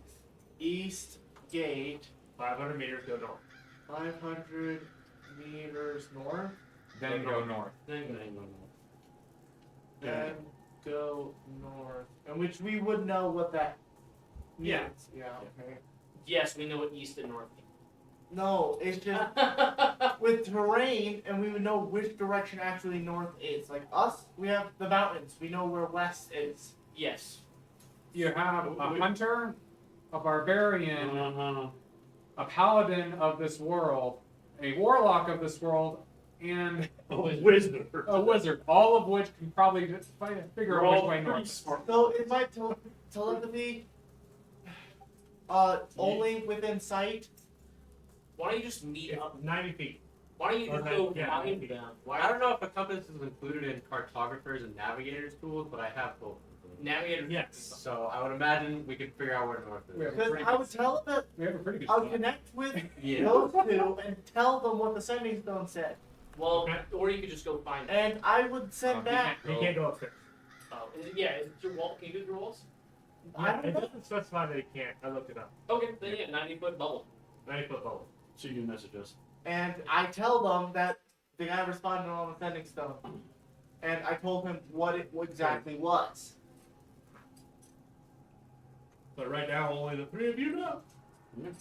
East gate, 500 meters, go north. 500 meters north, Then go north. Then then go north. And which we would know what that means. Yeah. Yeah, okay. yes, we know what east and north No, it's just mean. with terrain, and we would know which direction actually north is. Like us, we have the mountains. We know where west is. yes. You have a hunter, a barbarian, Uh-huh. a paladin of this world, a warlock of this world, and A wizard. a wizard, all of which can probably just figure We're out which all way pretty north is. smart. So is my telepathy only within sight? Why don't you just meet up? 90 feet. Why don't you just Okay, go yeah. find them? I don't know if a compass is included in cartographers and navigators tools, but I have both. Navigator. Yes. So I would imagine we could figure out where north is. Yeah. Because I would tell them that We have a pretty good I'll spot. connect with Yeah. those two and tell them what the sending stone said. Well, Okay. or you could just go find them. And I would send back. You can't go upstairs. Oh, is it, yeah, is it your wall? Can you do your walls? I don't It know. doesn't specify that it can't. I looked it up. Okay, then yeah, 90-foot bubble. 90-foot bubble. So you can message us. And I tell them that the guy responded on the sending stone. And I told him what it exactly was. But right now, only the three of you know. You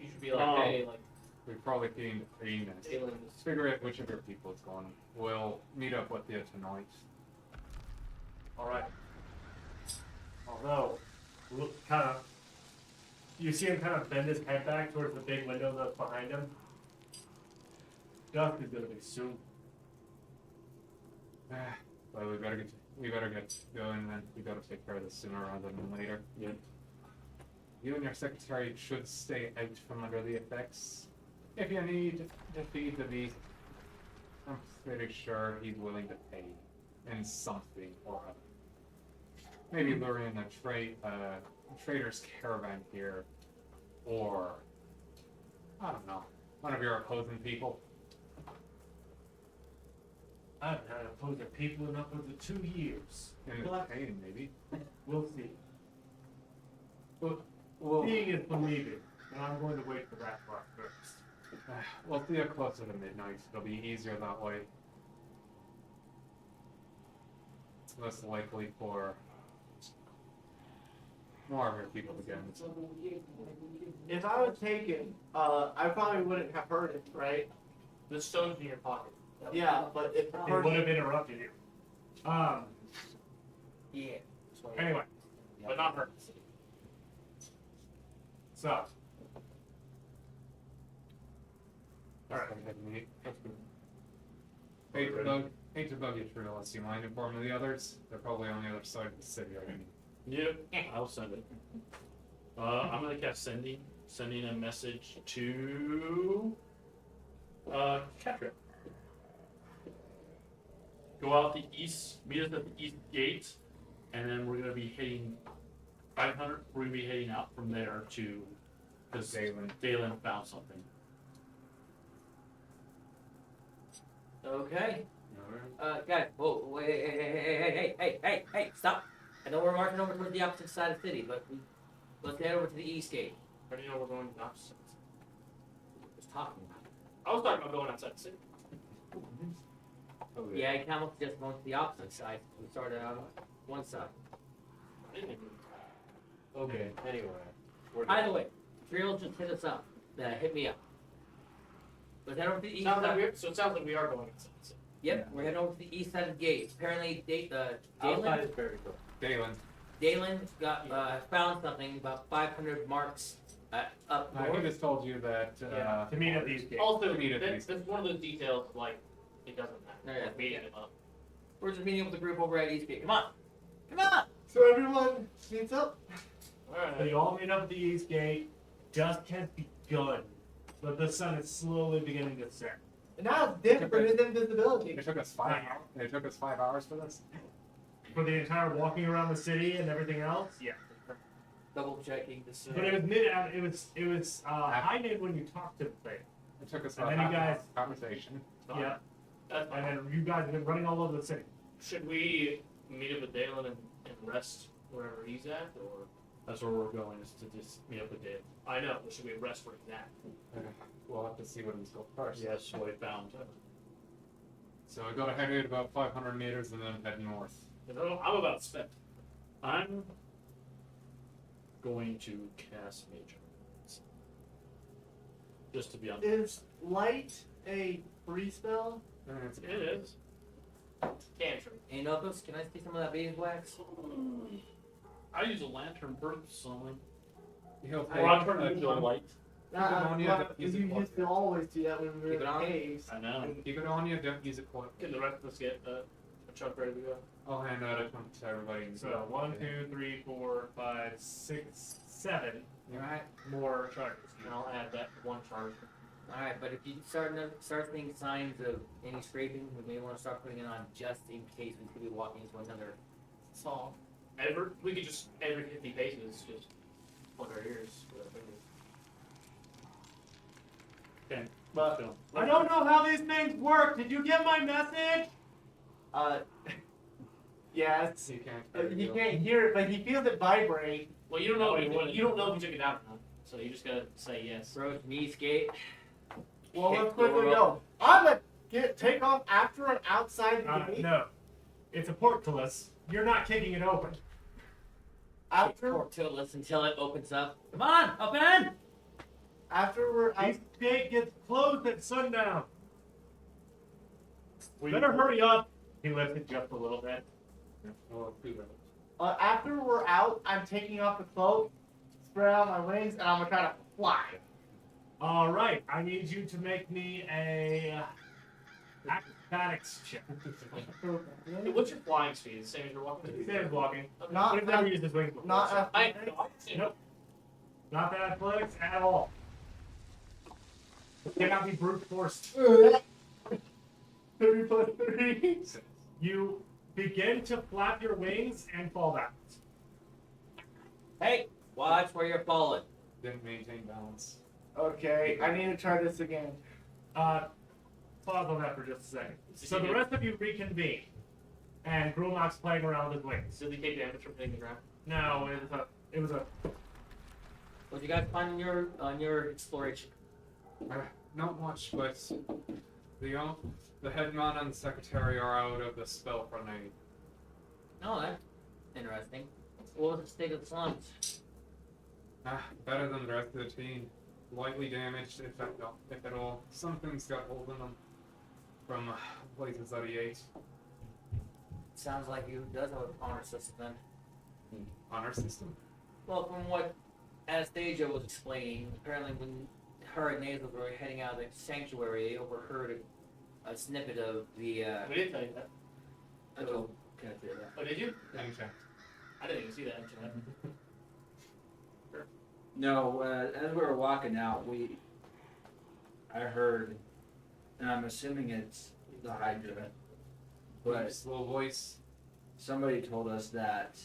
should be like, Oh. hey, like, We probably can aim it. Dalen is Figure out which of your people is going. We'll meet up with you tonight. All right. Although, look, kind of, you see him kind of bend his head back towards the big window that's behind him. Dusk is gonna be soon. Well, we better get going then. We gotta take care of this sooner rather than later. Yeah. You and your secretary should stay out from under the effects. If you need to feed the beast, I'm pretty sure he's willing to pay in something or other. Maybe lure in a trader's caravan here, or I don't know, one of your opposing people. I haven't had opposing people in upwards of 2 years. In What? pain, maybe. We'll see. We'll Seeing is believing, and I'm going to wait for that part first. we'll see you closer to midnight. It'll be easier that way. It's less likely for more of your people to get in. If I was taken, I probably wouldn't have heard it, right? the stones in your pocket. Yeah, but if I It heard would it, have interrupted you. Yeah. Anyway, But not her. so. Alright. Hate to bug you, Trill. Do you mind informing the others? They're probably on the other side of the city. I mean, Yeah, I'll send it. I'm gonna cast sending a message to Catria. Go out the east, meet us at the east gate, and then we're gonna be heading 500. We're gonna be heading out from there to because Dalen found something. Okay. Guys, whoa, wait, hey, stop. I know we're marching over towards the opposite side of the city, but let's head over to the east gate. How do you know we're going opposite? Just talking about it. I was talking about going outside the city. Yeah, I kind of just going to the opposite side. We started on one side. I didn't even. Okay, anyway. We're Either way, Trill just hit us up. Hit me up. Let's head over to the east Sounds like side. so it sounds like we are going outside the city. Yep, we're heading over to the east side of the gate. Apparently, outside is very cool. Dalen got found something about 500 marks up I north. just told you that. Yeah, to meet at these gates. Also, We need at that's least- one of those details like it doesn't matter. Yeah. Like meeting them up. We're just meeting up with the group over at East Gate. Come on, come on. so everyone meets up. So Alright. you all meet up at the east gate. Dusk has begun, but the sun is slowly beginning to set. And now it's different for his invisibility. It took us 5 hours. It took us 5 hours for this. For the entire walking around the city and everything else, yeah. Double checking this. But it was mid. It was high noon when you talked to the player. It took us And about then you half an hour guys- conversation. Yeah, That's fine. and then you guys have been running all over the city. Should we meet up with Dalen and rest wherever he's at, or That's where we're going, is to just meet up with Dale. I know, but should we rest where he's at? We'll have to see what he's got first. Yes, what we found. So we gotta head out about 500 meters and then head north. 'Cause I'm about to spend. I'm going to cast Mage Arms. Just to be on. Is light a free spell? It is. Cantrip. Hey, Knuckles, can I see some of that beeswax? I use a lantern personally. He'll Or I'll turn it into a light. on you, Well, use you it used to always do that when we were Keep in it on. caves. I know. Keep it on you, don't use it quite. Can the rest of us get a chunk ready to go? I'll hand out a one to everybody. So 1, 2, 3, 4, 5, 6, 7 You alright? more charges. And I'll add that one charge. Alright, but if you start seeing signs of any scraping, we may want to start putting it on just in case we could be walking into another Song. We could just every 50 paces just plug our ears with our fingers. Okay. But So, I don't know how these things work. Did you get my message? yes, You can't. he can't hear it, but he feels it vibrate. Well, you don't know. No, If it wouldn't. you don't know if you took it out or not. So you just gotta say yes. approach, knee skate. Well, Kick let's quickly door go. I'm gonna take off after an outside gate. No. It's a portcullis. You're not kicking it open. After Portilus until it opens up. Come on, open in! after we're out, This gate gets closed at sundown. Better hurry up. He lifts it just a little bit. after we're out, I'm taking off the cloak, spread out my wings, and I'm gonna try to fly. All right. I need you to make me a acrobatics check. Hey, what's your flying speed? The same as you're walking. He says walking. Not We've never used his wings before. not so- I athletics. Nope. Not that athletics at all. Cannot be brute forced. 30 plus 3. You begin to flap your wings and fall backwards. Hey, watch where you're falling. Didn't maintain balance. Okay, I need to try this again. Pause on that for just a second. So the rest of you reconvene, and Grulnock's playing around with his wings. Did they take damage from hitting the ground? No, it was a. What you guys find on your exploration? Not much, but the headman and the secretary are out of the spell for night. Oh, that's interesting. What was the state of the slums? Better than the rest of the team. Lightly damaged, if at all. Some things got hold of them from places that he ate. Sounds like you does have an honor system then. Honor system. Well, from what Anastasia was explaining, apparently when her and Nasal were heading out of the sanctuary, they overheard a snippet of the. We didn't tell you that. I told Katia that. Oh, did you? Any check. I didn't even see that. Actually. No, as we were walking out, I heard, and I'm assuming it's the Hydra, but Slow voice. somebody told us that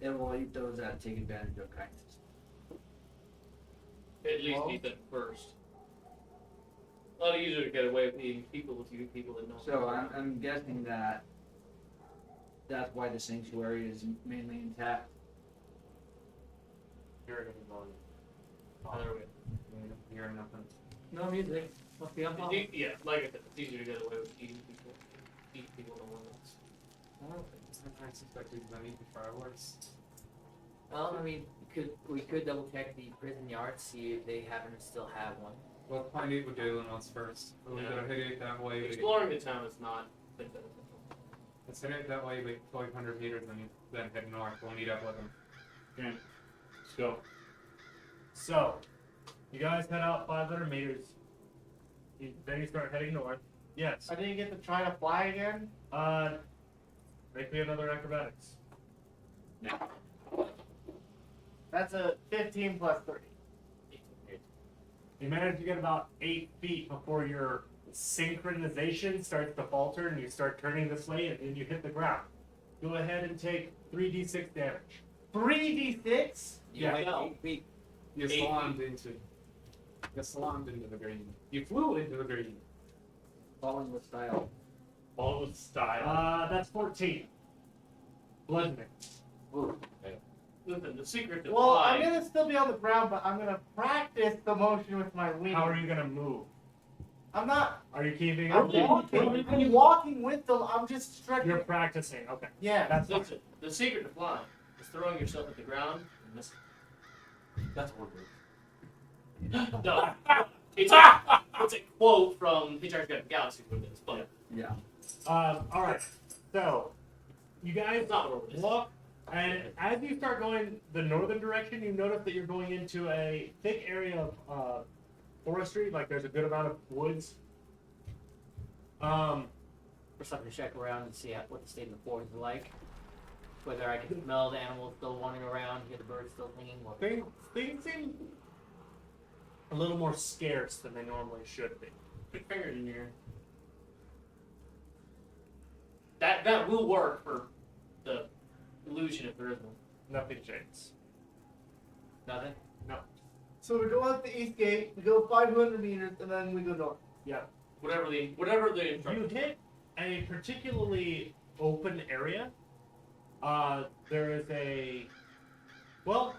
it will eat those that take advantage of kindness. At least Well- beat them first. A lot easier to get away with eating people with you people that know. So I'm guessing that that's why the sanctuary is mainly intact. Hearing them volume. Either way. Hear nothing. No music. Must be on pause. Yeah, like I said, it's easier to get away with eating people. Eat people than one else. I suspect he's gonna eat the fireworks. Well, I mean, we could double check the prison yard, see if they happen to still have one. We'll find out what Galen wants first. We'll Yeah. gotta hit it that way. Exploring the town is not been beneficial. Let's hit it that way, like 500 meters, and then head north. We'll meet up with him. Okay. Let's go. So, you guys head out 500 meters. Then you start heading north. Yes. I didn't get to try to fly again. Make me another acrobatics. That's a 15 plus 3. You manage to get about 8 feet before your synchronization starts to falter and you start turning this way and then you hit the ground. Go ahead and take 3d6 damage. 3d6? You Yeah. wait No. 8 feet. You slammed into the green. You flew into the green. Falling with style. All with style. That's 14. Bludgeoning. Listen, the secret to Well, flying. I'm gonna still be on the ground, but I'm gonna practice the motion with my wings. How are you gonna move? I'm not. Are you keeping I'm up? walking. I'm walking with them. I'm just stretching. You're practicing. Okay. Yeah. That's fine. Listen, the secret to flying is throwing yourself at the ground and missing. That's one move. No, it's a quote from Hitchhiker's Guide to the Galaxy with this, but Yeah. All right. So, you guys it's not what it is. walk, and as you start going the northern direction, you notice that you're going into a thick area of forestry. Like there's a good amount of woods. Or something to check around and see what the state of the forest is like. Whether I can smell the animals still wandering around, hear the birds still singing. Or... Things seem a little more scarce than they normally should be. Put your finger in your ear. That will work for the illusion if there is one. Nothing changes. Nothing? So we go out the east gate, we go 500 meters, and then we go north. Whatever the You instructions. hit a particularly open area. There is a. Well,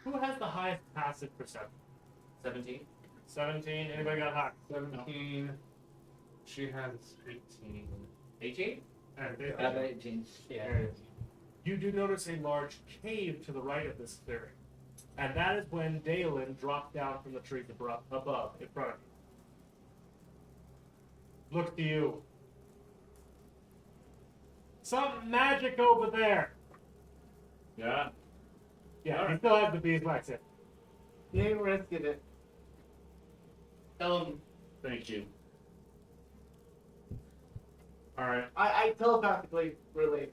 who has the highest passive perception? 17. 17. Anybody got high? 17. She has 18. 18? And I have 18. Yeah. you do notice a large cave to the right of this clearing. And that is when Dalen dropped down from the trees above, in front of you. Look to you. Some magic over there. Yeah. Yeah, he still has the beeswax in. He ain't risking it. Tell him. Thank you. All right. I telepathically relate.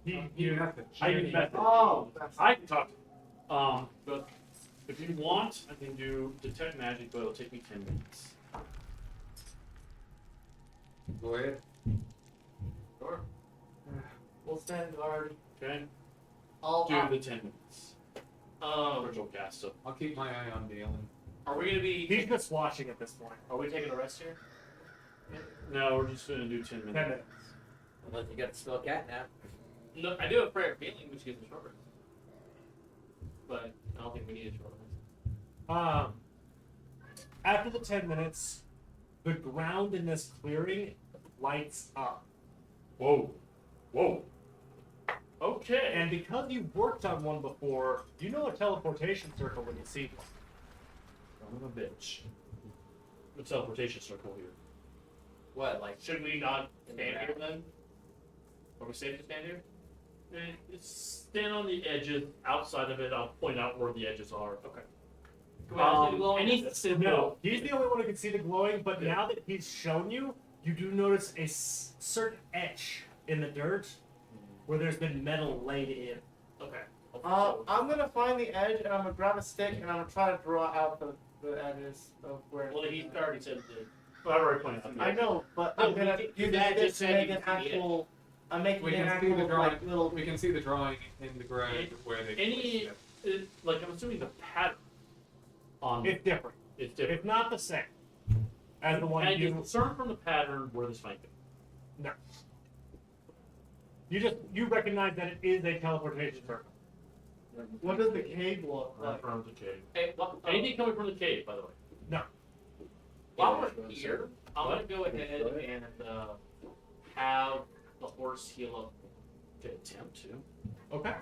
You message. I can message. Oh, that's I can talk to him. But if you want, I can do detect magic, but it'll take me 10 minutes. Go ahead. Sure. We'll stand guard. Okay? I'll Do the 10 minutes. Virtual cast. So I'll keep my eye on Dalen. Are we gonna be? He's just watching at this point. Are we taking a rest here? no, we're just gonna do 10 minutes. 10 minutes. Unless you got the spell cat now. No, I do have prayer of healing, which gives a short rest. But I don't think we need a short rest. After the 10 minutes, the ground in this clearing lights up. Whoa. Whoa. Okay. And because you worked on one before, you know a teleportation circle when you see one. Son of a bitch. The teleportation circle here. What, like Should we not In the stand here back. then? Are we safe to stand here? Stand on the edges. Outside of it, I'll point out where the edges are. Okay. Can we not see the glowing? Any No, he's the only one who can see the glowing, but now that he's shown you, you do notice a certain etch in the dirt where there's been metal laid in. Okay. I'm gonna find the edge and I'm gonna grab a stick and I'm gonna try to draw out the edges of where. Well, he already said the. I've already pointed out the I edge. know, but No, I'm gonna we can use do that, this just to so make you an can see it. actual. I'm making We an can see the actual drawing. like little. We can see the drawing in the ground where they. Any, like I'm assuming the pattern on It's different. it's different. It's not the same as the one And you you. discern from the pattern where this might go. You recognize that it is a teleportation circle. What does the cave look Right like? from the cave. Hey, Anything coming from the cave, by the way. while we're here, I'm gonna go ahead and have the horse heal up. Could attempt to. Okay.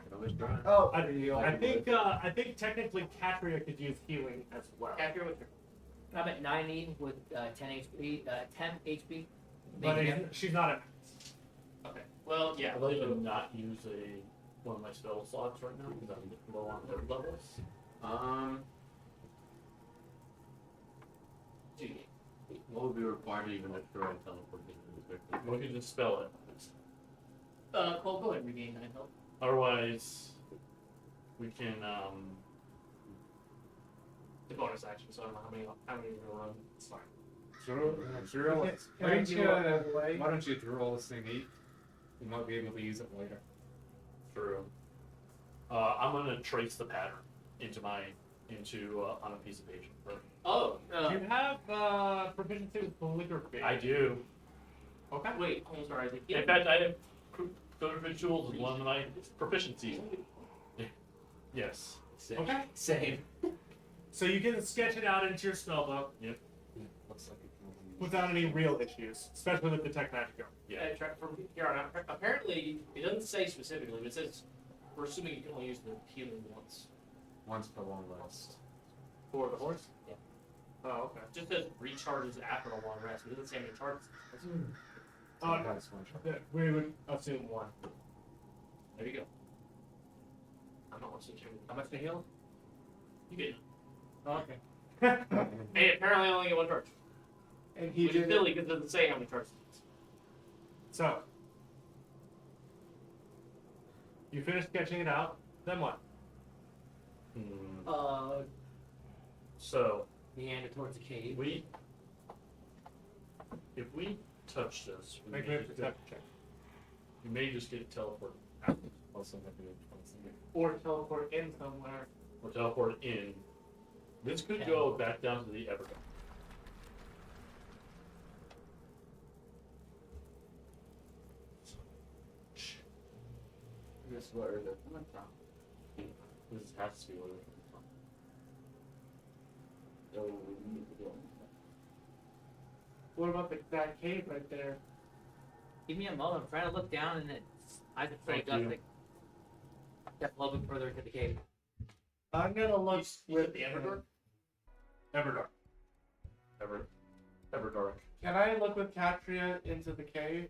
Oh, I think technically Katria could use healing as well. Catch her with her. I'm at 90 with 10 HP. 10 HP. But Maybe she's not at max. Okay. Well, yeah. I'd like to not use one of my spell slots right now because I'm low on third levels. Gee. What would be required to even destroy and teleport into We can just spell it. Cole, go ahead and regain 9 health. Otherwise, we can The bonus action, so I don't know how many we're gonna run. It's fine. Why don't you, why don't you draw this thing 8? You might be able to use it later. True. I'm gonna trace the pattern into on a piece of paper. Oh, Do you have proficiency with calligraphy? I do. Okay. wait, I'm sorry. In fact, I have code visuals is one of my proficiencies. Yes. Okay. Same. So you can sketch it out into your spellbook Looks like it can only use without any real issues, especially with detect magic. Yeah, from here on out. Apparently, it doesn't say specifically, but it says we're assuming you can only use the healing once. once per long rest. For the horse? Yeah. Oh, okay. It just says recharges after a long rest. It doesn't say how many charges. Sometimes one shot. We would assume one. There you go. I'm not watching you. How much to heal? You get. Okay. Hey, apparently I only get one charge. and he Which is did. silly because it doesn't say how many charges. So, You finish sketching it out. Then what? So meander towards the cave. If we touch this, we make may a just perception check. you may just get teleported out. Also, Or teleport in somewhere. or teleport in. This could go back down to the Everdark. This is where they're coming from. This has to be where they're coming from. So we need to go. What about that cave right there? Give me a moment. I'm trying to look down and it's I just Thank got you. like step a little bit further into the cave. I'm gonna look You with said the Everdark? Everdark. Everdark. Can I look with Katria into the cave?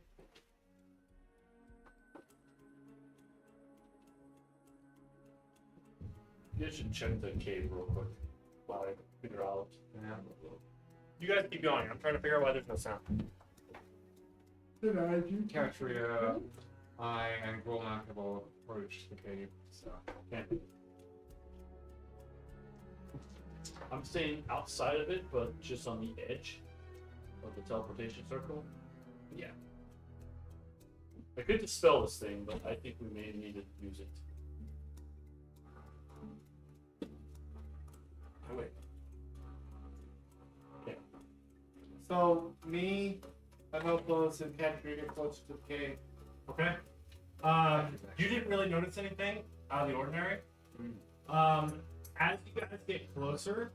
You should check the cave real quick while I figure out. You guys keep going. I'm trying to figure out why there's no sound. Katria, I and Grolnak have all approached the cave, so. I'm staying outside of it, but just on the edge of the teleportation circle. Yeah. I could dispel this thing, but I think we may need to use it. Oh, wait. Okay. So me, Anopoulos, and Katria get close to the cave. Okay. You didn't really notice anything out of the ordinary. As you guys get closer,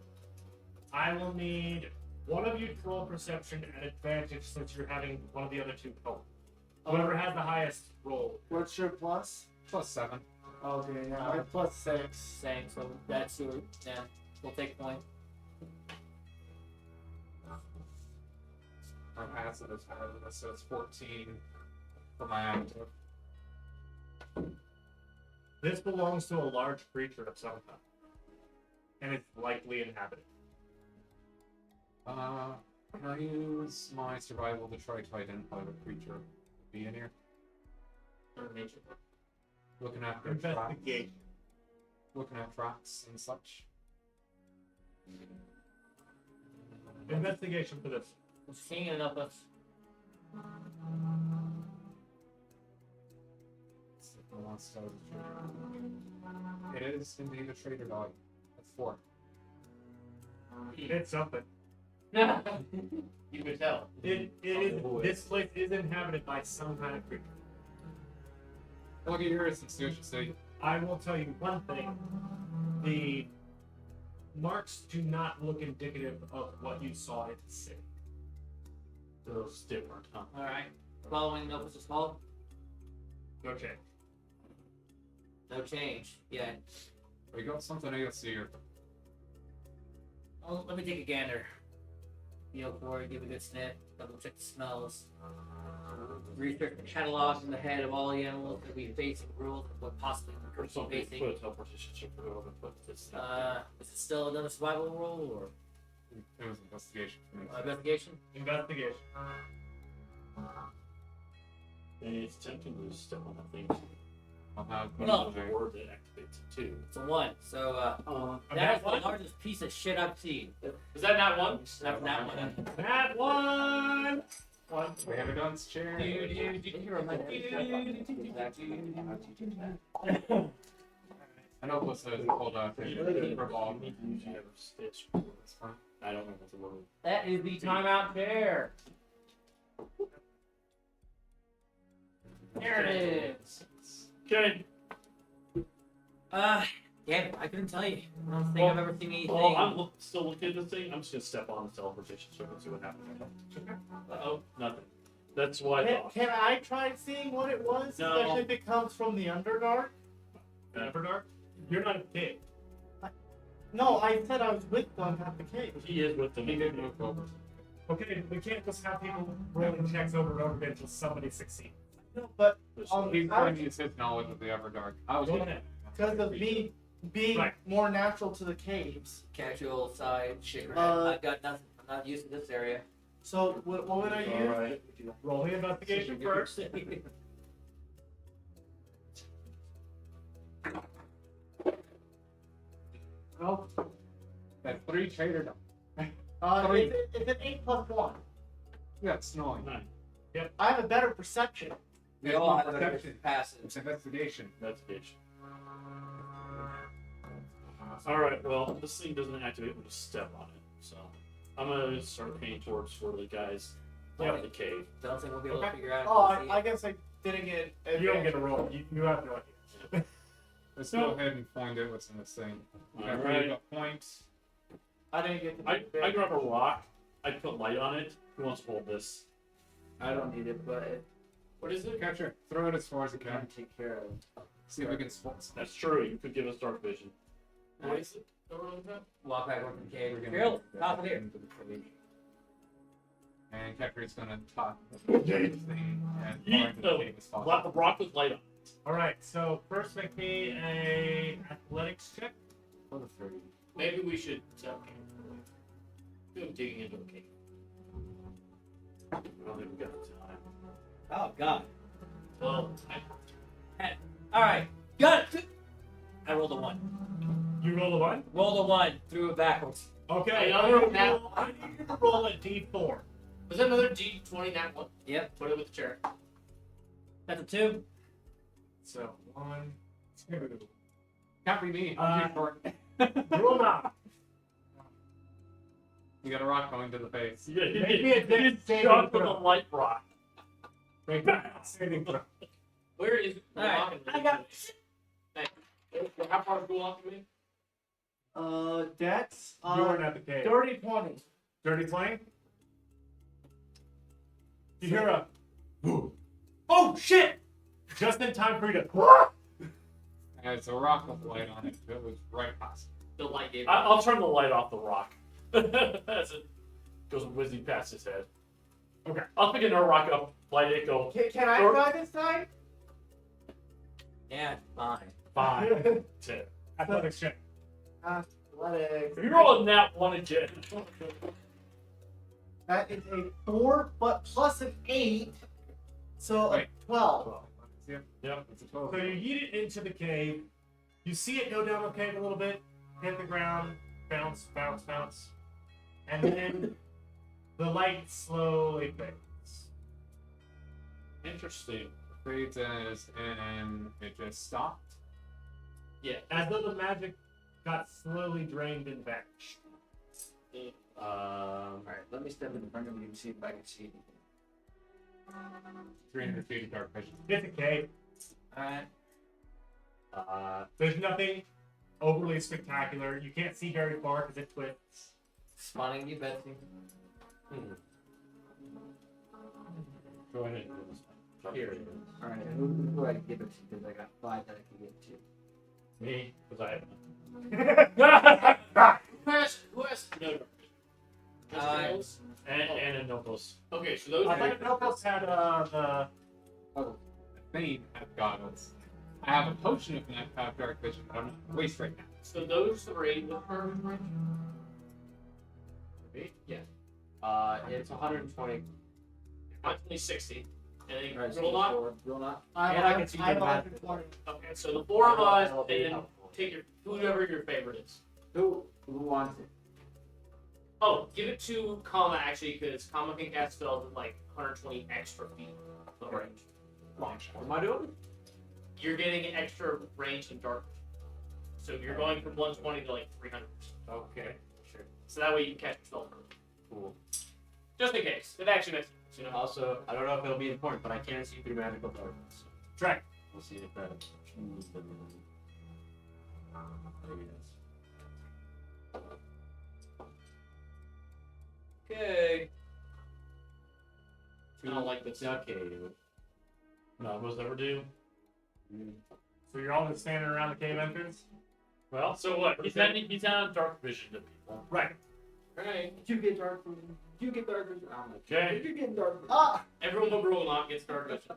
I will need one of you to roll perception at advantage since you're having one of the other two help. Whoever has the highest roll. What's your plus? +7. Okay, yeah, my plus 6. Same, so that's your we'll take a point. My passive is higher than this, so it's 14 for my active. This belongs to a large creature of some kind. And it's likely inhabited. Can I use my survival to try to identify the creature be in here? Or nature. Looking after traps, Investigation. looking at traps and such. Investigation for this. I'm seeing enough of It is indeed a trader dog. That's 4. It's something. You could tell. It is. This place is inhabited by some kind of creature. Look at yours, it's Sushi City. I will tell you one thing. The marks do not look indicative of what you saw it say. Those different, huh? Alright. Following Nopus' call. Okay. No change. Yeah. We got something else here. Oh, let me take a gander. Feel for it, give a good sniff, double check the smells. Research the catalog in the head of all the animals that we face in the world and what possibly we could be facing. Put a teleportation circle over, put this thing. Is it still another survival roll or It was investigation for me. investigation? Investigation. And it's tempting to step on that thing. I'll have No. There's a word that activates it too. It's a 1. So that's the largest piece of shit I've seen. Is that not one? Not that one. That one. We have a dunce chair. I know what's called for ball. You need to have a stitch. That's fine. I don't know what the word. That is the timeout chair. There it is. Okay. Damn it, I couldn't tell you. I don't think I've ever seen anything. Well, I'm still looking at this thing. I'm just gonna step on the teleportation circle and see what happens. Uh-oh, nothing. That's what I thought. Can I try seeing what it was? No. Especially if it comes from the Underdark? Everdark. You're not a kid. No, I said I was with them at the cave. He is with the He did move over. Okay, we can't just have people rolling checks over and over again until somebody succeeds. No, but He's I- trying to use his knowledge of the Everdark. I was Go ahead. because of me being Right. more natural to the caves. Casual side, shake your head. I've got nothing. I'm not used to this area. So what would I use? Alright. Roll the investigation first. Nope. That's 3 trader dogs. It's an 8 plus 1. You got snowing. 9. I have a better perception. We all have a Perception. passive. It's investigation. Investigation. Alright, well, this thing doesn't activate when you step on it, so I'm gonna start painting towards where the guys in the cave. Don't think we'll be able to Okay. figure out. Oh, if we see I guess I didn't get. You don't get a roll. You have no idea. Let's No. go ahead and find out what's in this thing. Alright. Everybody got points. I didn't get to. I grab a rock, I put light on it. Who wants to hold this? I don't need it, but What is it? Catcher, throw it as far as you I can. can take care of it. See if we can spot some. That's true, you could give us dark vision. What is it? Don't remember that? Walk back over to the cave. We're gonna Carol, get top of here. into the cave. And Catcher's gonna top the thing and fly into the cave as possible. Rock with light on. Alright, so first make me a athletics check. For the 3. Maybe we should. Okay. Do digging into a cave. I don't think we got time. Oh God. Well, All right. Got it. I rolled a 1. You roll a 1? Rolled a 1. Threw it backwards. Okay, Hey, I I rolled need you to roll a d4. was that another D20 nat one? Yep. Put it with the chair. That's a 2. So, 1, 2. Can't be me. I'm too short. Roll now. You got a rock going to the face. Yeah, you Make me a dex saving shot with a throw. light rock. Make me a saving throw. Where is the All right, rock? I got. How far is the walk to me? Dex. You weren't at the cave. Dirty 20. Dirty 20? You hear a Oh shit! just in time for you to. And it's a rock with light on it. It was right past. The light gave. I'll turn the light off the rock. As it goes whizzing past his head. Okay, I'll pick another rock up, light it, go Can I Sure. try this time? Yeah, fine. 5, 10. Athletics check. Athletics. If you roll a nat 1 again, That is a 4, but plus an 8. So Right. a 12. yep. It's a 12. So you yeet it into the cave. You see it go down the cave a little bit, hit the ground, bounce, bounce, bounce. And then the light slowly fades. Interesting. Fades as and it just stopped. Yeah. As though the magic got slowly drained and vanished. Alright, let me step in front of you and see if I can see anything. 300 feet of dark vision. It's a cave. Alright. There's nothing overly spectacular. You can't see very far because it twists. Spawning you, Betsy. Go ahead and do this one. Here. Alright, who do I give it to? Because I got 5 that I can give to. Me, because I have none. Who has no dark vision? Just Uh, Rails? And a Nopos. Okay, so those I are. think Nopos had the. Thane have goggles. I have a potion of dark vision, but I'm not waste right now. So those 3 with her. Yeah. It's 120. Mine's only 60. And then Alright, roll not. Roll not. I And I can see have the map. 120. Okay, so the 4 of us, That'll and be then helpful. take your whoever your favorite is. Who wants it? Oh, give it to Kama actually, because Kama can cast spells with like 120 extra feet of range. Long shot. What am I doing? You're getting an extra range in dark. So you're going from 120 to like 300. Okay, sure. So that way you can cast your spell first. Cool. Just in case. It actually makes sense, you know. Also, I don't know if it'll be important, but I can see through magical darkness. Track. We'll see if that. Maybe it is. Okay. I don't like this. Okay. None of us ever do. So you're all just standing around the cave entrance? Well, so what? He's on dark vision to people. Right. Alright. Did you get dark vision? Did you get dark vision? I'm like, Okay. did you get dark vision? Ah! Everyone will roll not gets dark vision.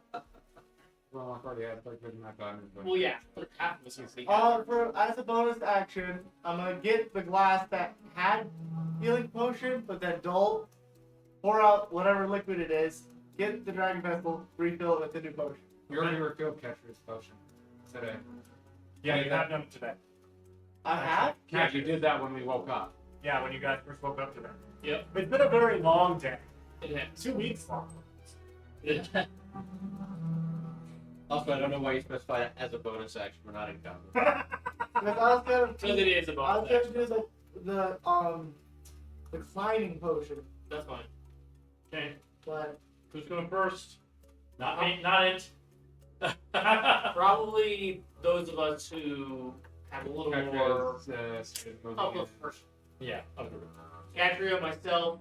Well, I've already had dark vision. I've gotten it. Well, yeah. Half of us usually have. As a bonus action, I'm gonna get the glass that had healing potion, but that dull. Pour out whatever liquid it is. Get the dragon vessel, refill it with the new potion. You already refilled Catcher's potion today. Yeah, you have done it today. I have. Yeah, you did that when we woke up. Yeah, when you guys first woke up today. Yep. It's been a very long day. It has. 2 weeks long. Also, I don't know why you specify it as a bonus action. We're not in combat. Because I was gonna Because it is a I was bonus gonna action. do the climbing potion, That's fine. Okay. but Who's going first? Not me, not it. Probably those of us who have a little more. Started moving I'll go in. first. Yeah, I'll do it. Catria, myself,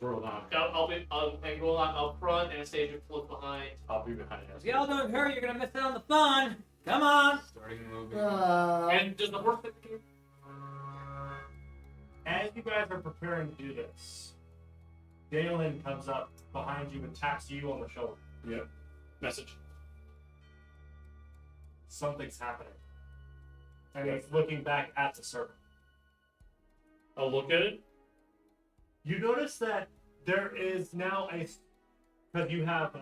Roll on. I'll be and roll out up front, and Anastasia close behind. I'll be behind us. If y'all don't hurry, you're gonna miss out on the fun. Come on. Starting moving. And does the horse fit the game? As you guys are preparing to do this, Dalen comes up behind you and taps you on the shoulder. Message. Something's happening. And he's looking back at the serpent. I'll look at it. You notice that there is now because you have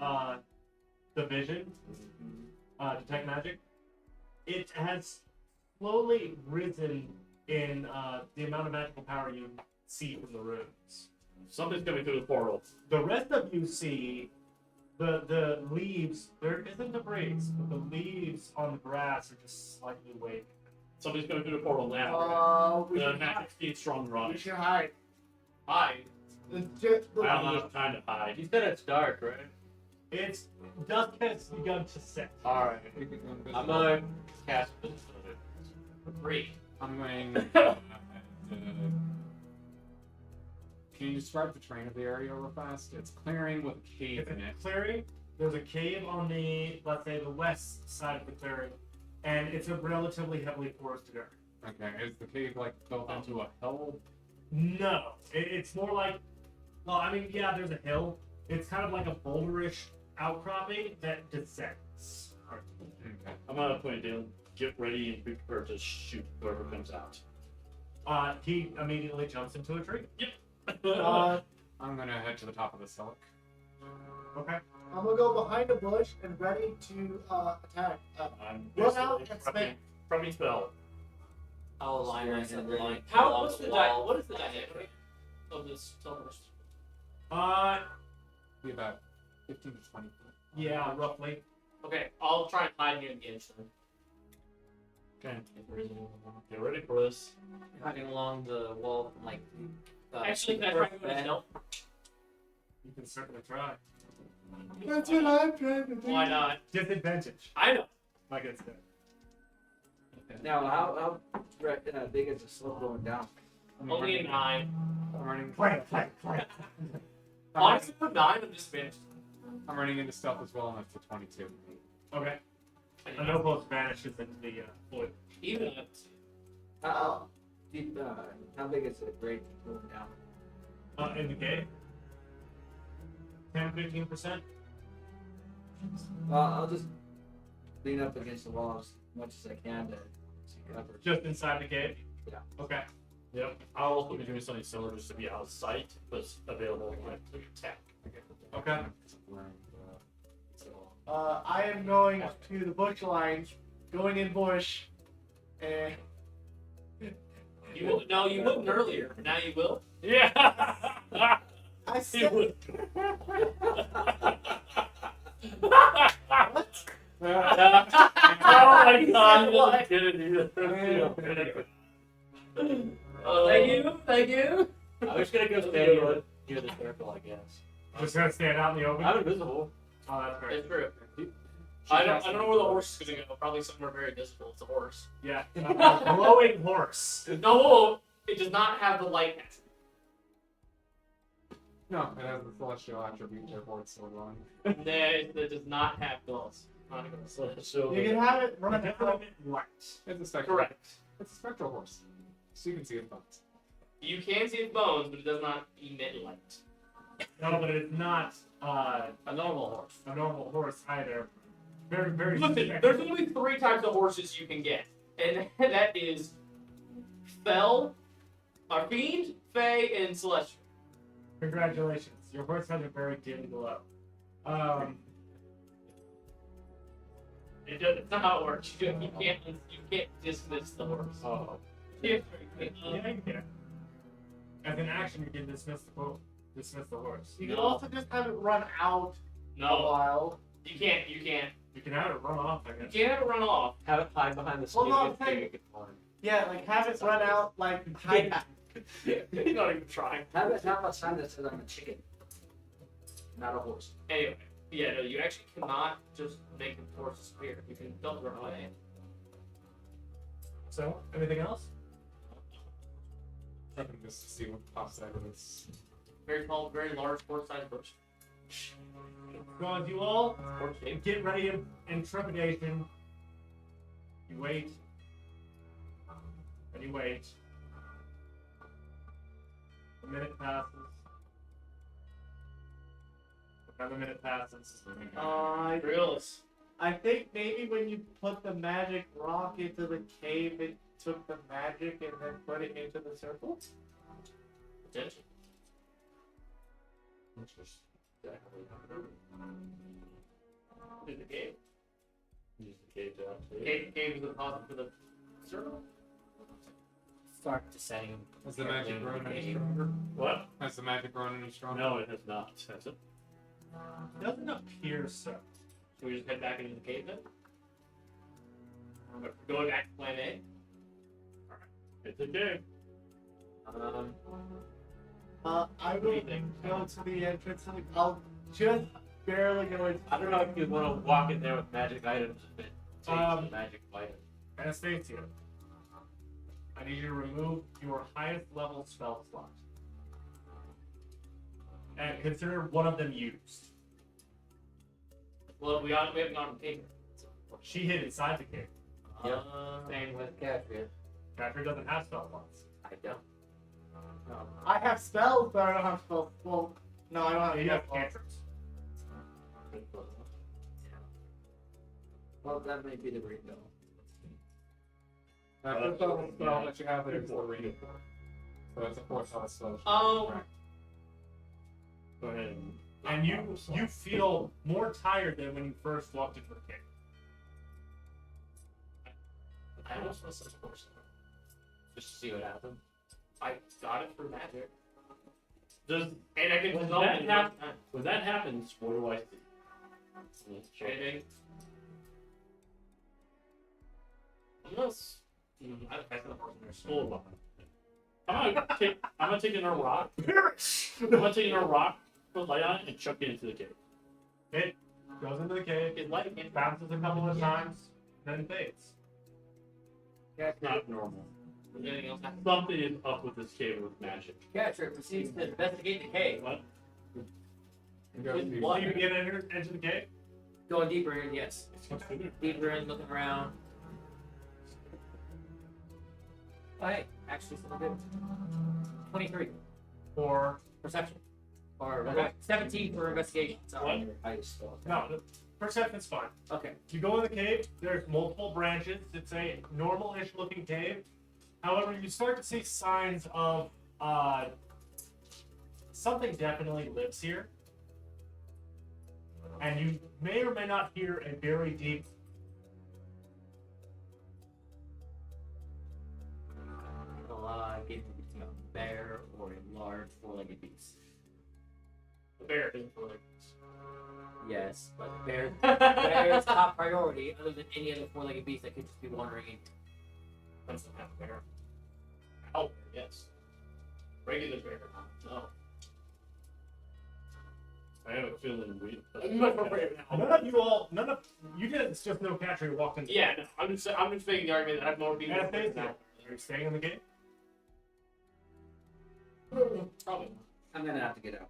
the vision, detect magic. It has slowly risen in the amount of magical power you see from the runes. Something's coming through the portal. The rest of you see the leaves. There isn't a breeze, but the leaves on the grass are just slightly waving. Something's coming through the portal now. we The should magic hide. speed stronger on We it. should hide. Hi. It's just I don't just kind of hide. You said it's dark, right? It's dusk has begun to set. Alright. I'm gonna cast invisibility. Three. I'm going. Can you describe the terrain of the area real fast? It's clearing with a cave It's in it. a clearing. There's a cave on the, let's say, the west side of the clearing, and it's a relatively heavily forested area. Okay, is the cave like built into a hill? No, it's more like, well, I mean, yeah, there's a hill. It's kind of like a boulderish outcropping that descends. Okay. I'm gonna put it down. Get ready and be prepared to shoot whoever comes out. He immediately jumps into a tree. uh, I'm gonna head to the top of the silk. Okay. I'm gonna go behind a bush and ready to attack. I'm Run out basically and spin. prepping spell. I'll align myself along. How? What's the what is the dynamic of this teleportation? Be about 15 to 20 feet. Yeah, roughly. Okay, I'll try and hide near the edge then. Okay. Get ready for this. Hiding along the wall from like. Actually, can I try and go to stealth? You can certainly try. That's what I'm trying to do. Why not? Disadvantage, I know. like I said. Now, how big is the slope going down? I'm Only a running- 9. I'm running. Clank. Honestly, with 9, I'm just finished. I'm running into stealth as well, and that's a 22. Okay. A noble vanishes into the void. Even at How deep? How big is the grade going down? In the cave. 10-15%. I'll just lean up against the wall as much as I can to see cover. Just inside the cave? Yeah. Okay. Yep. I'll also be doing something similar just to be out of sight, but it's available like to attack. Okay. I am going to the bush line, going in bush, and you will, no, you wouldn't earlier. Now you will. Yeah. I He said, would. Oh my god! I didn't either. Thank you. I was gonna go stand near the circle, I guess. Just gonna stand out in the open? I'm invisible. Oh, that's great. It's true. I don't know where the horse is gonna go. Probably somewhere very visible. It's a horse. Yeah. A glowing horse. No, it does not have the light. No, it has the celestial attribute, therefore it's still glowing. That does not have ghosts. Not a ghost. So you can have it run It out. doesn't emit light. It's a spectral. Correct. It's a spectral horse, so you can see its bones. You can see its bones, but it does not emit light. No, but it's not A normal horse. a normal horse either. Very, very Listen, specific. there's only 3 types of horses you can get, and that is Fel, or Fiend, Fey, and Celestial. Congratulations. Your horse has a very dim glow. It's not how it works. You can't dismiss the horse. Oh. Yeah. Yeah, you can. As an action, you can dismiss the horse. You can also just have it run out a No, while. you can't. You can't. You can have it run off, I You guess. can't have it run off. Have it hide behind the Well, snake no, I'm and saying- you can find. Yeah, like have it run out, like hide. You're not even trying. Have it have a sign that says I'm a chicken, not a horse. Anyway, yeah, no, you actually cannot just make him force disappear. You can don't run away. So, anything else? Checking just to see what pops out of this. Very tall, very large, horse-sized bush. So as you all Horse shape. get ready in trepidation, you wait, and you wait. A minute passes. Another minute passes. Realist. I think maybe when you put the magic rock into the cave, it took the magic and then put it into the circle. Potential. Through the cave. Use the cave to activate. Cave is the deposit for the circle. Start descending. Has the magic grown any Okay. stronger? What? Has the magic grown any stronger? No, it has not. Has it? Doesn't appear so. So we just head back into the cave then? But we're going back to plan A. It's a cave. I What do will you think? go to the entrance and I'll just barely go into. I don't know if you want to walk in there with magic items and take the magic item. Anastasia, I need you to remove your highest level spell slot. And consider one of them used. Well, we haven't gone to the cave. She hid inside the cave. Yep. Same with Catria. Catherine doesn't have spell slots. I don't. I have spells, but I don't have spells. Well, no, I don't have You have spells. cantrips. Well, that may be the window. The spell that you have there is the ring. So it's a 4-slot spell. Um, Go ahead. And you feel more tired than when you first walked into the cave. I almost missed this portion. Just to see what happens. I got it for magic. Does And I can When dissolve that it. hap- when that happens, what do I see? Anything? Unless. I don't know. Hold on. I'm gonna take another rock. I'm gonna take another rock, put light on it, and chuck it into the cave. It goes into the cave, It's light again. bounces a couple of times, then fades. That's not normal. Is there anything else happen? Something is up with this cave with magic. Catria proceeds to investigate the cave. What? With So what? you get into the cave? Going deeper in, yes. Deeper in, looking around. Oh, hey, actually, something good. 23 Or perception. Or Okay. 17 for investigation. Sorry. What? Highest spell. no, the perception's fine. Okay. You go in the cave, there's multiple branches. It's a normal-ish looking cave. However, you start to see signs of something definitely lives here. And you may or may not hear a very deep Gave me between a bear or a large four-legged beast. The bear isn't for like. Yes, but bear's top priority, other than any other four-legged beast that could just be wandering in. That's not half bear. Owl bear, yes. Regular bear. No. I have a feeling we. I'm much more brave now. None of you didn't just know Catcher walked in. Yeah, no, I'm just making the argument that I have more people. Anastasia, are you staying in the cave? Probably. I'm gonna have to get out.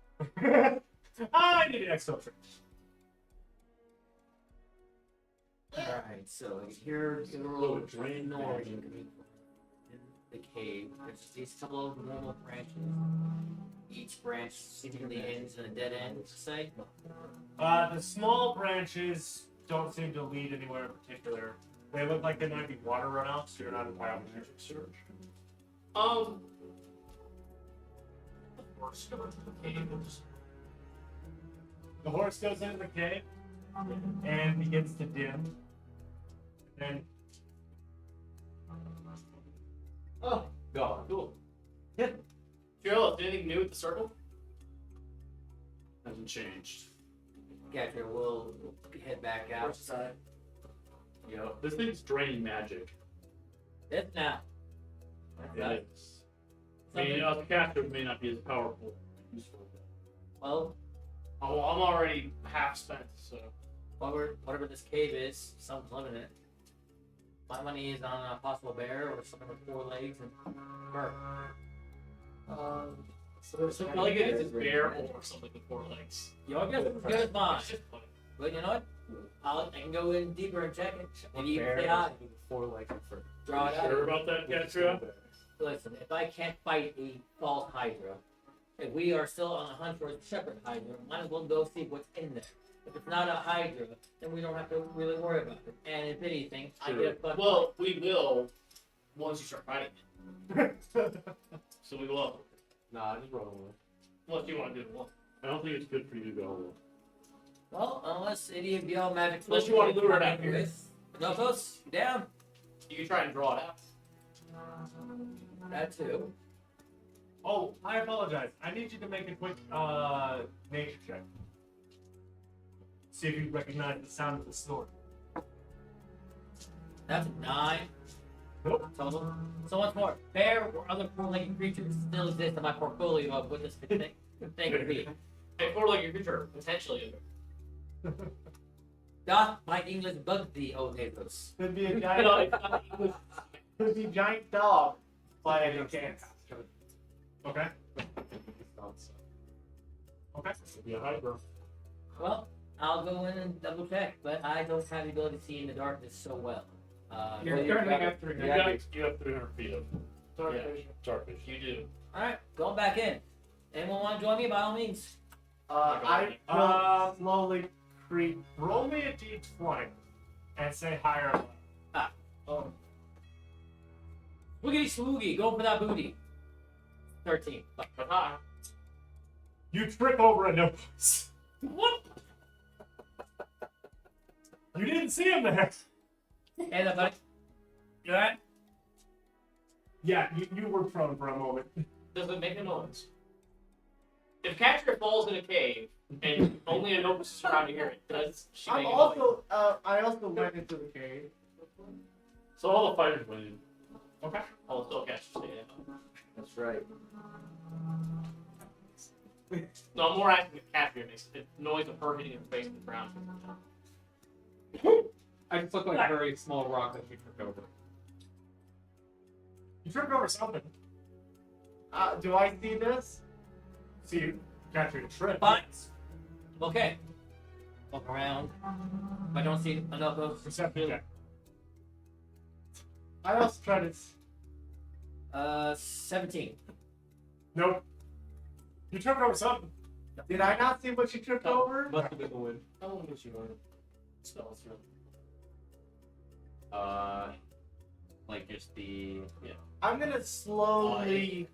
I need an exfiltrate. Alright, so here the road drain noise coming in the cave. There's these couple of normal branches. Each branch seemingly ends in a dead end, let's say. The small branches don't seem to lead anywhere in particular. They look like they might be water runoffs, so you're not in biomagic search. The horse goes to the cave and just. The horse goes into the cave and begins to dim. Then Oh, gone. Cool. Yeah. Jill, anything new at the circle? Hasn't changed. Catcher, we'll head back out. side. You know, this thing's draining magic. It's now. It is. I mean, a caster may not be as powerful. Useful. Well, Oh, I'm already half spent, so. whatever this cave is, something's living in it. My money is on a possible bear or something with 4 legs and fur. So there's So some probably get this bear or something with 4 legs. Your guess is as good as mine. It's just funny. But you know what? I can go in deeper and check it. Maybe even Bear say hi. with 4 legs and fur. Draw it out. Sure about that, Catra? Listen, if I can't fight a false Hydra, if we are still on a hunt for a shepherd Hydra, might as well go see what's in there. If it's not a Hydra, then we don't have to really worry about it. And if anything, I get a fun. Well, we will once you start fighting it. So we will. Nah, just roll with it. What do you want to do? Well, I don't think it's good for you to go. Well, unless any of y'all magic. Unless you wanna lure it out here. Nofos, you down? you can try and draw it out. That too. Oh, I apologize. I need you to make a quick nature check. See if you recognize the sound of the snort. That's a 9. Nope. Total. So what's more, bear or other four-legged creatures still exist in my portfolio of what this thing could be. Hey, or like your future, potentially. Doth my English bug thee, O Nathos? Could be a No, giant, it's not English. could be a giant dog playing a dance. Okay. Okay. It'll be a Hydra. Well, I'll go in and double check, but I don't have the ability to see in the darkness so well. You're Well, currently got- at 3 You have 300 feet of dark Yeah. vision. dark vision. You do. Alright, going back in. Anyone want to join me? By all means. I will slowly creep. Roll me a d20 and say higher. Oh, Swoogity swoogie, go for that booty. 13. But hi. You trip over a notebook. What? You didn't see him there. Hey there, buddy. You alright? Yeah, you were prone for a moment. Does it make a noise? If Catcher falls in a cave and only a notebook is around to hear it, does she I'm make a noise? also. I also went into the cave. So all the fighters went in. Okay. Oh, still Catcher stay in. That's right. No, I'm more asking if Catcher makes the noise of her hitting her face in the ground. I just look like a very small rock that she took over. You tripped over something. Do I see this? See you catch your trip. Fine. Okay. Look around. If I don't see enough of Perception check. I also tried to. 17. Nope. You tripped over something. Did I not see what she tripped over? Must have been the wind. How long was you going? Spells through. Like just the. Yeah. I'm gonna slowly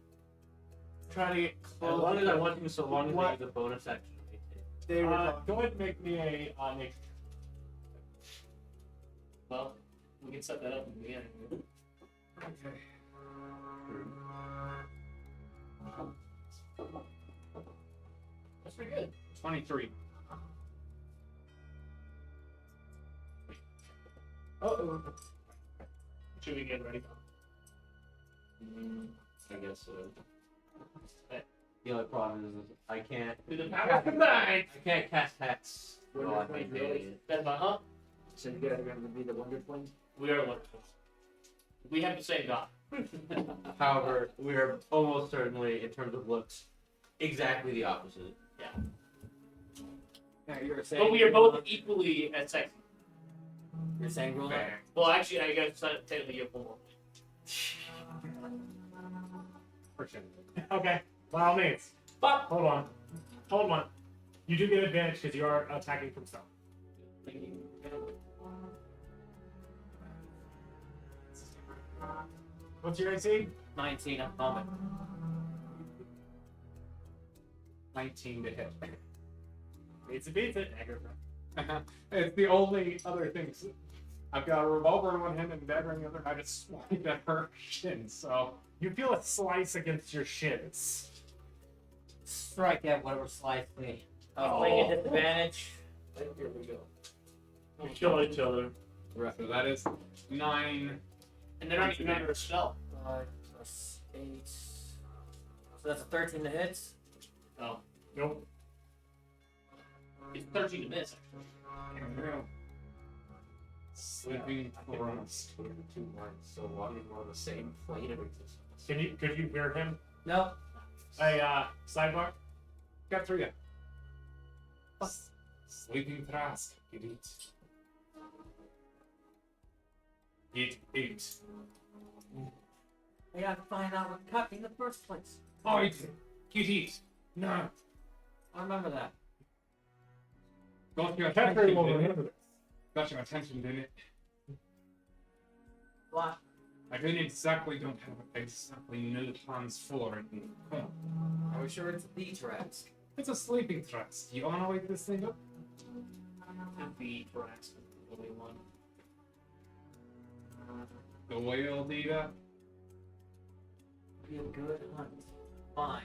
try to get As close. long as I want to, so long as What? I use a bonus action. They were Go ahead and make me a nature check. Well, we can set that up in the beginning. Okay. That's pretty good. 23. Uh-oh. Should we get ready? I guess so. The only problem is I can't. To the power combined. I can't cast hex while I'm maintaining it. That's my huh? So you guys are going to be the Wonder Twins? We are wonderful. We have the same god. However, we are almost certainly, in terms of looks, exactly the opposite. Yeah, you were saying. But we are both equally as sexy. You're saying roll up? Well, actually, I guess technically you have more. Okay. By all means. But Hold on. Hold on. You do get advantage because you are attacking from stealth. What's your AC? 19 at the moment. 19 to hit. Beats it, beats it. It's the only other things I've got a revolver in one hand and a dagger in the other, and I just swiped at her shin, so. You feel a slice against your shins. Strike at whatever slice me. Playing at disadvantage. Here we go. We kill each other. So that is 9. And they're not even under a spell. 5 plus 8. So that's a 13 to hit. Nope. It's 13 to miss. Sleeping thrust. Two lines, so one we're on the same plane of existence. Could you hear him? No. Hey, sidebar. Got 3. Sleeping thrust. Get it. Get 8. I gotta find out what cut me in the first place. Oh, get it. No. I remember that. Got your Pepper attention, will didn't it? remember this. Got your attention, didn't it? What? I don't have exactly no plans for it. Are we sure it's the Trask? It's a sleeping thrust. You wanna wake this thing up? The Thorax. Only one. The whale data? Be a good hunt. Fine.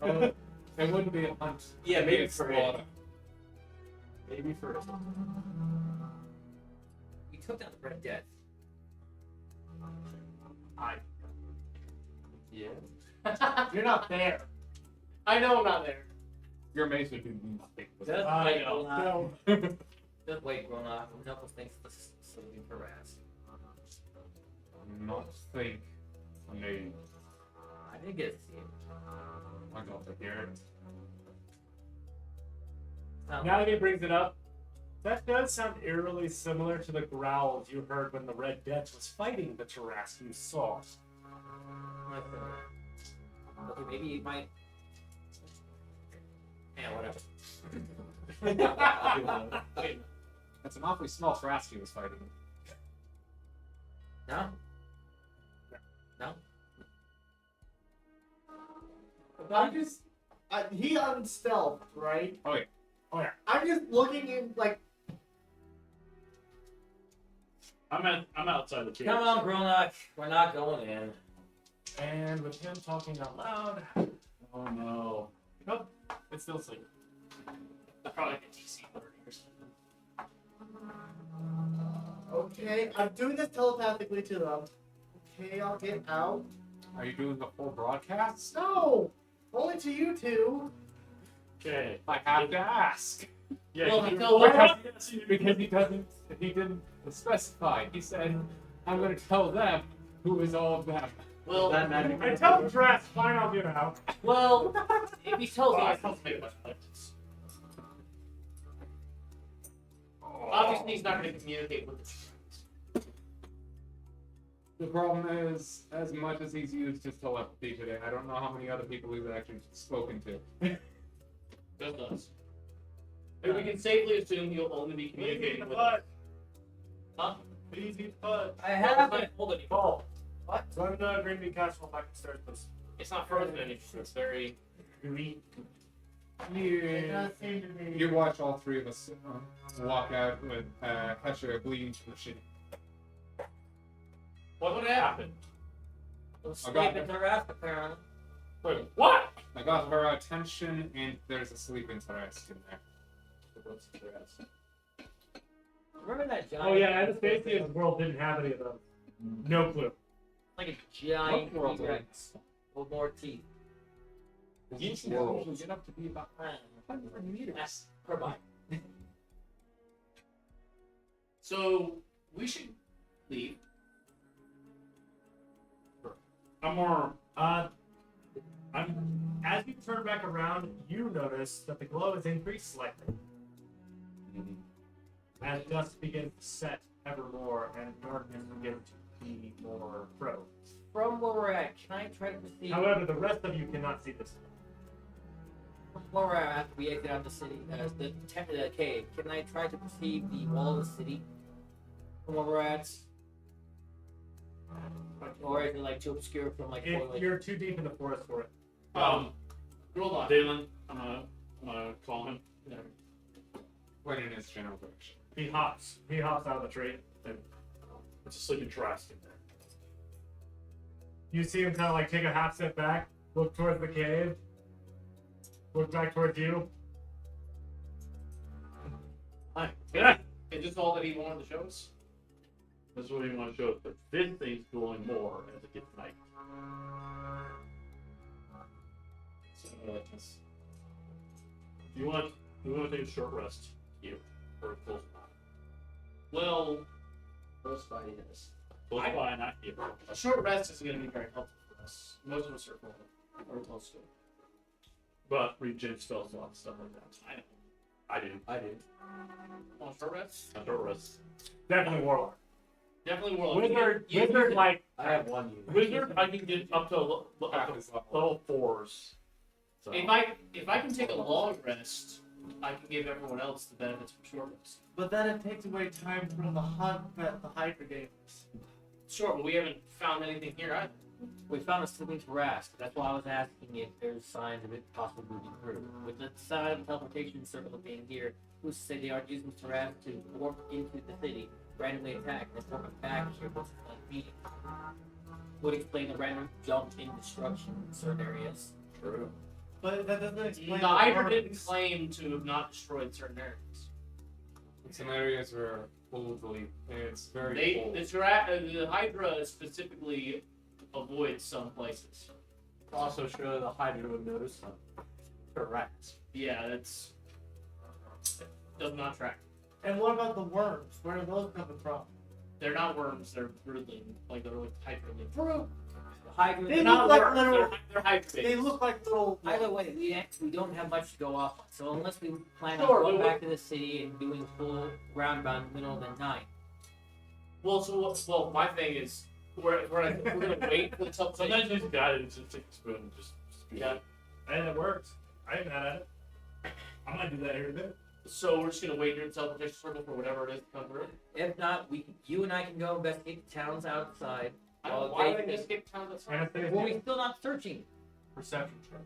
Oh, it wouldn't be a hunt. Yeah, It'd be maybe a for slaughter. it. Maybe for it. We took down the Red Death. Yeah. You're not there. I know I'm not there. Your mace would do nothing. with Just it. wait, know. Gronach. Just wait, Gronach. We help us think this sleeping harass. Not think. No. I didn't get to see him. I got to hear it. Sounds Now that he brings it up, that does sound eerily similar to the growls you heard when the Red Death was fighting the Tarrasque you saw. Okay, maybe it might. Yeah, whatever. Wait, That's an awfully small thrust he was fighting. No? No? I'm just. He unstealthed, right? Oh, yeah. Oh, yeah. I'm just looking in, like. I'm outside the cage. Come on, Gronach. We're not going in. And with him talking out loud, Oh no. Nope. It's still sleeping. probably like a DC 30 or something. Okay, I'm doing this telepathically to them. Okay, I'll get out. Are you doing the full broadcast? No! Only to you two. Okay. I have to ask. Yeah. Well, you- until- Because he didn't specify. He said, I'm going to tell them who is all of them. Well, That magic. I tell the Tarrasque, fine, I'll get out. well, if he tells Oh, I us, don't make much difference. Obviously, he's not going to communicate with the The problem is, as much as he's used his telepathy today, I don't know how many other people he's actually spoken to. Just us. And we can safely assume he'll only be communicating with us. Huh? Please eat bud. I have Not it. hold any. Oh. What? Run the Greenby Castle back upstairs, please. It's not frozen any. It's very. Green. It does seem to be. You watch all three of us walk out with Hesher bleeding to the shit. What would happen? Sleeping Tarrasque, apparently. Wait, what? I got her attention, and there's a sleeping Tarrasque in there. Remember that giant? Oh yeah, Anastasia world didn't have any of them. No clue. Like a giant What world T-Rex with more teeth. Each world will get up to be about 100 meters. That's provide. So we should leave. As you turn back around, you notice that the glow has increased slightly. As dusk begins to set ever more and darkness begins to be more pro. From where we're at, can I try to perceive? However, the rest of you cannot see this. From where we're at after we exit out the city, the cave, can I try to perceive the wall of the city? From where we're at? Or is it like too obscure from like If foliage? you're too deep in the forest for it. Roll on. Dalen, I'm gonna call him. Went in his general direction. He hops out of the tree. It's a sleeping trask in there. You see him kind of like take a half step back, look towards the cave, look back towards you. Hi. Yeah. Is this all that he wanted to show us? This is what we want to show us, but this thing's glowing more as it gets night. So, you want to take a short rest, you, or close by. Well, close by yes. Close by, not you. A short rest isn't going to be very helpful for us. Most of us are full or close to it. But regen spells a lot of stuff like that. I do. I do. Want a short rest? A short rest. Definitely warlock. Definitely Warlock. Wizard like I have one unit. Wizard, I can get up to level 4s. So. If I can take a long rest, I can give everyone else the benefits of short rest. But then it takes away time from the hunt that the Hydra gave us. Sure, but we haven't found anything here either. We found a sleeping Tarrasque. That's why I was asking if there's signs of it possibly moving through. With the sign of teleportation circle being here, who's to say they aren't using Tarrasque to warp into the city, randomly attack, and warp it back here? What's it like meeting? Would explain the random jump in destruction in certain areas. True. But that doesn't explain The Hydra worms. didn't claim to have not destroyed certain areas. In some areas where it's very cold. The Hydra specifically avoids some places. Also, sure the Hydra would notice some. Correct. Yeah, that's does not track. And what about the worms? Where are those coming from? They're not worms. They're broodling, like they're like Hydra. Fruit. Hydra. They They're look not like worms. little- They're Hydra. They look like little. Either way, we don't have much to go off on. So unless we plan Sure, on going we- back to the city and doing full roundabout in the middle of the night, Well, my thing is, we're gonna wait for the Sometimes teleportation. use guidance to take a spoon and just speed Yeah. it. and it works. I ain't mad at it. I might do that here in a bit. So we're just gonna wait here the teleportation circle for whatever it is to come through. if not, you and I can go investigate the towns outside. I don't know Well, why they- they just get towns outside. Anastasia, Well, we're still not searching. Perception check.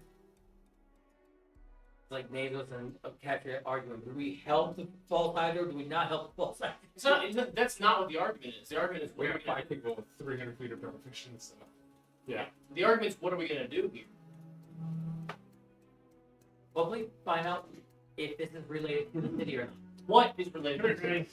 Like Navis and Catcher arguing. Do we help the false Hydra or do we not help the false Hydra? That's not what the argument is. The argument is We what are have we gonna 5 people with 300 feet of elevation, so. The argument is what are we gonna do here? Hopefully, find out if this is related to the city or not. What is related to the city?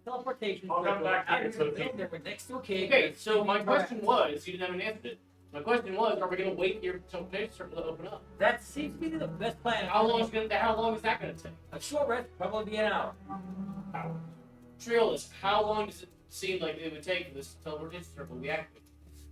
Teleportation. I'll come circle, back out here, of so the keep- building, we're next to a cave. Okay, so my question was, you didn't have an answer to it. My question was, are we gonna wait here for the teleportation circle to open up? That seems to be the best plan. How long is that gonna take? A short rest, probably be an hour. Triolus, how long does it seem like it would take for this teleportation circle to be activated?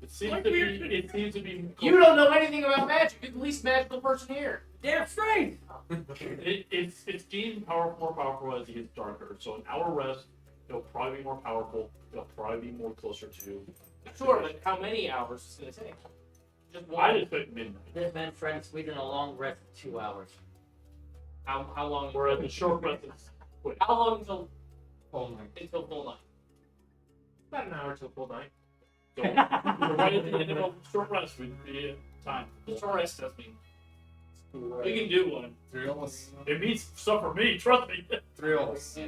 It seems Like to be. weird. It seems to be. You don't know anything about magic. You're the least magical person here. Damn straight! It's getting more powerful as it gets darker. So an hour rest, it'll probably be more powerful. It'll probably be more closer to. Sure, but how many hours is it gonna take? Just I one. just put midnight. This man tried to squeeze in a long rest of 2 hours. How long? Whereas the short rest is quick. How long until Oh my. full night? about an hour till full night. So we're right at the end of a short rest. We'd be time. Short rest does mean we can do one. Thriolus. It means stuff for me. Trust me. Thriolus.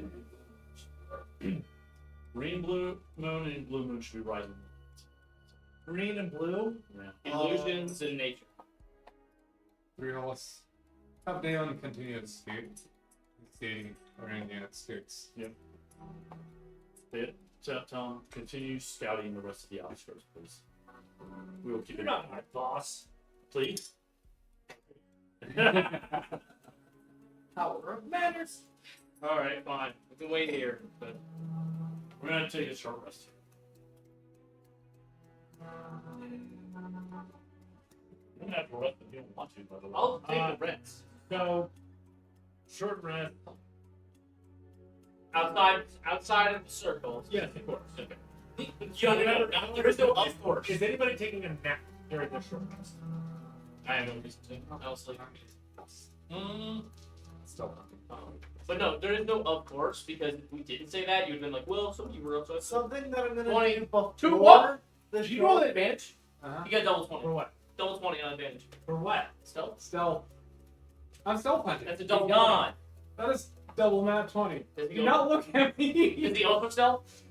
Green, blue moon, and blue moon should be rising. Green and blue. Yeah. Illusions in nature. Thriolus. Have Dalen continue to scoot. Skating around the outskirts. Tell him continue scouting the rest of the outskirts, please. We will keep You're it. not my boss. Please. Power of manners. All right, fine. We can wait here, but We're gonna take a short rest. You don't have to rest if you don't want to, by the way. I'll take the rest. So, short rest. Outside of the circle. Yes, of course. Okay. There is no up course. Is anybody taking a nap during their short rest? I have no reason to. I'll sleep. Still. But no, there is no of course, because if we didn't say that, you'd have been like, well, some of you were up, so it's Something that I'm gonna 20. do before To what? the Did you roll short- an advantage? Uh-huh. You got double 20. For what? Double 20 on advantage. For what? Stealth? Stealth. I'm stealth hunting. That's a He's double 20. gone. That is Double nat 20. Does he Do go- not look at me. Is he also stealth?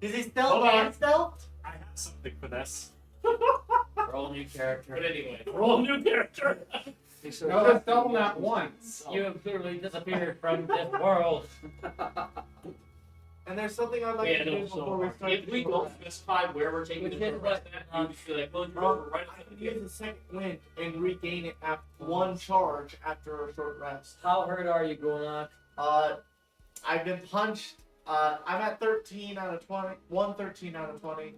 Is he stealth Hold on. and stealth? I have something for this. Roll new character. But anyway, Roll new character. No, that's double nat once. You have clearly disappeared from this world. And there's something I'd like yeah, to do no, before we so start. if we don't specify where we're taking Which the is short what- rest at, you just feel like, well, you're right I at can the use the second wind and regain it at one charge after a short rest. How hurt are you, Gulnak? I've been punched. I'm at 13 out of 20. 113 out of 20.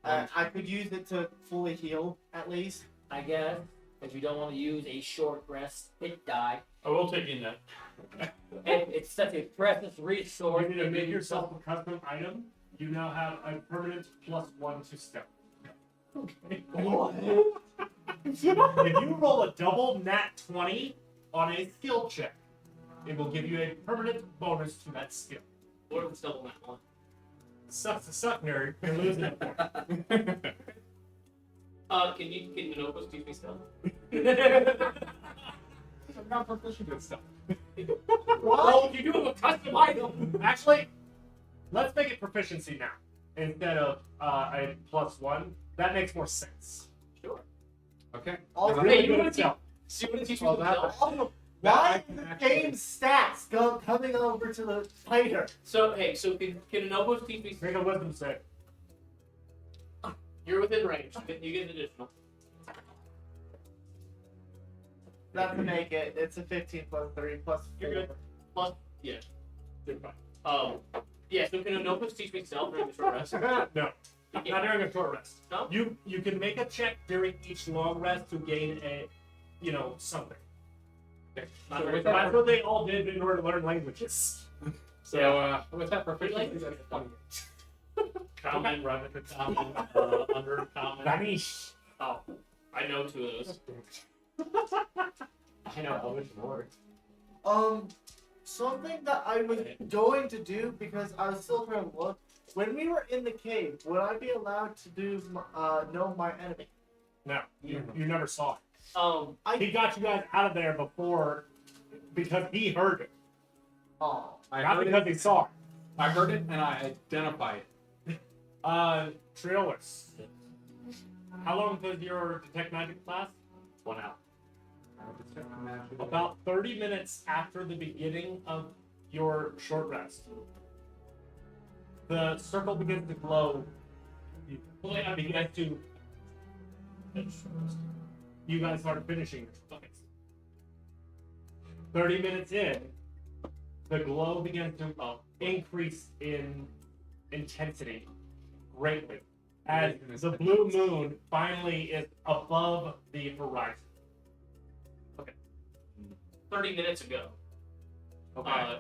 I could use it to fully heal, at least. I guess if you don't want to use a short rest, hit die. I will take in that. And it's such a precious resource. You need to that make you- yourself a custom item. You now have a permanent +1 to stealth. Okay. If you roll a double nat 20 on a skill check, it will give you a permanent bonus to that skill. What if it's double nat one? Sucks to suck, nerd. You're losing it. Can Minopos teach me stealth? I'm not proficient in stuff. Well, you do have a custom item. Actually, let's make it proficiency now instead of a +1. That makes more sense. Sure. Okay. Also, You're really Hey, you good wanna at stealth. So you want to teach me well, some that, stealth? also, That I why can is the actually- same stats coming over to the fighter? So hey, so can Minopos teach me? Make a wisdom save. You're within range. You get an additional. Not to make it. It's a 15 plus 3 plus 4. You're good. You're fine. Yeah. So can Minopos teach me stealth during the short rest? No. Not during a short rest. No? You can make a check during each long rest to gain a, something. Not So very with So fast. that's what they all did in order to learn languages. So with that We like proficiency, this. that's 20. Common, rapid common, under common. Vanish. Oh, I know two of those. I know how much more. Something that I was going to do because I was still trying to look. When we were in the cave, would I be allowed to do know my enemy? No, you never saw it. He got you guys out of there before because he heard it, Oh, I not heard because it. he saw it. I heard it and I identified it. Trillers. How long does your detect magic last? 1 hour. About 30 minutes after the beginning of your short rest, the circle begins to glow. It begins to. You guys started finishing your buckets. 30 minutes in, the glow begins to increase in intensity greatly as the blue moon finally is above the horizon. 30 minutes ago. Okay.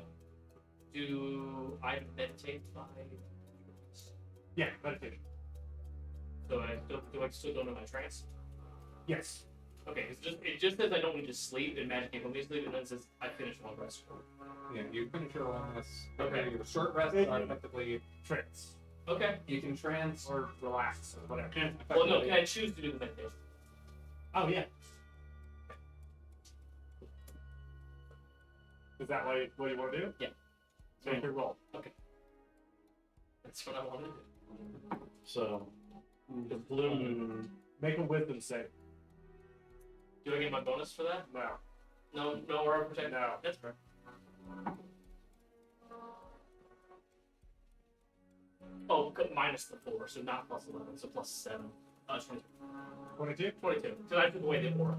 Do I meditate by? Yeah, meditation. So do I still go into my trance? Yes. Okay, it just says I don't need to sleep and magic can't help me sleep, and then it says I finished long rest. Yeah, you finish your long rest. Okay. Your short rest are effectively Trance. Okay. you can trance Or relax or whatever. Well, no, can I choose to do the meditation? Oh, yeah. Is that what you want to do? Yeah. Make your roll. That's what I wanted to do. So, the blue moon. Make a wisdom save. Do I get my bonus for that? No. No aura protect. No. That's fair. Oh, minus the 4, so not plus 11, so plus 7. 22. 22? 22. So I took away the aura.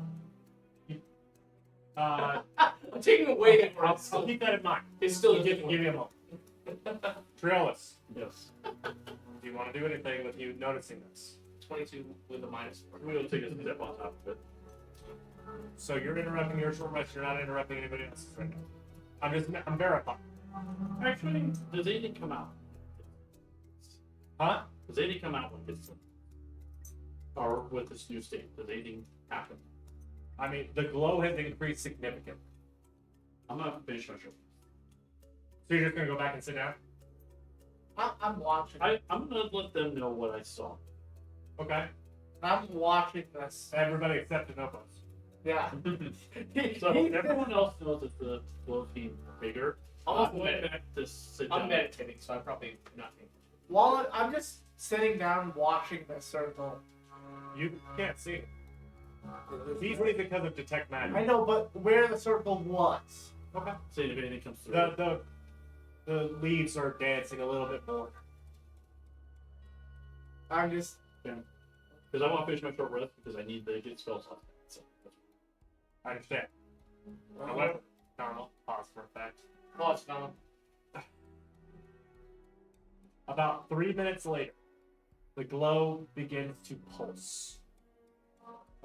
I'm taking away the aura. I'll keep that in mind. It's still give you a moment. Trellis, Yes. do you want to do anything with you noticing this? 22 with a minus 4. We'll take a step on top of it. So you're interrupting your short rest, you're not interrupting anybody else's right now. I'm verifying. Actually, does anything come out? Huh? Does anything come out with this? Or with this new state? Does anything happen? I mean, the glow has increased significantly. I'm gonna finish my show. So you're just going to go back and sit down? I'm watching. I'm gonna let them know what I saw. Okay. I'm watching this. Everybody except Denopos. Yeah. So everyone else knows that the flow being bigger. I'm going back to sit I'm down. meditating, so I'm probably not thinking. While I'm just sitting down watching the circle. You can't see it. It's easily because of detect magic. I know, but where the circle was. Okay. See if anything comes through. The leaves are dancing a little bit more. I'm just. Because I want to finish my short rest because I need to get spells off. So I understand. However, Darnell, pause for effect. Oh, it's fine. About 3 minutes later, the glow begins to pulse.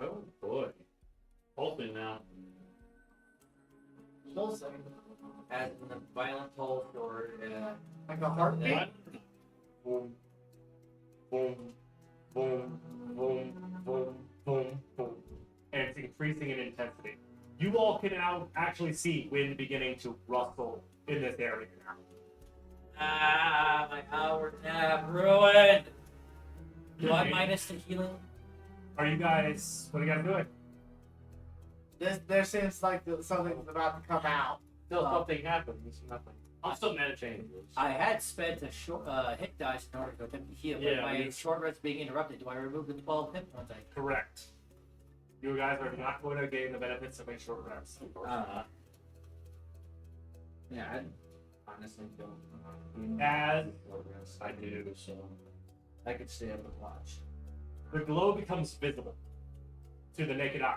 oh boy, hoping now. Pulsing. As in the violent pulse or Like a heartbeat. Boom, boom, boom, boom, boom, boom, boom. And it's increasing in intensity. You all can now actually see wind beginning to rustle in this area now. my hour nap ruined. Do I minus the healing? Are you guys, what are you guys doing? There seems like something's about to come out. Still something happens. Nothing. I'm still meditating. I had spent a short hit dice in order to attempt to heal. Yeah, But my we- short rest being interrupted, do I remove the 12 hit points I Correct. You guys are not going to gain the benefits of a short rest. Yeah, I honestly don't. As I do so. I could stay up and watch. the glow becomes visible to the naked eye.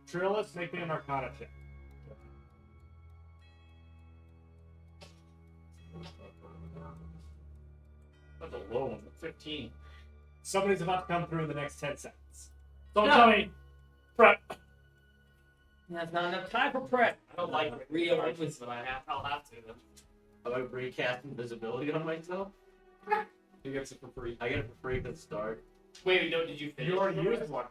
Trillis, make me an Arcana check. That's a low one. 15. Somebody's about to come through in the next 10 seconds. Don't tell me. Prep. That's not enough time for prep. I don't like Real charges, but I'll have to. Am I recast invisibility on myself? He gets it for free. I get it for free at the start. Wait, no, did you finish? You already your used rest? one.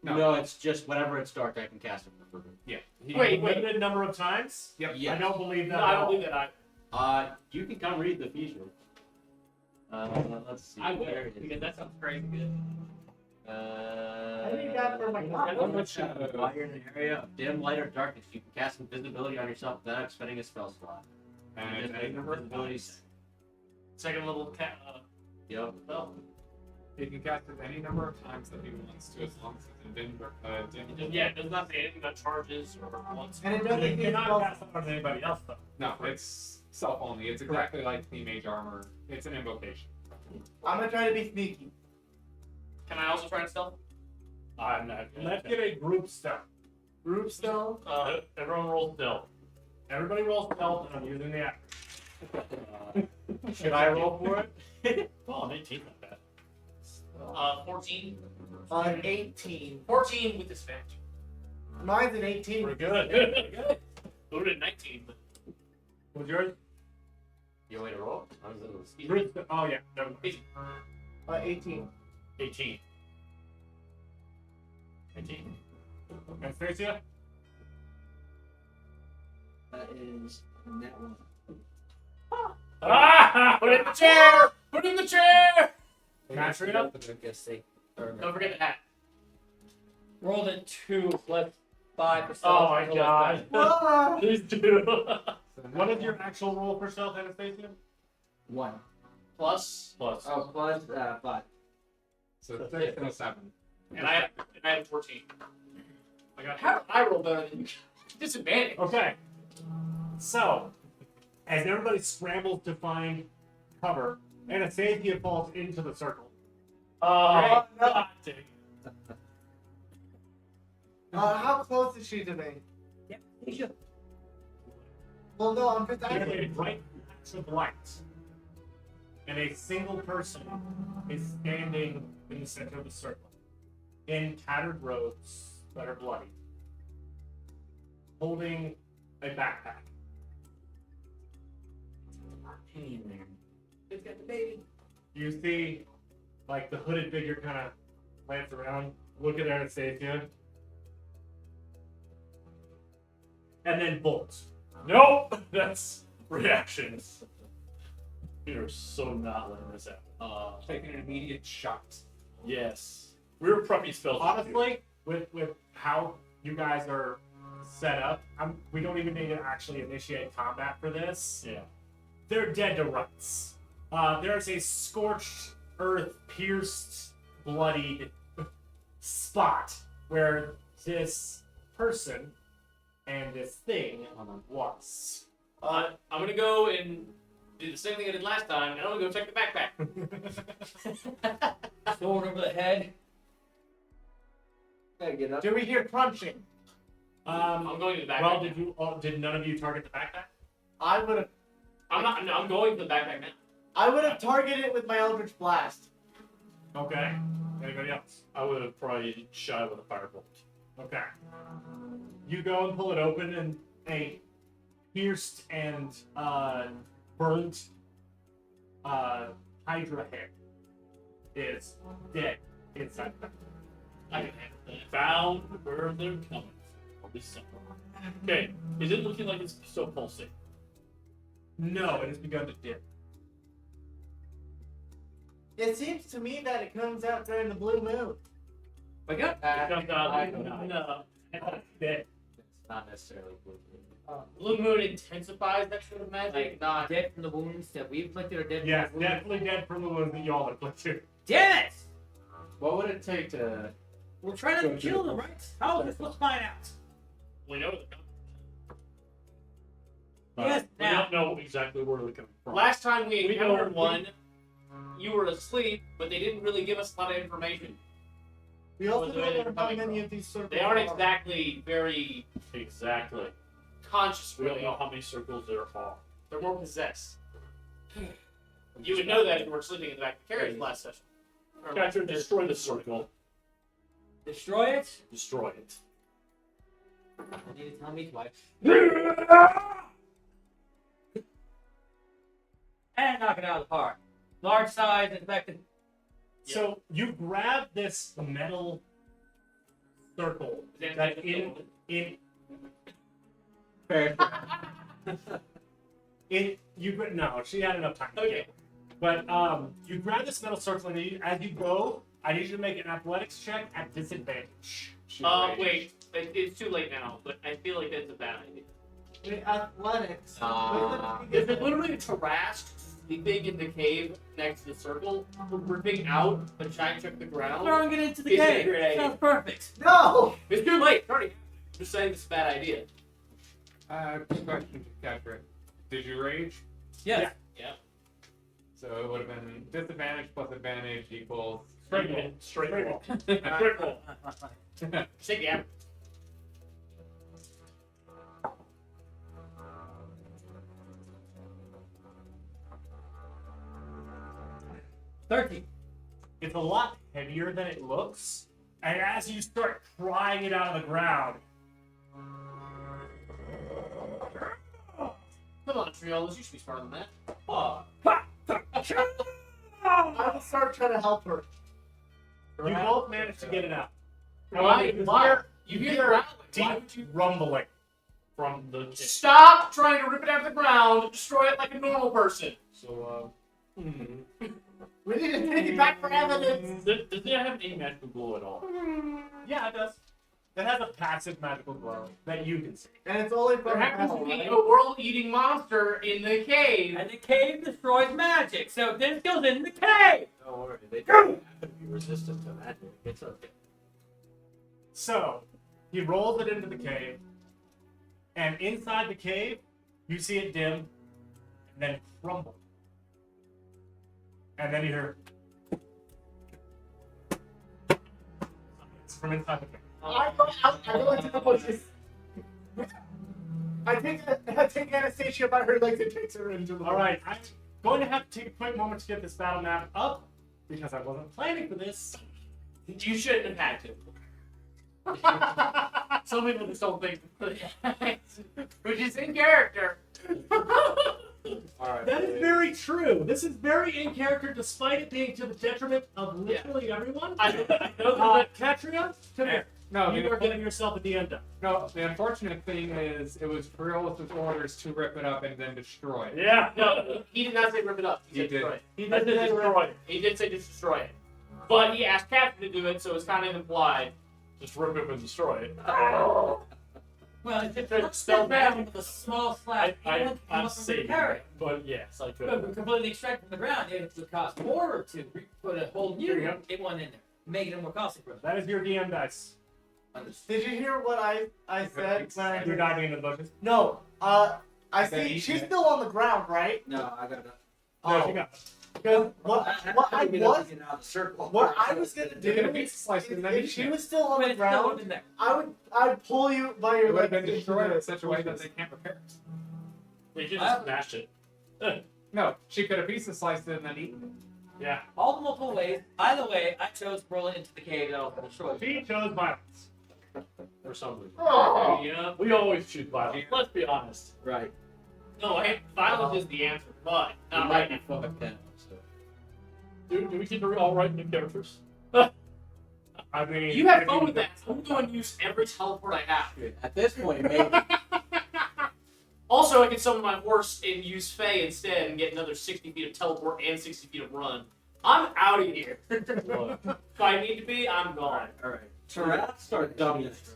No, it's just whenever it starts, I can cast it for free. Yeah. Wait, Limited number of times? Yep. Yes. I don't believe that. No, at I don't all. believe that. You can come read the feature. Let's see. I will, Where is because it? that sounds crazy good. I need that for my One which while you're in an area of dim light or darkness, you can cast invisibility on yourself without expending a spell slot. And Just make invisibility. Second level cat. Yep. Well, he can cast it any number of times that he wants to, as long as it's dim. yeah, it does not say anything about charges or once. And it You doesn't need cannot spells. cast it on anybody else, though. No, it's self only. It's exactly like the mage armor. It's an invocation. I'm gonna try to be sneaky. Can I also try to stealth? I'm not. Let's get a group stealth. Group stealth. Everyone roll stealth. Everybody rolls stealth, and I'm using the app. Should I roll for it? Oh, an 18, not bad. 14. 18. 14 with disadvantage. Mine's an 18. We're good. Good. Loaded 19, but What's yours? You want me to roll? I was a little speedy. Group stealth. Oh, yeah. Never mind. 18. 18. 18. Anastasia? That is that one. Ah! put it in the chair! Put it in the chair! Katria? Don't forget the hat. Rolled a 2 plus 5 for Oh my god. Ah! Please do. What is your actual roll for stealth, Anastasia? 1. Plus, Plus. Oh, plus 5. So 6 and a 7. and I have 14. I got How did I roll better than you? Disadvantage. Okay. So, as everybody scrambles to find cover, Anastasia falls into the circle. Oh, no. God dang. How close is she to me? Yep. Well, no, I'm just There's a asking. bright flash of light, and a single person is standing in the center of the circle, in tattered robes that are bloody, holding a backpack. Who's got the baby? You see, like, the hooded figure kind of glance around, look at Anastasia, and then bolt. Nope. That's reactions. You're so not letting this happen. Taking an immediate shot. Yes. We were prepping spells. Honestly, with how you guys are set up, we don't even need to actually initiate combat for this. Yeah. They're dead to rights. There's a scorched earth, pierced, bloodied spot where this person and this thing was. I'm gonna go and do the same thing I did last time, and I'm gonna go check the backpack. Sword over the head. Gotta get up. Do we hear crunching? I'm going to the backpack. Well, now. did none of you target the backpack? I would have. I'm not. No, I'm going to the backpack now. I would have targeted it with my Eldritch Blast. Okay. Anybody else? I would have probably shot with a firebolt. Okay. You go and pull it open, and a pierced and burnt Hydra head is dead inside the backpack. I can handle that. Found where they're coming from. I'll be simple. Okay. Is it looking like it's still pulsing? No, it has begun to dip. It seems to me that it comes out during the blue moon. Wake up. It comes out I- no. Dead. It's not necessarily blue. Blue moon intensifies that sort of magic, Like, not. dead from the wounds that we inflicted or dead Yes, from the wounds? definitely dead from the wounds that y'all have inflicted. Damn it! What would it take to? We're trying to kill them, right? How is this? Let's find out. We know they're coming. Yes, We now. don't know exactly where they're coming from. Last time we We encountered know- one, you were asleep, but they didn't really give us a lot of information. We also Where don't they're know how coming many from. of these circles They aren't are. exactly very Exactly. conscious, We don't really. know how many circles there are. They're more possessed. You would know that if you were sleeping in the back of the carriage last session. Or Catcher, destroy the circle. Destroy it? Destroy it. You need to tell me twice. And knock it out of the park. Large size, infected. So you grab this metal circle that in no, she had enough time. To Okay. get it. But you grab this metal circle, and as you go, I need you to make an athletics check at disadvantage. Wait. It's too late now, but I feel like that's a bad idea. In athletics. Is it literally a Tarrasque sleeping in the cave next to the circle, ripping out a giant chunk of the ground? Throwing it into the It's a cave. great idea. Sounds perfect. No! It's too late. Already. Just saying it's a bad idea. Quick question to Catcher. Did you rage? Yes. So it would have been disadvantage plus advantage equals. Straight roll. Straight roll. Straight roll. Take the average. It's a lot heavier than it looks, and as you start prying it out of the ground, Come on, Triolas, you should be smarter than that. I will start trying to help her. you both manage to get it out. Why? You hear the ground? Why would you Rumbling. From the stop trying to rip it out of the ground and destroy it like a normal person? So, We need to take it back for evidence. does it have any magical glow at all? Yeah, it does. It has a passive magical glow that you can see. And it's only There from happens to hell, be right? a world-eating monster in the cave. And the cave destroys magic, so this goes in the cave. Don't worry, they don't have to be resistant to magic. It's okay. So, he rolls it into the cave, and inside the cave, you see it dim, and then crumble. And then you hear it's from inside the cave. I go out, I go into the bushes. I take Anastasia by her legs and takes her into the All right, I'm going to have to take a quick moment to get this battle map up because I wasn't planning for this. You shouldn't have had to. Some people just don't think, which is in character. Alright. That is very true. This is very in character, despite it being to the detriment of literally everyone. I know that. Katria, come here. No, You the, are getting yourself a DM done. no, the unfortunate thing is it was Triolis' orders to rip it up and then destroy it. Yeah. No, he did not say rip it up. He He said did. destroy it. He I did said destroy it. He did say just destroy it. But he asked Captain to do it, so it's kind of implied. Just rip it and destroy it. Well, if it's Spell not step down magic. with a small slab, anyone can come I'm up and saving repair it. it. But yes, I But could. we completely extract from the ground, it would cost more to put a whole There you new go. one in there, making it more costly for us. That is your DM dice. Did you hear what I said when I You're diving into the bushes. No, I Then see you she's can- still on the ground, right? No, I gotta. No, she got Because what I get up was, and get out of the circle. what I was gonna You're gonna do, be sliced and then if she was still on But the it's still ground, in there. I'd pull you by your It would have legs been into destroyed the in such a way that bushes. they can't repair it. You should just smash it. No, she could have pizza sliced it and then eaten it. Yeah. All the multiple ways. Either way, I chose rolling into the cave that I'll destroy. She chose violence. For some reason. Oh. Yeah. We always choose violence. Let's be honest. Right. No, violence is the answer, but not right now. Fuck them. So. Do we keep it all right in the characters? I mean, You have if fun with that. I'm going to use every teleport I have. At this point, maybe. Also, I can summon my horse and use Fae instead and get another 60 feet of teleport and 60 feet of run. I'm out of here. If I need to be, I'm gone. All right. Giraffes are dummies.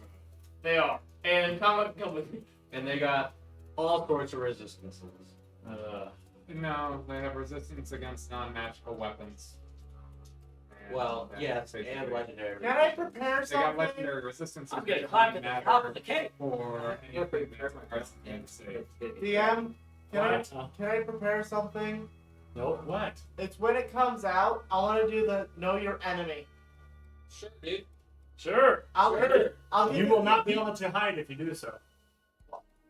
They are. And come with me. And they got all sorts of resistances. No, they have resistance against non-magical weapons. And Well, that yes, takes and away- legendary. Can I prepare They got something? legendary resistance I'm against gonna climb to the top of matter the cave. or anything that's pressed and safe. DM, What? can I prepare something? No. What? It's when it comes out. I want to do the know your enemy. Sure, dude. Sure. I'll give it. I'll give You it will the- not be able to hide if you do so.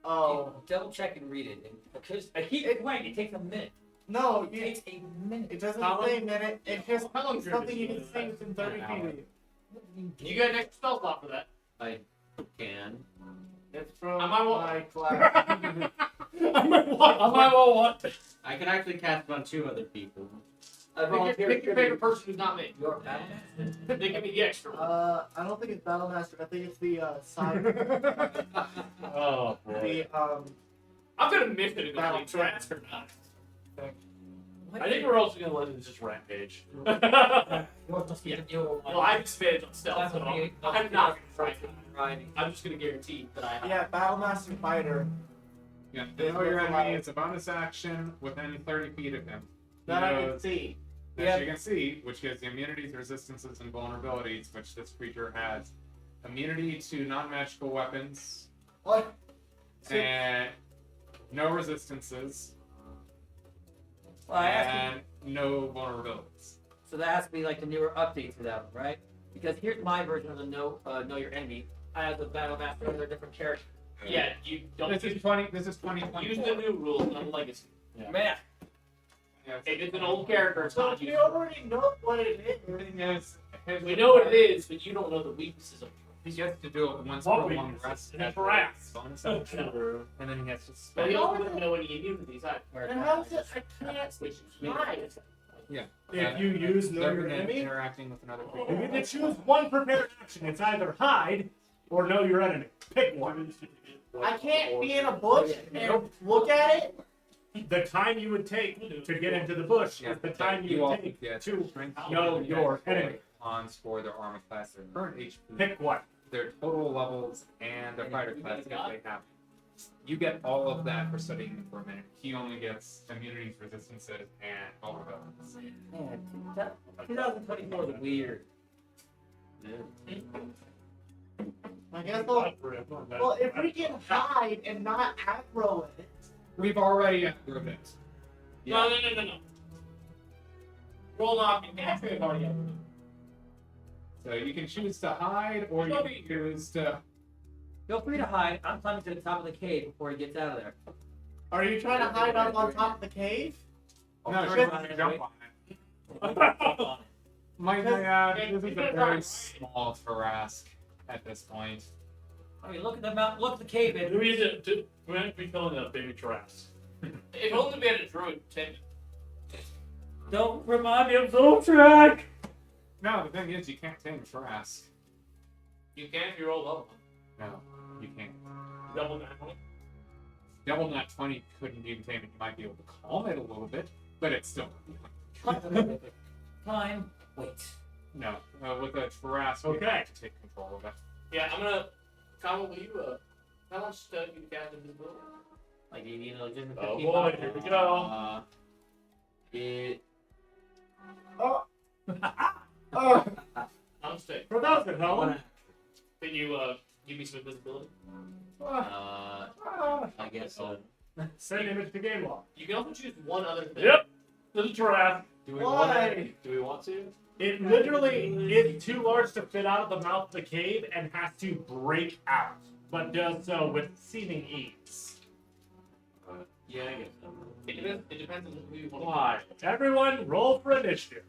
Oh Double check and read it. Because I keep waiting. It takes a minute. no! It takes a minute. It doesn't How long- say a minute. It just How long it's something you can say within 30 feet of you. You got an extra spell slot for that. I can. It's from I might want- my class. I might want. I can actually cast it on 2 other people. Pick your favorite person who's not me. Your battle. They give me the extra one. I don't think it's Battlemaster. I think it's the side. Oh boy. the I'm gonna miss it if Battle it's trash or not. I think we're also gonna let it just rampage. Yours must be Yeah. your Well, I have disadvantage on stealth, That's so what we- I'm not gonna try. riding. I'm just gonna guarantee that I have. yeah Battlemaster fighter. Yeah, they know your enemy. It's a bonus action within 30 feet of him. That I can Knows- see. That Yeah. you can see, which gives you immunities, resistances, and vulnerabilities, which this creature has. Immunity to non-magical weapons, What? So- and no resistances, Well, I asked you, and no vulnerabilities. so that has to be like the newer update to that one, right? Because here's my version of the know your enemy. I have the battle master under a different character. Yeah, you don't This is 20. This is 2024. use the new rules on Legacy. Man, Yeah, If it's an old character, it's So not we useful. already know what it is. everything is. We know what it is, but you don't know the weaknesses of it. He gets to do it once What per long weaknesses? rest. And as harass. a bonus action, and then he has to But spend. he also wouldn't know any immunities either. And how's it? I can't hide. If you use know your Leverage enemy, interacting with another you creature. get to choose one prepared action. It's either hide or know your enemy. Pick one. I can't be in a bush and look at it. The time you would take to get into the bush Yeah, is the time you you would all take get to strength know and your destroy enemy. Cons for their armor class, their current HP, pick one. their total levels, and their fighter class if they have. You get all of that for studying him for a minute. He only gets immunities, resistances, and vulnerabilities. man, 2024 is weird. I guess well, if we can hide and not aggro it. We've already aggroed it. No. Roll off and after you've already got it. So you can choose to hide, or you can choose to. Feel free to hide. I'm climbing to the top of the cave before he gets out of there. Are you trying to hide up on top of the cave? No, sure. she's going to jump on it. Might I add, this is a very small Tarask at this point. I mean, look at the mount. Look at the cave, Do man. we have to be killing a baby giraffes? If only we had a druid tend. Don't remind me of Zoltrak. No, the thing is, you can't tame Tarask. You can if you roll level. No, you can't. Double that one. Double Nat 20 couldn't even tame it. You might be able to calm it a little bit, but it's still. Time. Wait. No, with the Tarrasque, we Okay. have to take control of it. Yeah, I'm gonna. Colin, will you? How much do you cast invisibility? Like you know, just Oh 15 boy, miles. here we go. It Oh, I'm staying. For those at home, Can you give me some invisibility? I guess so. send image to game log. You can also choose one other thing. Yep. There's a giraffe. Do we Why? want to? It literally is too large to fit out of the mouth of the cave and has to break out, but does so with seeming ease. Yeah, I guess so. It depends on who you want. Why? Everyone, roll for initiative.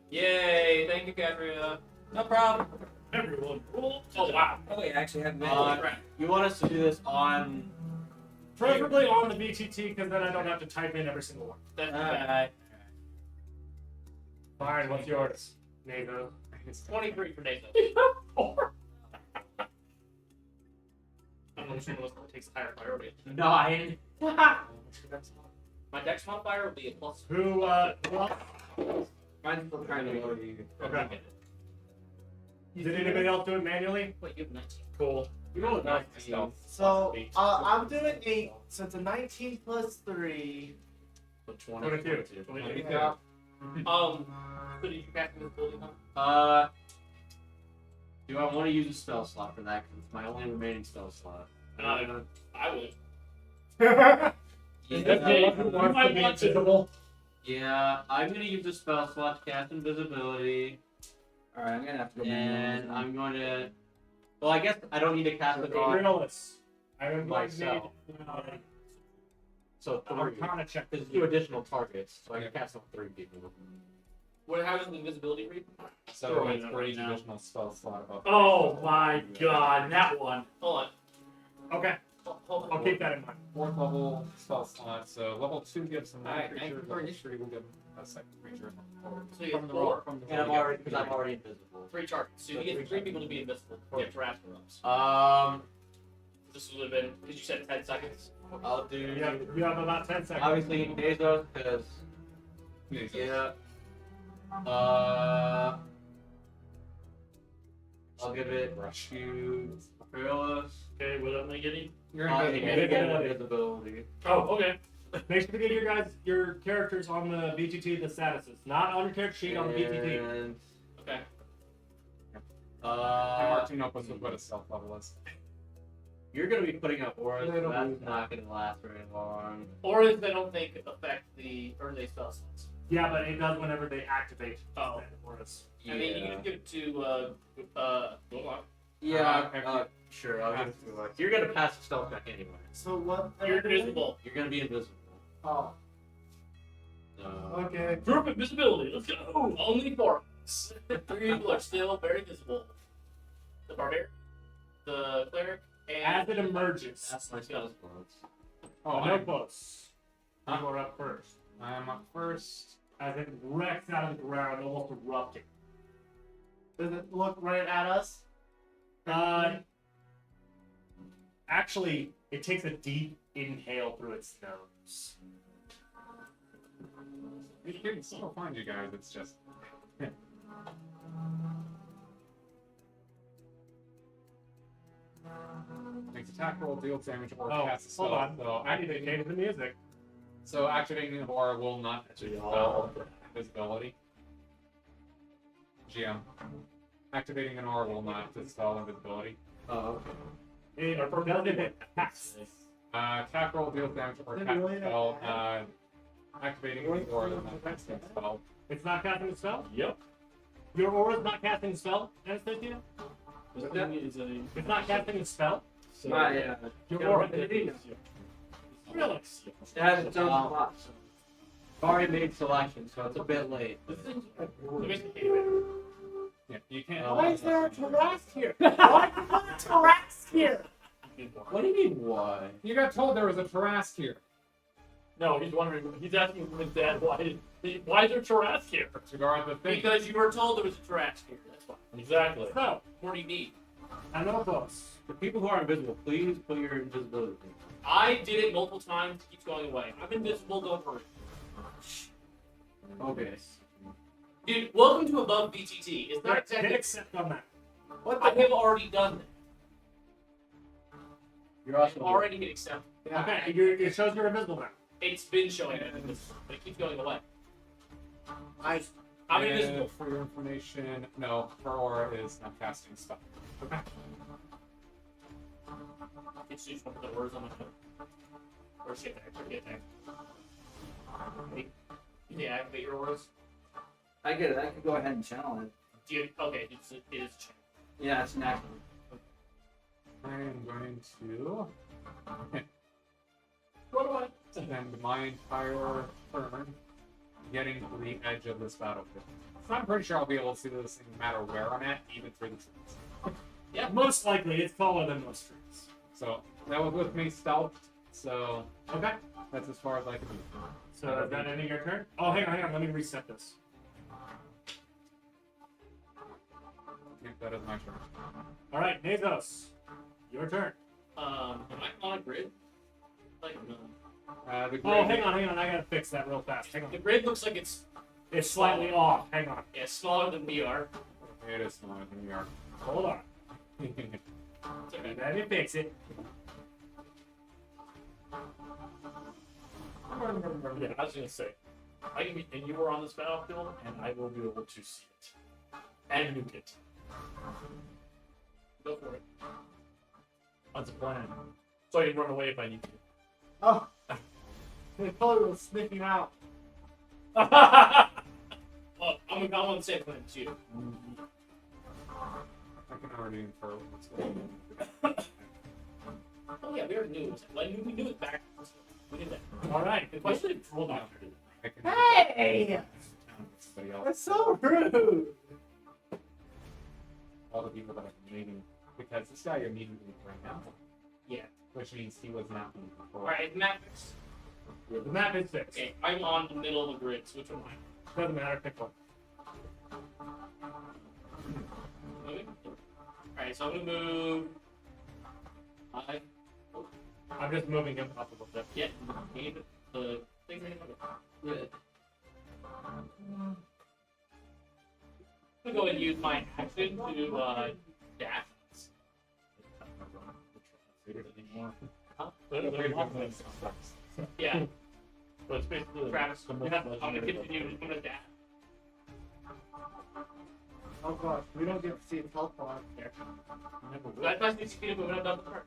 Yay! Thank you, Gabriella. No problem. Everyone, roll. Oh wow. Oh wait, I actually have You want us to do this on? Preferably on the BTT, because then I don't have to type in every single one. That's Alright. Fine. What's yours, Nathan? 23 for Nathan. I'm not sure what takes the higher priority. 9. My dex modifier will be a plus. Who? Well, Mine's still kind of low. okay. Did anybody else do it manually? Wait, you have 19. Cool. You roll a 9 stealth. so I'm doing 8, so it's a 19 plus 3. So 22. Yeah. So did you cast invisibility on? Do I want to use a spell slot for that? Because it's my only remaining spell slot. I would. You might want to. Yeah, I'm gonna use a spell slot to cast invisibility, Alright, I'm gonna have to go and I'm going to. Well, I guess I don't need to cast it on Realist. I am going to need myself. So an 3. Arcana check. There's 2 additional targets, so I can cast on 3 people. How does the invisibility read? So it's for each additional spell slot above. Oh my god, that one. Hold on. Okay, Hold I'll on. keep that in mind. 4th level spell slot. So level 2 gives them one Alright, creature. thank you for Level 3 will give a second creature. So you have 4, And I'm already invisible. 3 targets. So you get 3 people to be invisible. You have to wrap them This would have been, because you said 10 seconds. I'll do. You have about 10 seconds. Obviously, Bezos, because yeah. I'll give it to Fearless. Okay, what am I getting? You're I'll invisible. get invisibility. Oh, okay. Make sure to get your characters on the BTT, the statuses. Not on your character sheet, on the BTT. And, Okay. I'm marking up with what a stealth level is. you're gonna be putting up auras, They so don't that's believe not gonna last very long. Or if they don't think affect the early spell slots. Yeah, but it does whenever they activate. Oh. Auras. I mean, you can give it to, hold on. Yeah, sure. I'll give it to you're gonna pass the stealth check anyway. So what? You're invisible. You're gonna be invisible. Oh, So, okay. Group invisibility, let's go! Only 4. 3 people are still very visible. The barbarian, the cleric, and As it emerges. that's my spell slots. Oh, no I'm, close. You are up first. I'm up first. As it wrecks out of the ground, almost erupting. Does it look right at us? Actually, it takes a deep inhale through its nose. We can still find you guys. It's just. Makes attack roll, deals damage, or Oh, cast a spell. hold on. So, I need to change the music. so activating the aura will not dispel invisibility. GM. Activating an aura will not dispel invisibility. Oh, It does it attacks. Attack roll, deals damage, or Did cast really a spell. Activating the aura will not cast a spell. It's not casting a spell? Yep. Your aura's not casting a spell, Anastasia? It's not casting a spell? My, Your aura Really? Really? it has its own spot. I've already made selection, so it's a bit late. Yeah, you can't. Why is there a Tarrasque here? Why is there a Tarrasque here? What do you mean, why? You got told there was a Tarrasque here. No, he's wondering, he's asking his dad why is there Tarrasque here? To guard the thing. Because you were told there was a Tarrasque here, that's why. Exactly. So, What do you need? I know close. For people who are invisible, please put your invisibility. I did it multiple times, it keeps going away. I'm invisible, don't worry. Okay. Dude, welcome to Above BTT. It's not Hit exactly. accept on that. I have already done that. You're I've already hit accept. Okay, it shows you're invisible now. It's been showing me, but it keeps going away. I I'm And invisible. for your information, no, her aura is not casting stuff. It's just one of the words on my phone. Or skip that. Forget that. You deactivate your words? I get it. I could go ahead and channel it. Do you, okay, it is a channel. Yeah, it's an action. I am going to What do I? spend my entire turn getting to the edge of this battlefield. So I'm pretty sure I'll be able to see this thing no matter where I'm at, even through the trees. Yeah, most likely it's taller than most trees. So that was with me stealth, so Okay. that's as far as I can do. So is that ending your turn? Oh, hang on. Let me reset this. Yep, that is my turn. All right, Nazos, your turn. Am I on a grid? Like, no. The Oh, grid- hang on. I gotta fix that real fast. Hang The on. grid looks like it's It's slightly off. Hang on. smaller than we are. It is smaller than we are. Hold on. It's okay. Let me fix it. Yeah, I was gonna say, I can be, and you were on this battlefield, and I will be able to see it and nuke it. Go for it. That's a plan. So I can run away if I need to. oh, the color was sniffing out. Well, I'm on the same plan as you. I can already infer what's going on. Oh yeah, we already knew it was. Like, we knew it back. We did that. All right. The question is, Roll doctor did I can Hey! Somebody else. That's so rude. All the people that I'm meeting, because this guy you're meeting right now. Yeah. Which means he was not meeting before. Alright, map fix. The map is fixed. Okay, I'm on the middle of the grid, so which one am I? Doesn't matter. Pick one. Moving? Alright, so I'm gonna move. I'm just moving him up a little bit. Yeah, need the thing right in the grid. I'm gonna go and use my action to dash. Yeah, But it's basically Travis, the I'm most gonna legendary continue. I'm gonna dash. Oh gosh, we don't get to see his health bar there. Never will. That's my speed of movement. I'm done with the turn.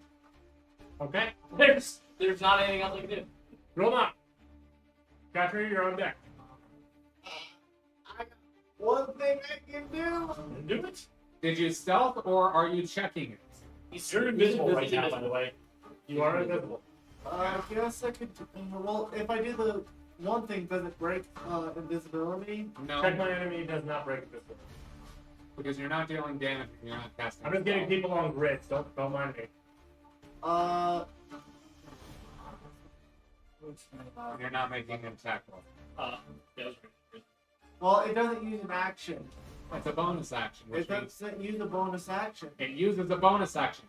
Okay. There's not anything else I can do. Roll on. Catcher, you're on deck. One thing I can do. Do it. Did you stealth or are you checking it? You're invisible right now, by the way. You are invisible. I guess I could. Well, if I do the one thing, does it break invisibility? No, Check my enemy does not break invisible. because you're not dealing damage and you're not casting. I'm just getting spell. people on grids. Don't mind me. And you're not making an attack roll. That was good. Well, it doesn't use an action. It's a bonus action, which It means doesn't use a bonus action. it uses a bonus action.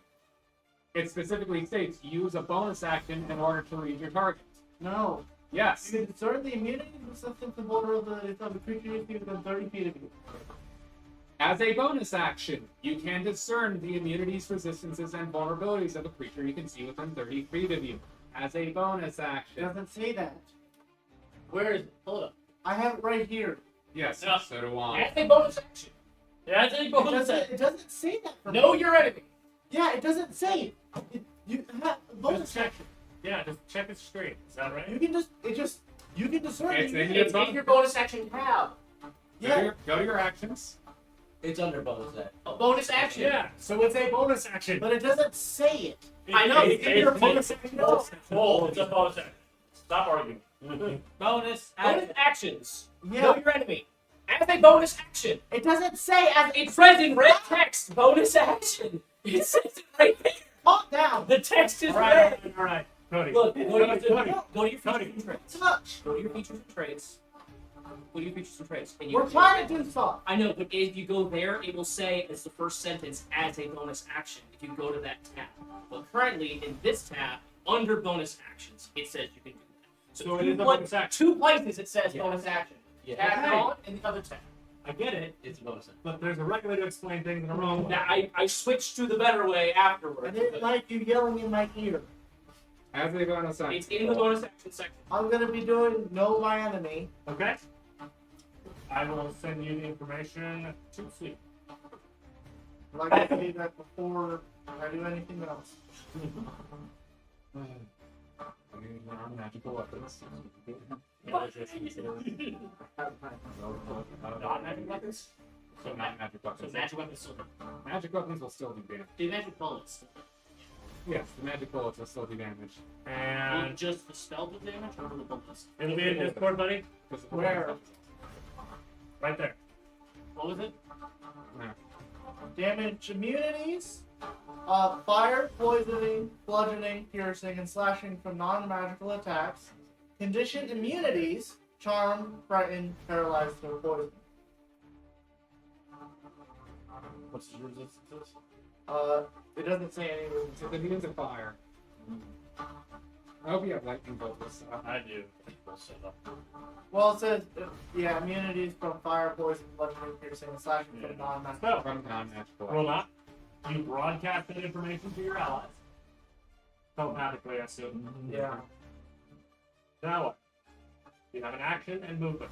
It specifically states use a bonus action in order to read your target. No. Yes. You can discern the immunity, resistance, and vulnerability of a creature within 30 feet of you. As a bonus action, you can discern the immunities, resistances, and vulnerabilities of a creature you can see within 30 feet of you. As a bonus It action. doesn't say that. Where is it? Hold up. I have it right here. Yes, No. so do I. That's a bonus action. That's a It bonus doesn't, action. it doesn't say that for Know me. your enemy. Yeah, it doesn't say it. You have bonus Just check. action. Yeah, just check it straight. Is that right? You can you can discern It's the in immunity. It's in your bonus action tab. Yeah, Go to your actions. It's under bonus action. A bonus action. Yeah. So it's a bonus action. but it doesn't say it. I know. It's in your bonus action. Oh, it's a bonus action. Stop arguing. Bonus Bonus action. actions. Yeah, Know your enemy. As a bonus action. it doesn't say as It says in red text, bonus action. It says it right there. calm down. The text is All red. right. All right. Cody. Look, go to your Cody. features and traits. Touch. Go to your features and traits. Go to your features and traits. And We're trying to do stuff. I know, but if you go there, it will say as the first sentence as a bonus action if you go to that tab. But currently, in this tab, under bonus actions, it says you can do that. So it two is a pla- bonus action. Two places it says Yeah. bonus action. Yeah. Tab Okay. on and the other tab. I get it, It's a bonus action. but there's a right way to explain things and a wrong way. Now, I switched to the better way I afterwards. didn't like you yelling in my ear. As a bonus action. It's in the bonus action section. I'm gonna be doing Know My Enemy. Okay? I will send you the information to sleep. I'd like to do that before I do anything else. Magical weapons. Non-magic weapons? So not magic So weapons. magic weapons still Magic weapons will still do damage. do magic bullets. Yes, the magic bullets will still do damage. Will And just the spell do damage or the bullets? it'll be in Discord, buddy. Where? Right there. What was it? Damage immunities. Fire, poisoning, bludgeoning, piercing, and slashing from non-magical attacks. Condition immunities. Charm, frighten, paralyzed, or poison. What's your resistances? It doesn't say any resistance. It's immune to fire. I hope you have lightning bolts and stuff. I do. Well, it says, yeah, immunities from fire, poison, bludgeoning, piercing, and slashing from non-magical. So, From non-magical will weapons. not. You broadcast that information to your allies. Telepathically, I assume. Yeah. Now what? You have an action and movement.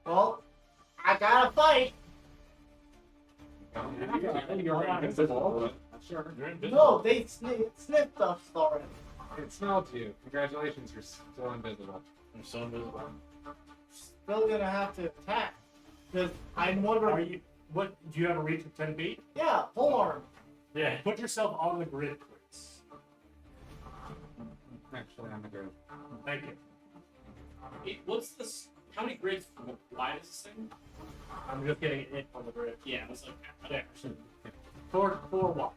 Well, I gotta fight. You're invisible, but sure. You're invisible. No, they sniffed us already. It smelled you. Congratulations, you're still invisible. You're so invisible. Still gonna have to attack. Because I'm Are wondering. you? What? Do you have a reach of 10 feet? Yeah, full arm. Yeah. Put yourself on the grid, please. Actually, I'm a girl. Thank you. What's this? How many grids wide is this thing? I'm just getting it on the grid. Yeah, it's like There. 4 wide.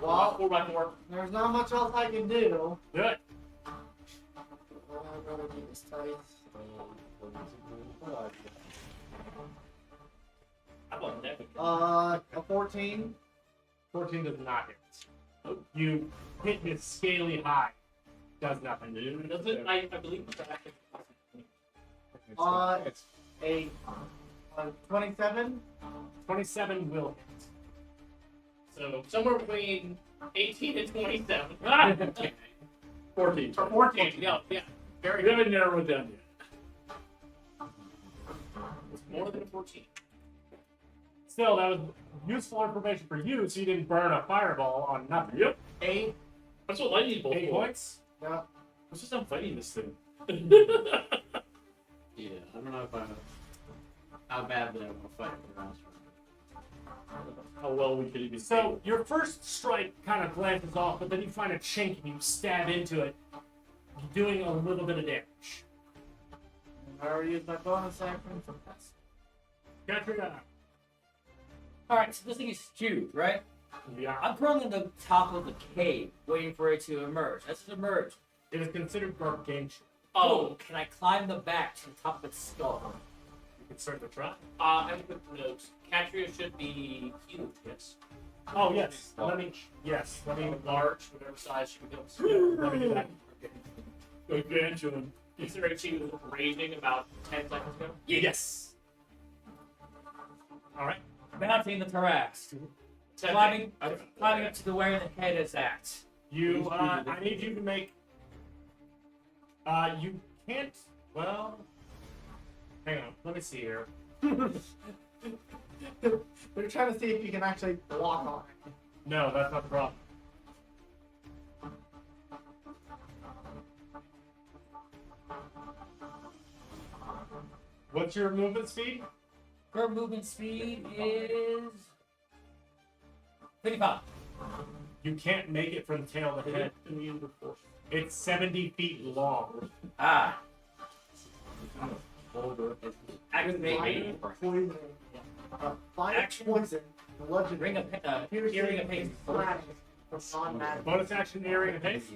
Well, 4x4. there's not much else I can do. Do it. I'm gonna do this tight. How about that? A 14. 14 does not hit. You hit his scaly hide. Does nothing. Does it? I believe it's actually. It's A 27. 27 will hit. So somewhere between 18 and 27. 14. Or 14. Yeah, yeah. Very We good. haven't narrowed it down yet. It's more than a 14. Still, that was useful information for you, so you didn't burn a fireball on nothing. Yep. 8. That's what lightning bolt 8 for. points. Yeah. It's just I'm fighting this thing. Yeah, I don't know if how badly I want to fight for the round. How well we could even So, your first strike kind of glances off, but then you find a chink and you stab into it, doing a little bit of damage. I already used my bonus action for this. Katrina. Alright, so this thing is huge, right? Yeah. I'm currently on the top of the cave, waiting for it to emerge. As it emerged, It is considered gargantuan. oh, can I climb the back to the top of its skull? You can certainly try. And a quick note. Catria should be huge, yes. Oh, yes. Let me Large, whatever size she becomes. let me do that. gargantuan. Considering she was raging about 10 seconds ago. Yes. All right. Mounting the thorax. Climbing up to the where the head is at. You, I need you to make. You can't. Well, hang on. Let me see here. They're trying to see if you can actually block on it. No, that's not the problem. What's your movement speed? Her movement speed is 55. You can't make it from the tail to the head. It's 70 feet long. Ah. Fire, Activate. poison. Fire, Action. poison, bludgeoning, Ring of hearing of haste. slash from non-magical. Bonus action, earring, and haste.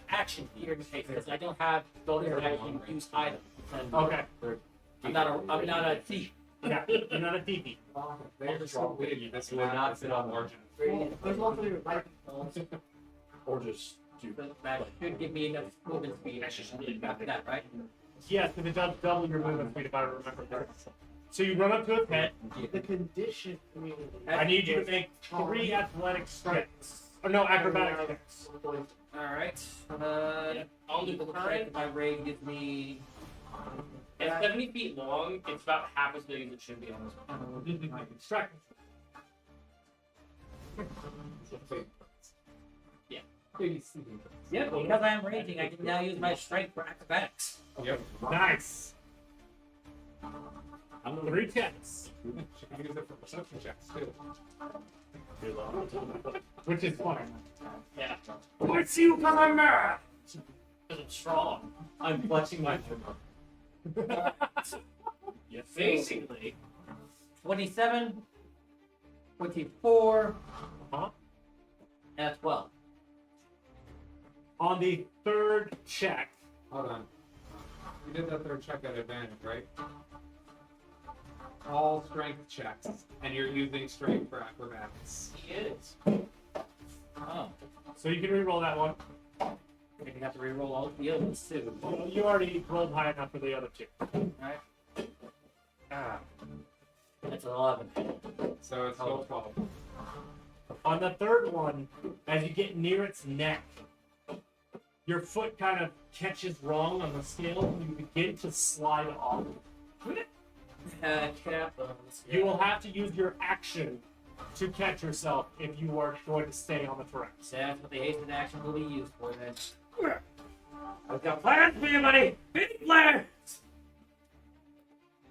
Action hearing of haste because I don't have bonus action use item. Okay. I'm not a thief. Yeah, you're not a DP. There's so weird. This Would not fit on margin. There's also your lightning bolts. Or just you. So that should give me enough movement speed after that, right? Yes, because it does double your movement speed if I remember correctly. So you run up to its head. The condition. I mean, I need you to make 3 athletic strengths. Or no, acrobatic strengths. Alright. On the current, My raid gives me. at 70 feet long, it's about half as big as it should be on this. Strike. Yeah, because I am raging, I can now use my strength for acrobatics. Yep. Nice. 3 checks. You can use it for perception checks too. Which is funny. Yeah. What's you because I'm mad? Because I'm strong. I'm flexing my Yes. Basically, 27, 24, Uh-huh. and a 12. On the 3rd check, Hold on. You did that third check at advantage, right? All strength checks, and you're using strength for acrobatics. he is. Oh. so you can reroll that one. I'm gonna have to reroll all the other ones too. You already rolled high enough for the other 2. Alright. Ah. That's an 11. So it's still 12. On the 3rd one, as you get near its neck, your foot kind of catches wrong on the scale and you begin to slide off. Cap. You will have to use your action to catch yourself if you are going to stay on the terrain. So that's what the hastened action will be used for then. I've got plans for you, buddy! Big plans!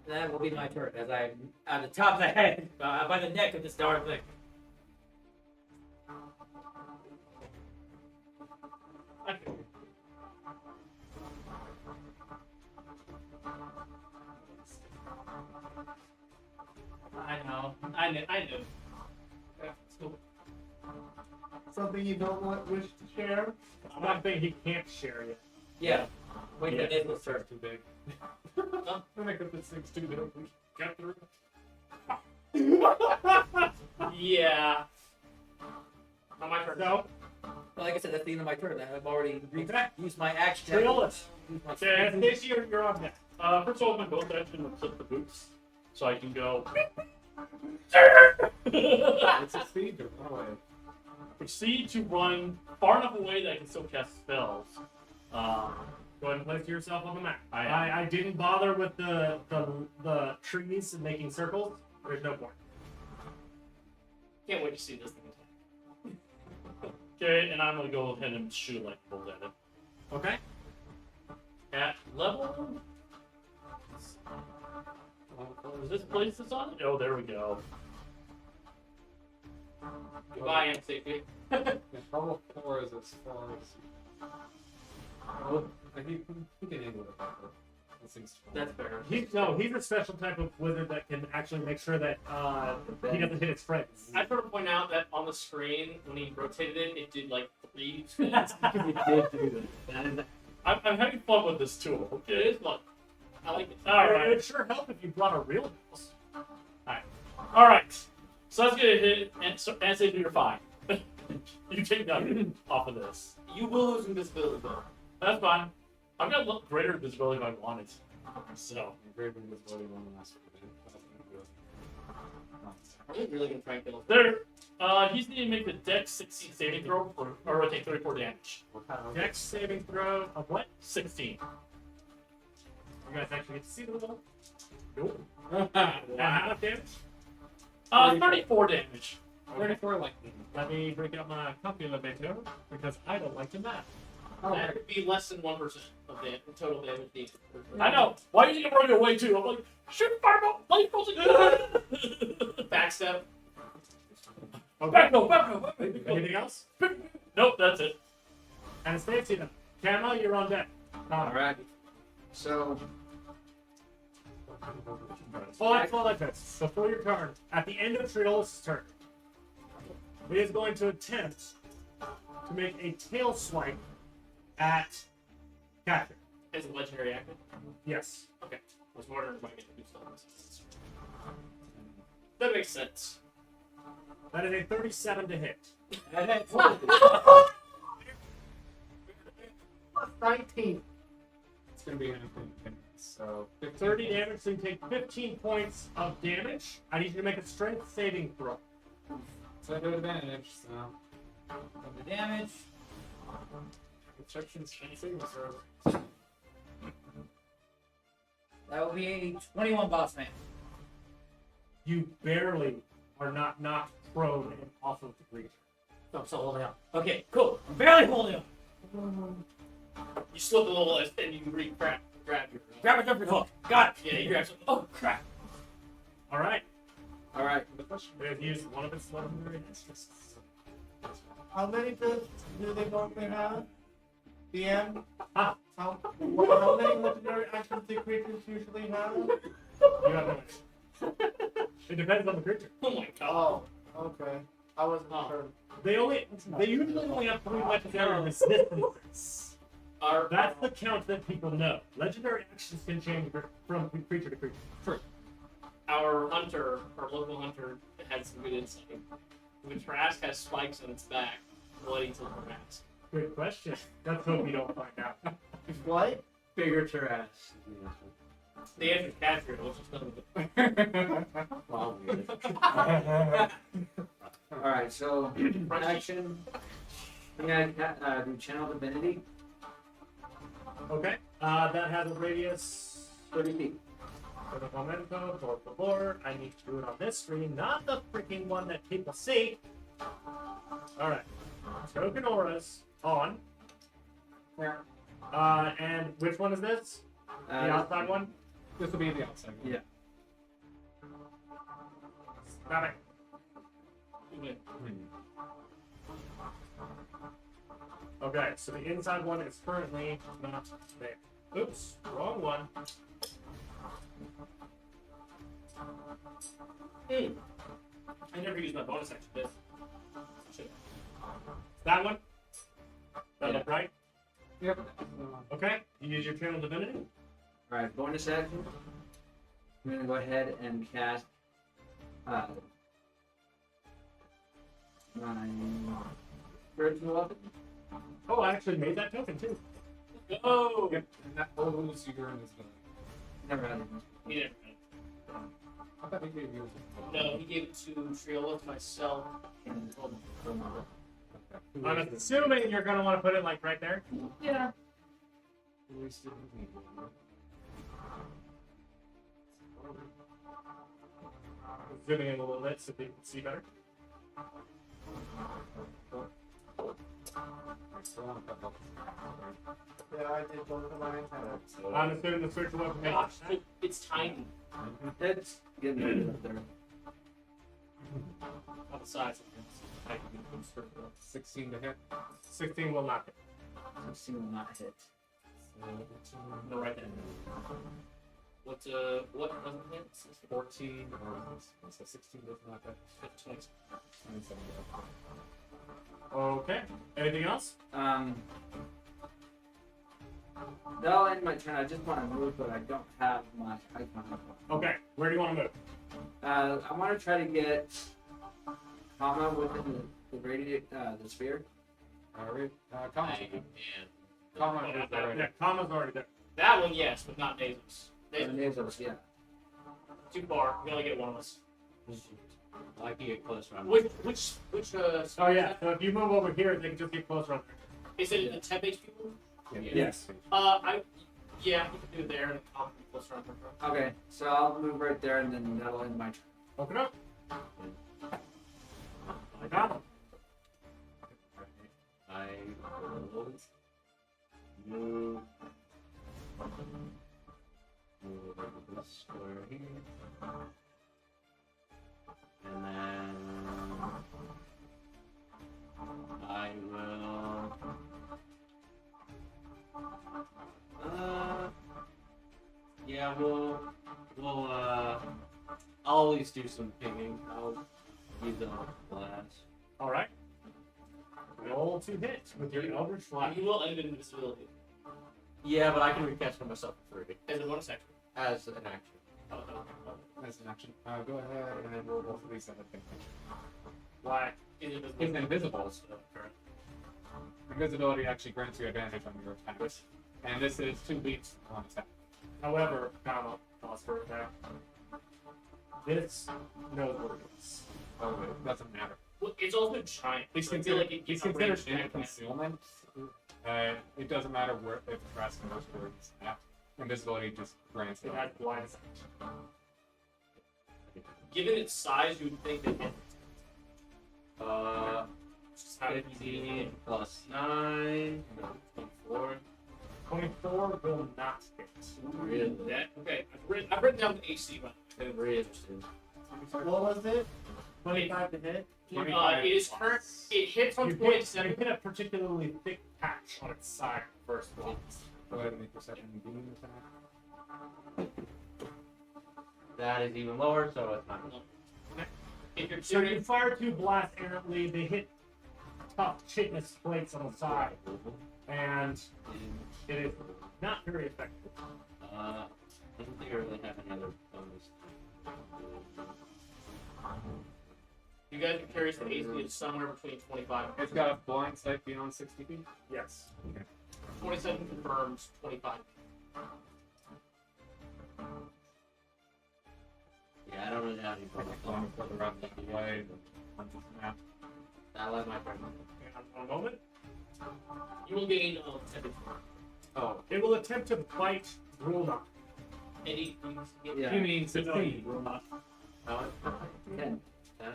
That will be my turn as I'm at the top of the head, by the neck of this darn thing. I know. Yeah, it's cool. something you don't wish to share. Something he can't share yet. Yeah. Wait, Yeah. that is turn. Too big. I'm gonna make up this thing's too big. Got through. Yeah. Not my turn. So, Well, like I said, that's the end of my turn. I've already Okay. used my action. Triolus. Use my Okay. And this year you're on deck. First of all, my both action will clip the boots, so I can go. It's a speed to run away. Proceed to run far enough away that I can still cast spells. Go ahead and place yourself on the map. I am. I didn't bother with the trees and making circles. There's no point. Can't wait to see this thing. Okay, and I'm gonna go ahead and shoot like bull at it. Okay? At level. Is this place that's on it? Oh, there we go. Goodbye, Aunt Safety. Yeah, level 4 is as far as. I think he can handle it better. This thing's That's fair. He's a special type of wizard that can actually make sure that he doesn't hit his friends. I want to point out that on the screen, when he rotated it, it did like 3 That's because he did do that. I'm having fun with this tool. It Okay. is fun. I like it. Alright. It'd sure help if you brought a real mouse. Alright. So that's gonna hit, and say you're fine. You take nothing off of this. You will lose invisibility though. That's fine. I've got look greater visibility if I wanted. So. Great visibility one last Are we really gonna try and kill him? There. He's need to make the Dex 16 saving throw, or take 34 damage. Dex saving throw of what? 16. You guys actually get to see the little. Nope. And how much damage? 34 damage. 34 lightning. Let me break out my calculator because I don't like the math. That could be less than 1% of the total damage needed. I know. Why are you running away too? I'm like, shoot fireball, lightning bolts. Backstep. Back go. Anything else? Nope, that's it. Anastasia, Camo, you're on deck. Alright. So, Well, like this. Before your turn, at the end of Triolis' turn, he is going to attempt to make a tail swipe at Catherine. As a legendary action. Yes. Okay. I was wondering if I could do something. That makes sense. That is a 37 to hit. 19. It's gonna be anything. So 30 damage, so you take 15 points of damage. I need you to make a strength saving throw. So I do advantage. So Of the damage. instructions and saving throws. That will be a 21 boss man. You barely are not knocked prone and off of the creature. I'm still holding on. Okay, cool. I'm barely holding on. You slip a little and you grab your. Grab a jumping hook. Got it. Yeah, you grab something. Oh crap! All right. All right. We have used one of its legendary actions. How many do they normally have? DM? Huh? How many legendary actions do creatures usually have? You have no idea. It depends on the creature. Oh my god! Oh, okay. I wasn't sure. They usually only have 3 legendary resistances. That's the count that people know. Legendary actions can change from creature to creature. Our local hunter, has some good insight. The Trask has spikes on its back, relating to the rats. Good question. Let's hope you don't find out. What? Bigger Taras. The answer is Catherine, which is none of it. All right. So action. I'm gonna do channel divinity. Okay. That has a radius 30 feet. for the memento, por favor. I need to do it on this screen, not the freaking one that people see. Alright. Token auras on. Yeah. And which one is this? The outside one? This will be the outside. Yeah. Got it. Okay, so the inside one is currently not there. Oops, wrong one. I never used my bonus action, did I? Should've. That one? That Yeah. look right? Yep. Okay, you use your channel divinity. All right. Bonus action. I'm gonna go ahead and cast. My spiritual weapon. Oh, I actually made that token too. Go! Yep. And that holds your invisibility. Never had it. He didn't. I thought he gave you. No, he gave it to Triola, to myself, and I'm assuming you're gonna want to put it like right there. yeah. Zooming in a little bit so people can see better. Yeah, I did both of my antennas. I'm assuming the spiritual weapon makes Gosh, it. it's tiny It's getting rid of there. on the sides of it. I can do it for 16 to hit. 16 will not hit. 16 will not hit. No, right there. What doesn't hit? 14 or so 16 does not hit. 27. 27. Okay. Anything else? That'll end my turn. I just want to move, but I don't have my icon. Okay. Where do you want to move? I want to try to get Kama within the radiate, the sphere. Alright. I Comment. am. Comment is already. Yeah, comma's already there. That one, yes, but not Nasus. Nasals, yeah. Too far. We only get one of us. I can get closer. Which Oh yeah. So if you move over here, they can just get closer on there. is it a 10 HP move? Yes. Yeah, you can do it there and I'll be closer on her. Okay, so I'll move right there, and then that'll end my turn. Open up. I got him. I will move over to this square here. And then I will yeah, we'll I'll at least do some pinging. I'll use the blast. All right. Roll to hit with your Eldritch Flash. You will end in invisibility Yeah, but I can recast for myself for free as a bonus action. as an action. As an action. Go ahead and then we'll both of these at the thing. Why? Is it He's invisible. Invisibility actually grants you advantage on your attacks. And this is 2 beats on attack. However, comma, pause for that. This knows where it is. Oh, it doesn't matter. Well, it's also giant. He's so I feel considered, like it he's gets a considered range in attack. concealment. It doesn't matter where if Trask knows where he's at. Invisibility just grants It it. has blind sight. Given its size, you would think that it Just 15 plus 9. 24. 24 will not hit. Really? that okay. I've written down the AC, but I'm very interested. What was it? 25 to hit? 25 it is current. It hits on You 27. hit a particularly thick patch on its side first one. Go ahead and make your second beam attack. That is even lower, so it's not. If you're So you serious, fire 2 blasts errantly, they hit tough chitinous plates on the side, and it is not very effective. I don't think I really have any other bonus. you guys are curious, the AC is somewhere between 25 and It's got a blind sight beyond 60 feet. Yes. 27 confirms 25. Yeah, I don't really have any bonus. Going further out the way. Map. I like my friend. One moment. You will gain 10. Oh, It will attempt to bite Rulna. Any yeah. You mean 16? Rulna. How much? 10. 10?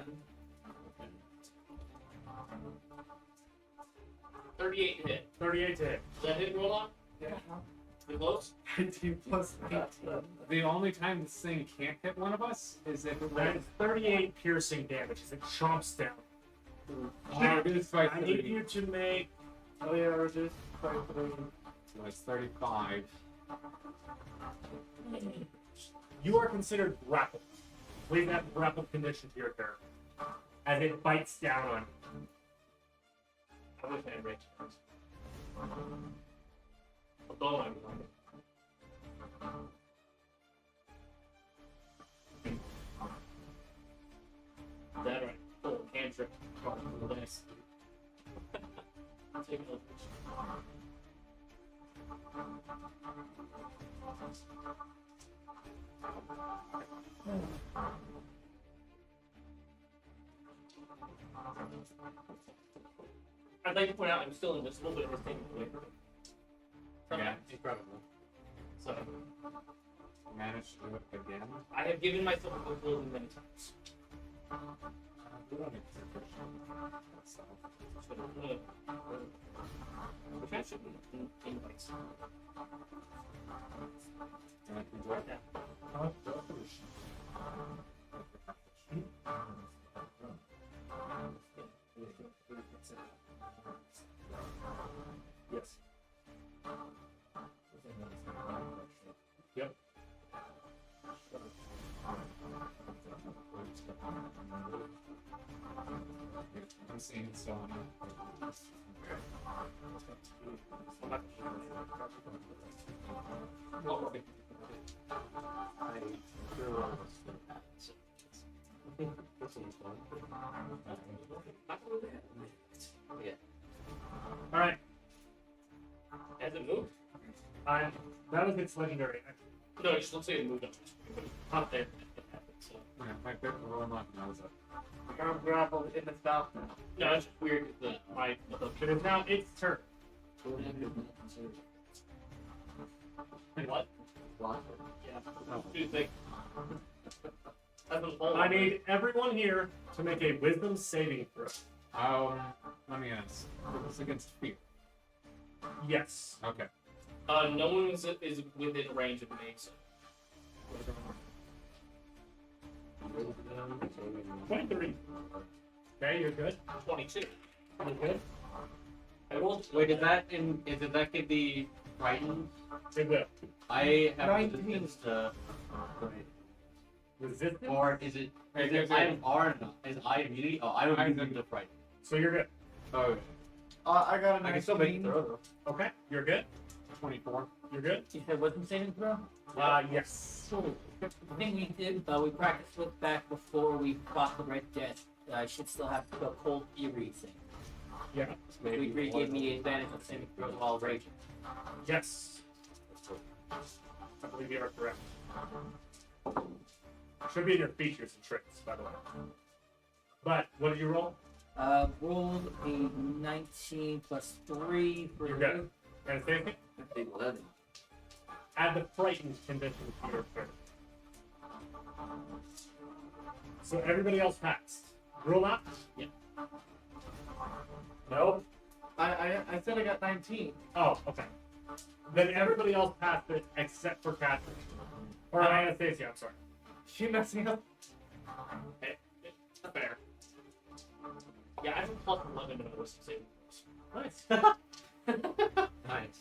38 to hit. 38 to hit. Does that hit roll on? Yeah. You close? 19 plus 18. The only time this thing can't hit one of us is if it That is 38 piercing damage as it chomps down. reduced by I need 3. you to make. Oh yeah, reduced by 3. So it's 35. You are considered grappled. Leave that grappled condition to your character as it bites down on you. I wish I had range. A bow, I'm going. That right. Oh, cantrip. Nice. Take a look. I'd like to point out I'm still invisible, but it was taken away from me. Yeah. Incredible. So Managed to do it again. I have given myself a clothing many times. We don't need to push so. Which I should invites. And I can do it. Yes. Yep. I'm seeing it still on I threw on this This one's fun. Yeah. All right. Has it moved? That was its legendary. No, it just looks like it moved up. Up there. It happened, so. Yeah, my big roll knows it. I'm grappled in the south now. No, it's just weird that my It is now its turn. what? Yeah. Do you think? That's a whole I need everyone here to make a wisdom saving throw. Let me ask. It's against fear. Yes. Okay. No one is within range of me, so. 23. Okay, you're good. 22. You're good. I rolled. Wait, does that give the frightened? It will. I have 19. resistance to. Resistance. Or is it? Hey, Is there's it I'm R? Is I immunity? Oh, I'm immune to frightened. So you're good. Oh, I got a I can still make 19. the throw though. Okay, you're good. 24. You're good. You said wisdom saving throw? Yes. The thing we did, we practiced with back before we fought the Red Death. I should still have the cold eerie thing. Yeah. We agree gave me advantage on saving throws while raging. Yes. I believe you are correct. Should be in your features and tricks, by the way. But what did you roll? Rolled a 19 plus 3 for You're good. Anastasia? 11. Add the frightened condition to your turn. So everybody else passed. Rule out? Yep. No? I said I got 19. Oh, okay. Then everybody else passed it except for Catherine. Or Anastasia, I'm sorry. She messed me up. Hey, it's not fair. Yeah, I have a plus 11 to my wisdom saving throws. Nice. Nice.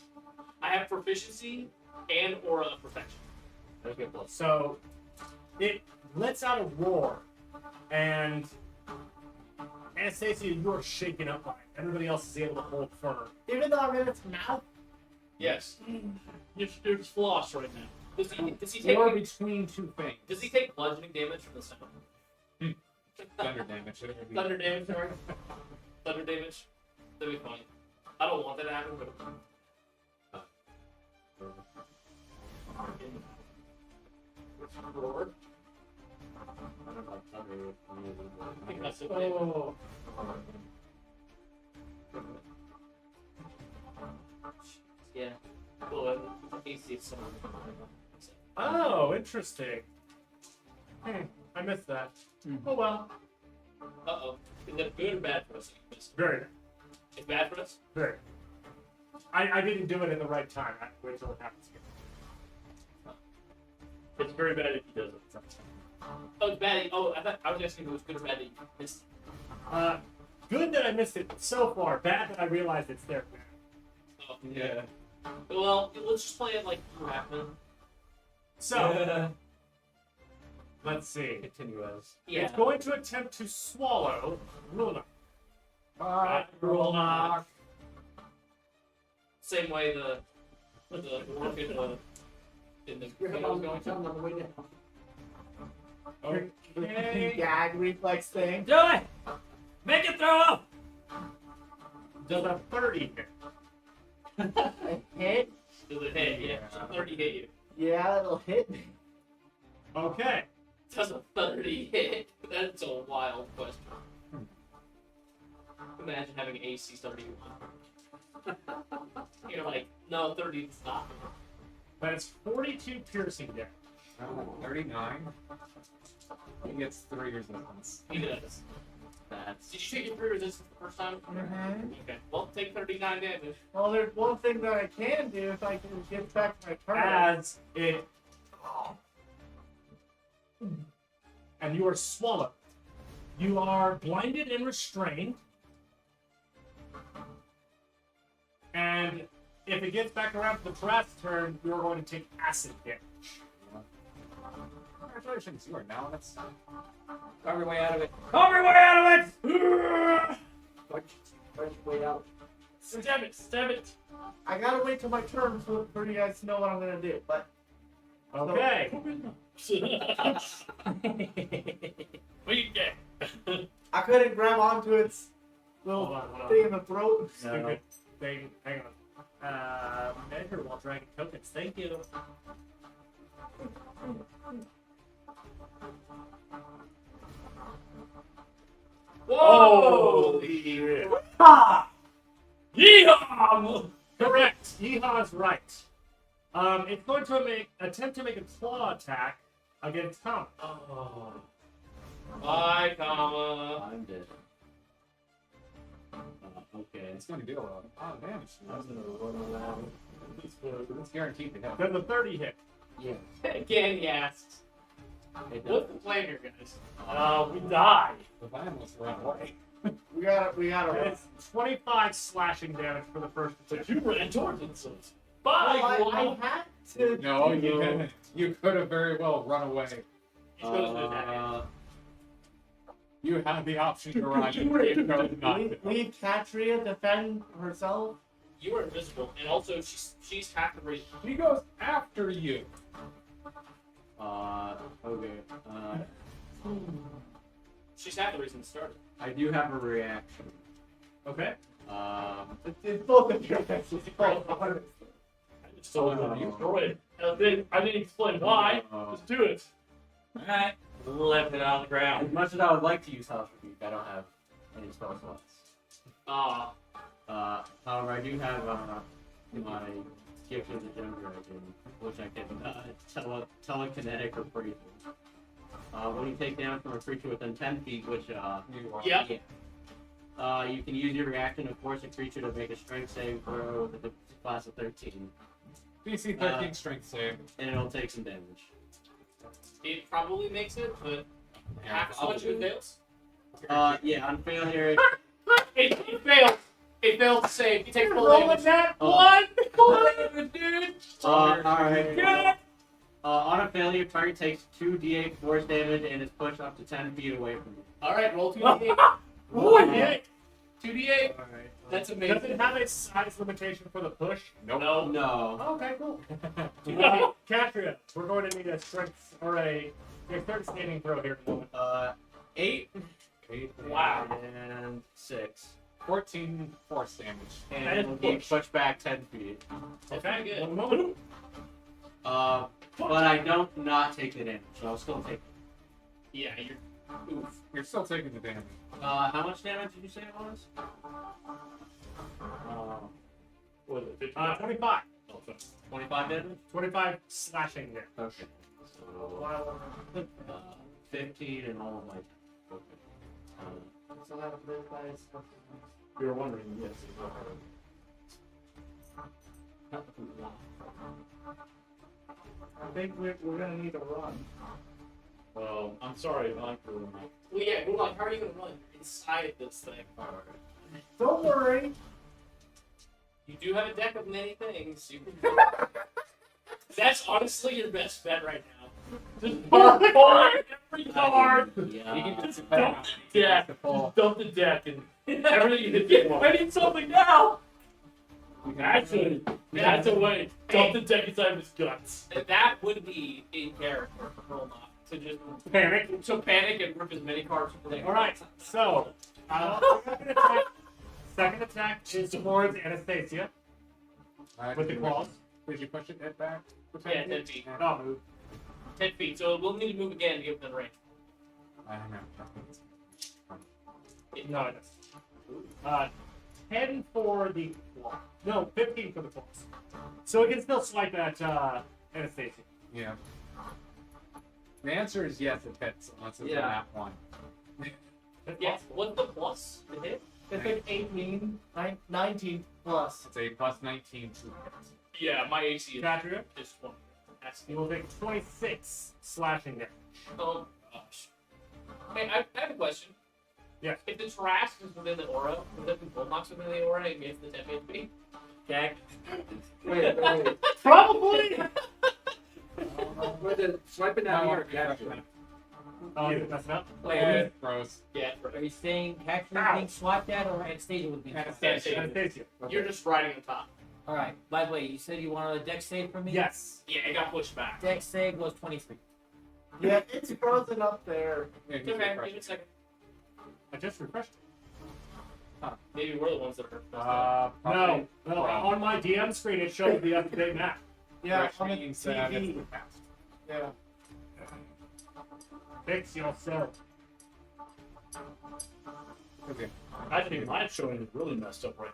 I have proficiency and aura of perfection. Okay, plus. So it lets out a roar, and Anastasia, you are shaken up by it. Everybody else is able to hold firm. Even though I'm in its mouth. Yes. You're just floss right now. Does he take Or between two things. Does he take bludgeoning damage from the sound? Thunder damage. It would be- Thunder damage, sorry. Thunder damage. That'd be funny. I don't want that to happen, but roar. I think that's it. Oh. Yeah. Well, AC is someone. Oh, interesting. I missed that. Oh well. Uh-oh. Is that good or bad for us? Very, It's bad for us? very. I didn't do it in the right time. I have to wait till it happens again. It's very bad if he does it. Oh, it's bad. Oh, I was asking if it was good or bad that you missed. Good that I missed it so far. Bad that I realized it's there now. Oh. Yeah. Well, let's just play it like you happened. So, let's see. Continue as. Yeah. It's going to attempt to swallow Luna. Roll knock. Same way the work in the was going to. Okay. Gag reflex thing. Do it! Make it throw up! Does a 30 hit? A hit? Does it hit? Yeah. Does a 30 hit you? Yeah, it'll hit me. Okay. Does a 30 hit? That's a wild question. Imagine having AC 31. You're like, no, 30 is not. That's 42 piercing damage. 39. He gets 3 resistance. He does. Did you take your 3 resistance the first time? Mm-hmm. Okay. Well, take 39 damage. Well, there's one thing that I can do if I can get back my turn. As it. And you are swallowed. You are blinded and restrained. And if it gets back around to the Pratt's turn, you are going to take acid damage. Congratulations, you are now in its. Carve your way out of it. Carve your way out of it! Punch your way out. Stab it! Stab it! I gotta wait till my turn for you guys to know what I'm gonna do. But Okay. What you get? I couldn't grab onto its little Hold on. thing in the throat. Stupid thing. Hang on. Measure while dragging tokens. Thank you. Whoa! Ha! Yeehaw! Correct. Yeehaw's right. It's going to attempt to make a claw attack against Tom. Oh. Bye, comma. I'm dead. Okay. It's going to deal a lot of damage. I'm gonna run around. It's guaranteed to hit. Then the 30 hit. Again, he asks. It What's does. the plan here, guys? We die. The van was run away. We gotta run. It's 25 slashing damage for the first But attack. you ran towards it, so it's Well, bye, I had to. No, you didn't. You could have very well run away. You chose to attack. You had the option to run. You were You chose not to. Leave Katria defend herself. You were invisible, and also she's half the rate. He goes after you. Okay. She's half the reason it started. I do have a reaction. Okay. It's both of your answers. I just told you to destroy it. I didn't explain why. Just do it. Alright. Left it on the As ground. much as I would like to use House Rebuke, I don't have any spell slots. However, I do have my gift of the Gem Dragon, which I can telekinetic or freeze. When you take damage from a creature within 10 feet, which Yep. you can use your reaction to force a creature to make a strength saving throw with a class of 13, DC 13 strength save. and it'll take some damage. It probably makes it, but half as much if it fails. Yeah, on failure. It fails. It fails to save. You take full Rolling damage. that Oh. one. Dude. Alright. Good. On a failure, target takes 2d8 force damage and is pushed up to 10 feet away from you. All right, roll 2d8. Ooh, yeah. 2d8. Alright. That's Does amazing. it have a size limitation for the push? No. No. Okay, cool. No. Katria, we're going to need a strength or a dexterity saving throw here in a moment. 8 Wow. and 6. 14 force damage. And And it'll be push. pushed back 10 feet. That's pretty good. One moment. But I don't not take the damage, so I'll still take it. Yeah, you're. Oof. You're still taking the damage. How much damage did you say it was? What is it? 25. 25 damage? 25 slashing there. Okay. So, 15 and all of my. Okay. So that would live by You were wondering, yes. I think we're gonna need a run. Well, I'm sorry, I'm for Well, yeah, hold on. How are you gonna run inside this thing? Don't worry. You do have a deck of many things. You can... That's honestly your best bet right now. Just dump every card. Yeah. Just dump the deck. Just dump the deck and everything you get. I need something now. Actually, that's a way. Dump the deck inside of his guts. That would be in character for Rolnock to just Panic. panic and rip as many cards from the deck. All right, so second attack is towards Anastasia with the claws. Did you push it back? Yeah, 10 feet. Oh, move. 10 feet. So we'll need to move again to get within range. I don't know. No, it doesn't. 10 for the claw. No, 15 for the claws. So it can still swipe at Anastasia. Yeah. The answer is yes, it hits, unless it's Yeah. a nat 1. Yes. What's the plus to hit? If it's 18, 19 plus. It's a plus 19 to hit. Yeah, my AC Katria, is 20. That's you will take 26 slashing damage. Oh gosh. Hey, I have a question. Yes. If the Trask is within the aura, would that be Bullbox within the aura against the 10 HP? Okay. Wait. Probably! With the swiping down here, capture. Oh, you messing up? Wait, Gross. Yeah, are you saying capture being swiped at or Anastasia would be swiped at? Anastasia. Anastasia. You're just riding on top. Alright, by the way, you said you wanted a dex save from me? Yes. Yeah, it got pushed back. Dex save was 23. Yeah, it's frozen up there. Yeah, It's he's okay, refreshed. give it a second. I just refreshed. Maybe we're the ones that are. No, Probably no. wrong. On my DM screen, it showed the up-to-date map. Yeah, Which on the means that it's TV. the past. Yeah. Fix yourself. Okay. I think my showing is really messed up right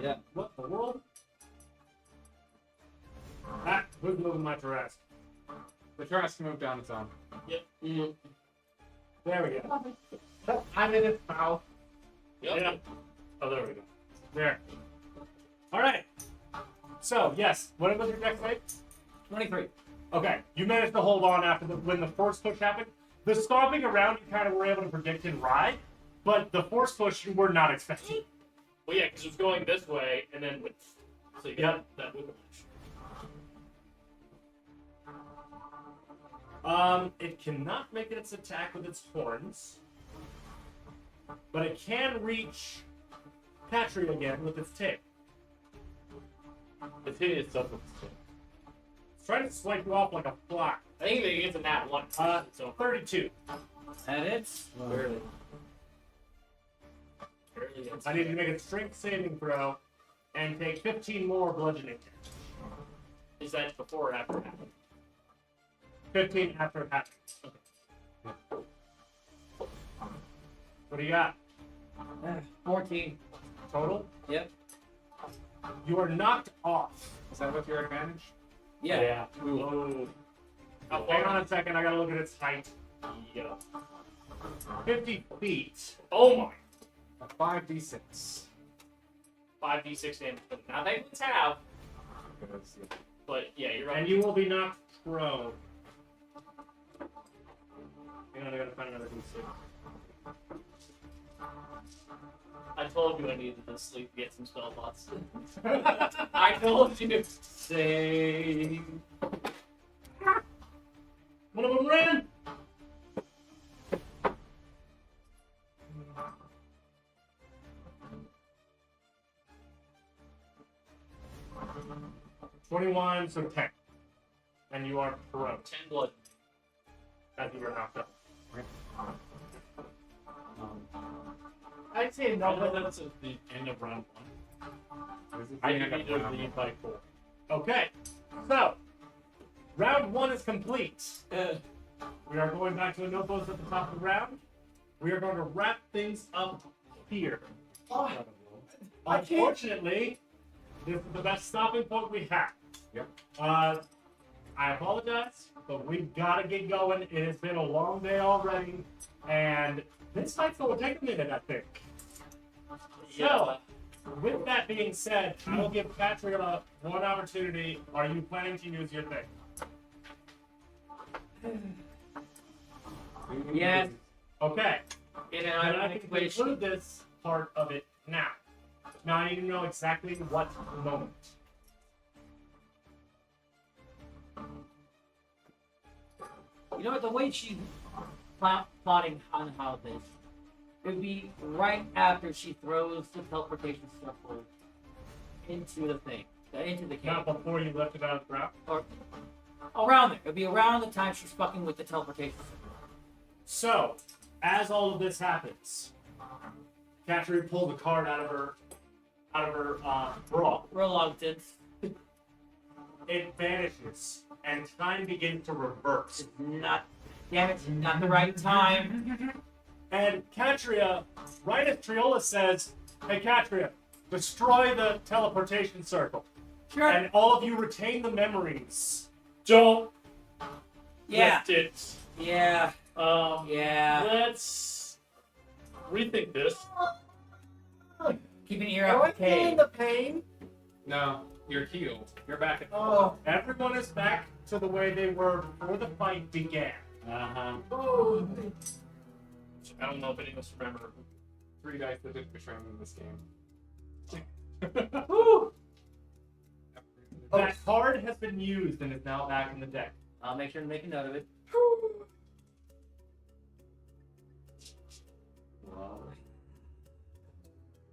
Yeah. What the world? Ah, who's moving my Tarrasque? The Trask moved down its own. Mm-hmm. There we go. I'm in its mouth. Yep. Yeah. Oh, there we go. There. All right. So, yes. What was your next save? 23. Okay. You managed to hold on after when the force push happened. The stomping around you kind of were able to predict and ride, but the force push you were not expecting. Well, yeah, because it was going this way and then with. So you got that whiplash. It cannot make its attack with its horns, but it can reach Patry again with its tail. It's hitting itself with its tail. It's trying to swipe you off like a fly. I think it gets a nat 1. So 32. That it? barely. Barely I need you to make a strength saving throw and take 15 more bludgeoning damage. Is that before or after it happened? 15 after it happens. What do you got? 14. Total? Yep. You are knocked off. Is that with your advantage? Yeah. Ooh. How Hang far? on a second, I gotta look at its height. Yeah. 50 feet. Oh my. A 5d6. 5d6 damage. But not that it's have. But yeah, you're right. And you will be knocked prone. Hang on, I gotta find another d6. I told you I needed to sleep to get some spell slots. I told you. Save. One of them ran. $21, so 10. And you are prone 10 blood. as you were knocked up. I'd say No, no. that's at the end of round 1. This is I the need end to of round lead by 4. Okay, so round 1 is complete. We are going back to the notebooks at the top of the round. We are going to wrap things up here. Oh, I can't. Unfortunately, this is the best stopping point we have. Yep. I apologize, but we gotta get going. It has been a long day already, and this fight's gonna take a minute, I think. So, with that being said, I will give Patrick one opportunity. Are you planning to use your thing? Yes. Okay. In Then an I ironic can way, conclude this part of it now. Now I need to know exactly what moment. you know what? The way she's plotting on how this, it would be right after she throws the teleportation circle into the thing, into the cave. Not before you left it on the ground. Or around there. It would be around the time she's fucking with the teleportation circle. So, as all of this happens, Catherine pulls a card out of her bra. Reluctance. It vanishes, and time begins to reverse. It's not. Damn it, not the right time. And Catria, right as Triola says, "Hey Catria, destroy the teleportation circle." Sure. And all of you retain the memories. Don't Yeah. lift it. Yeah. Um, Yeah. Let's rethink this. Keep an ear Am I out. feeling Okay. the pain? No, you're healed. You're back at Oh. Everyone is back to the way they were before the fight began. Uh-huh. Oh. I don't know if any of us remember. 3 dice that did betray me in this game. Woo! That card has been used and is now back in the deck. I'll make sure to make a note of it.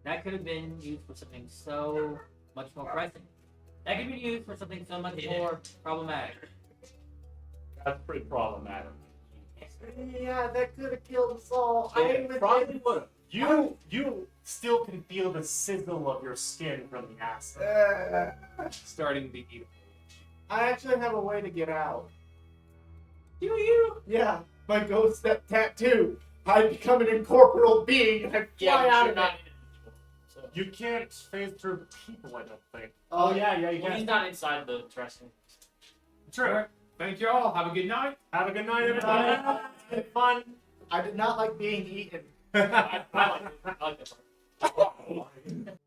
That could have been used for something so much more pressing. That could be used for something so much more problematic. That's pretty problematic. Yeah, that could have killed us all. I It even probably would have. You still can feel the sizzle of your skin from the acid. Starting the eat. I actually have a way to get out. Do you? Yeah, my ghost step tattoo. I become an incorporeal being and I Yeah, fly but out you're of not it. individual. So. You can't phase through people, I don't think. Oh, yeah, you Well, he's can. not inside the dressing. True. Thank you all. Have a good night. Have a good night, everybody. It's been fun. I did not like being eaten. I like it. I like that part.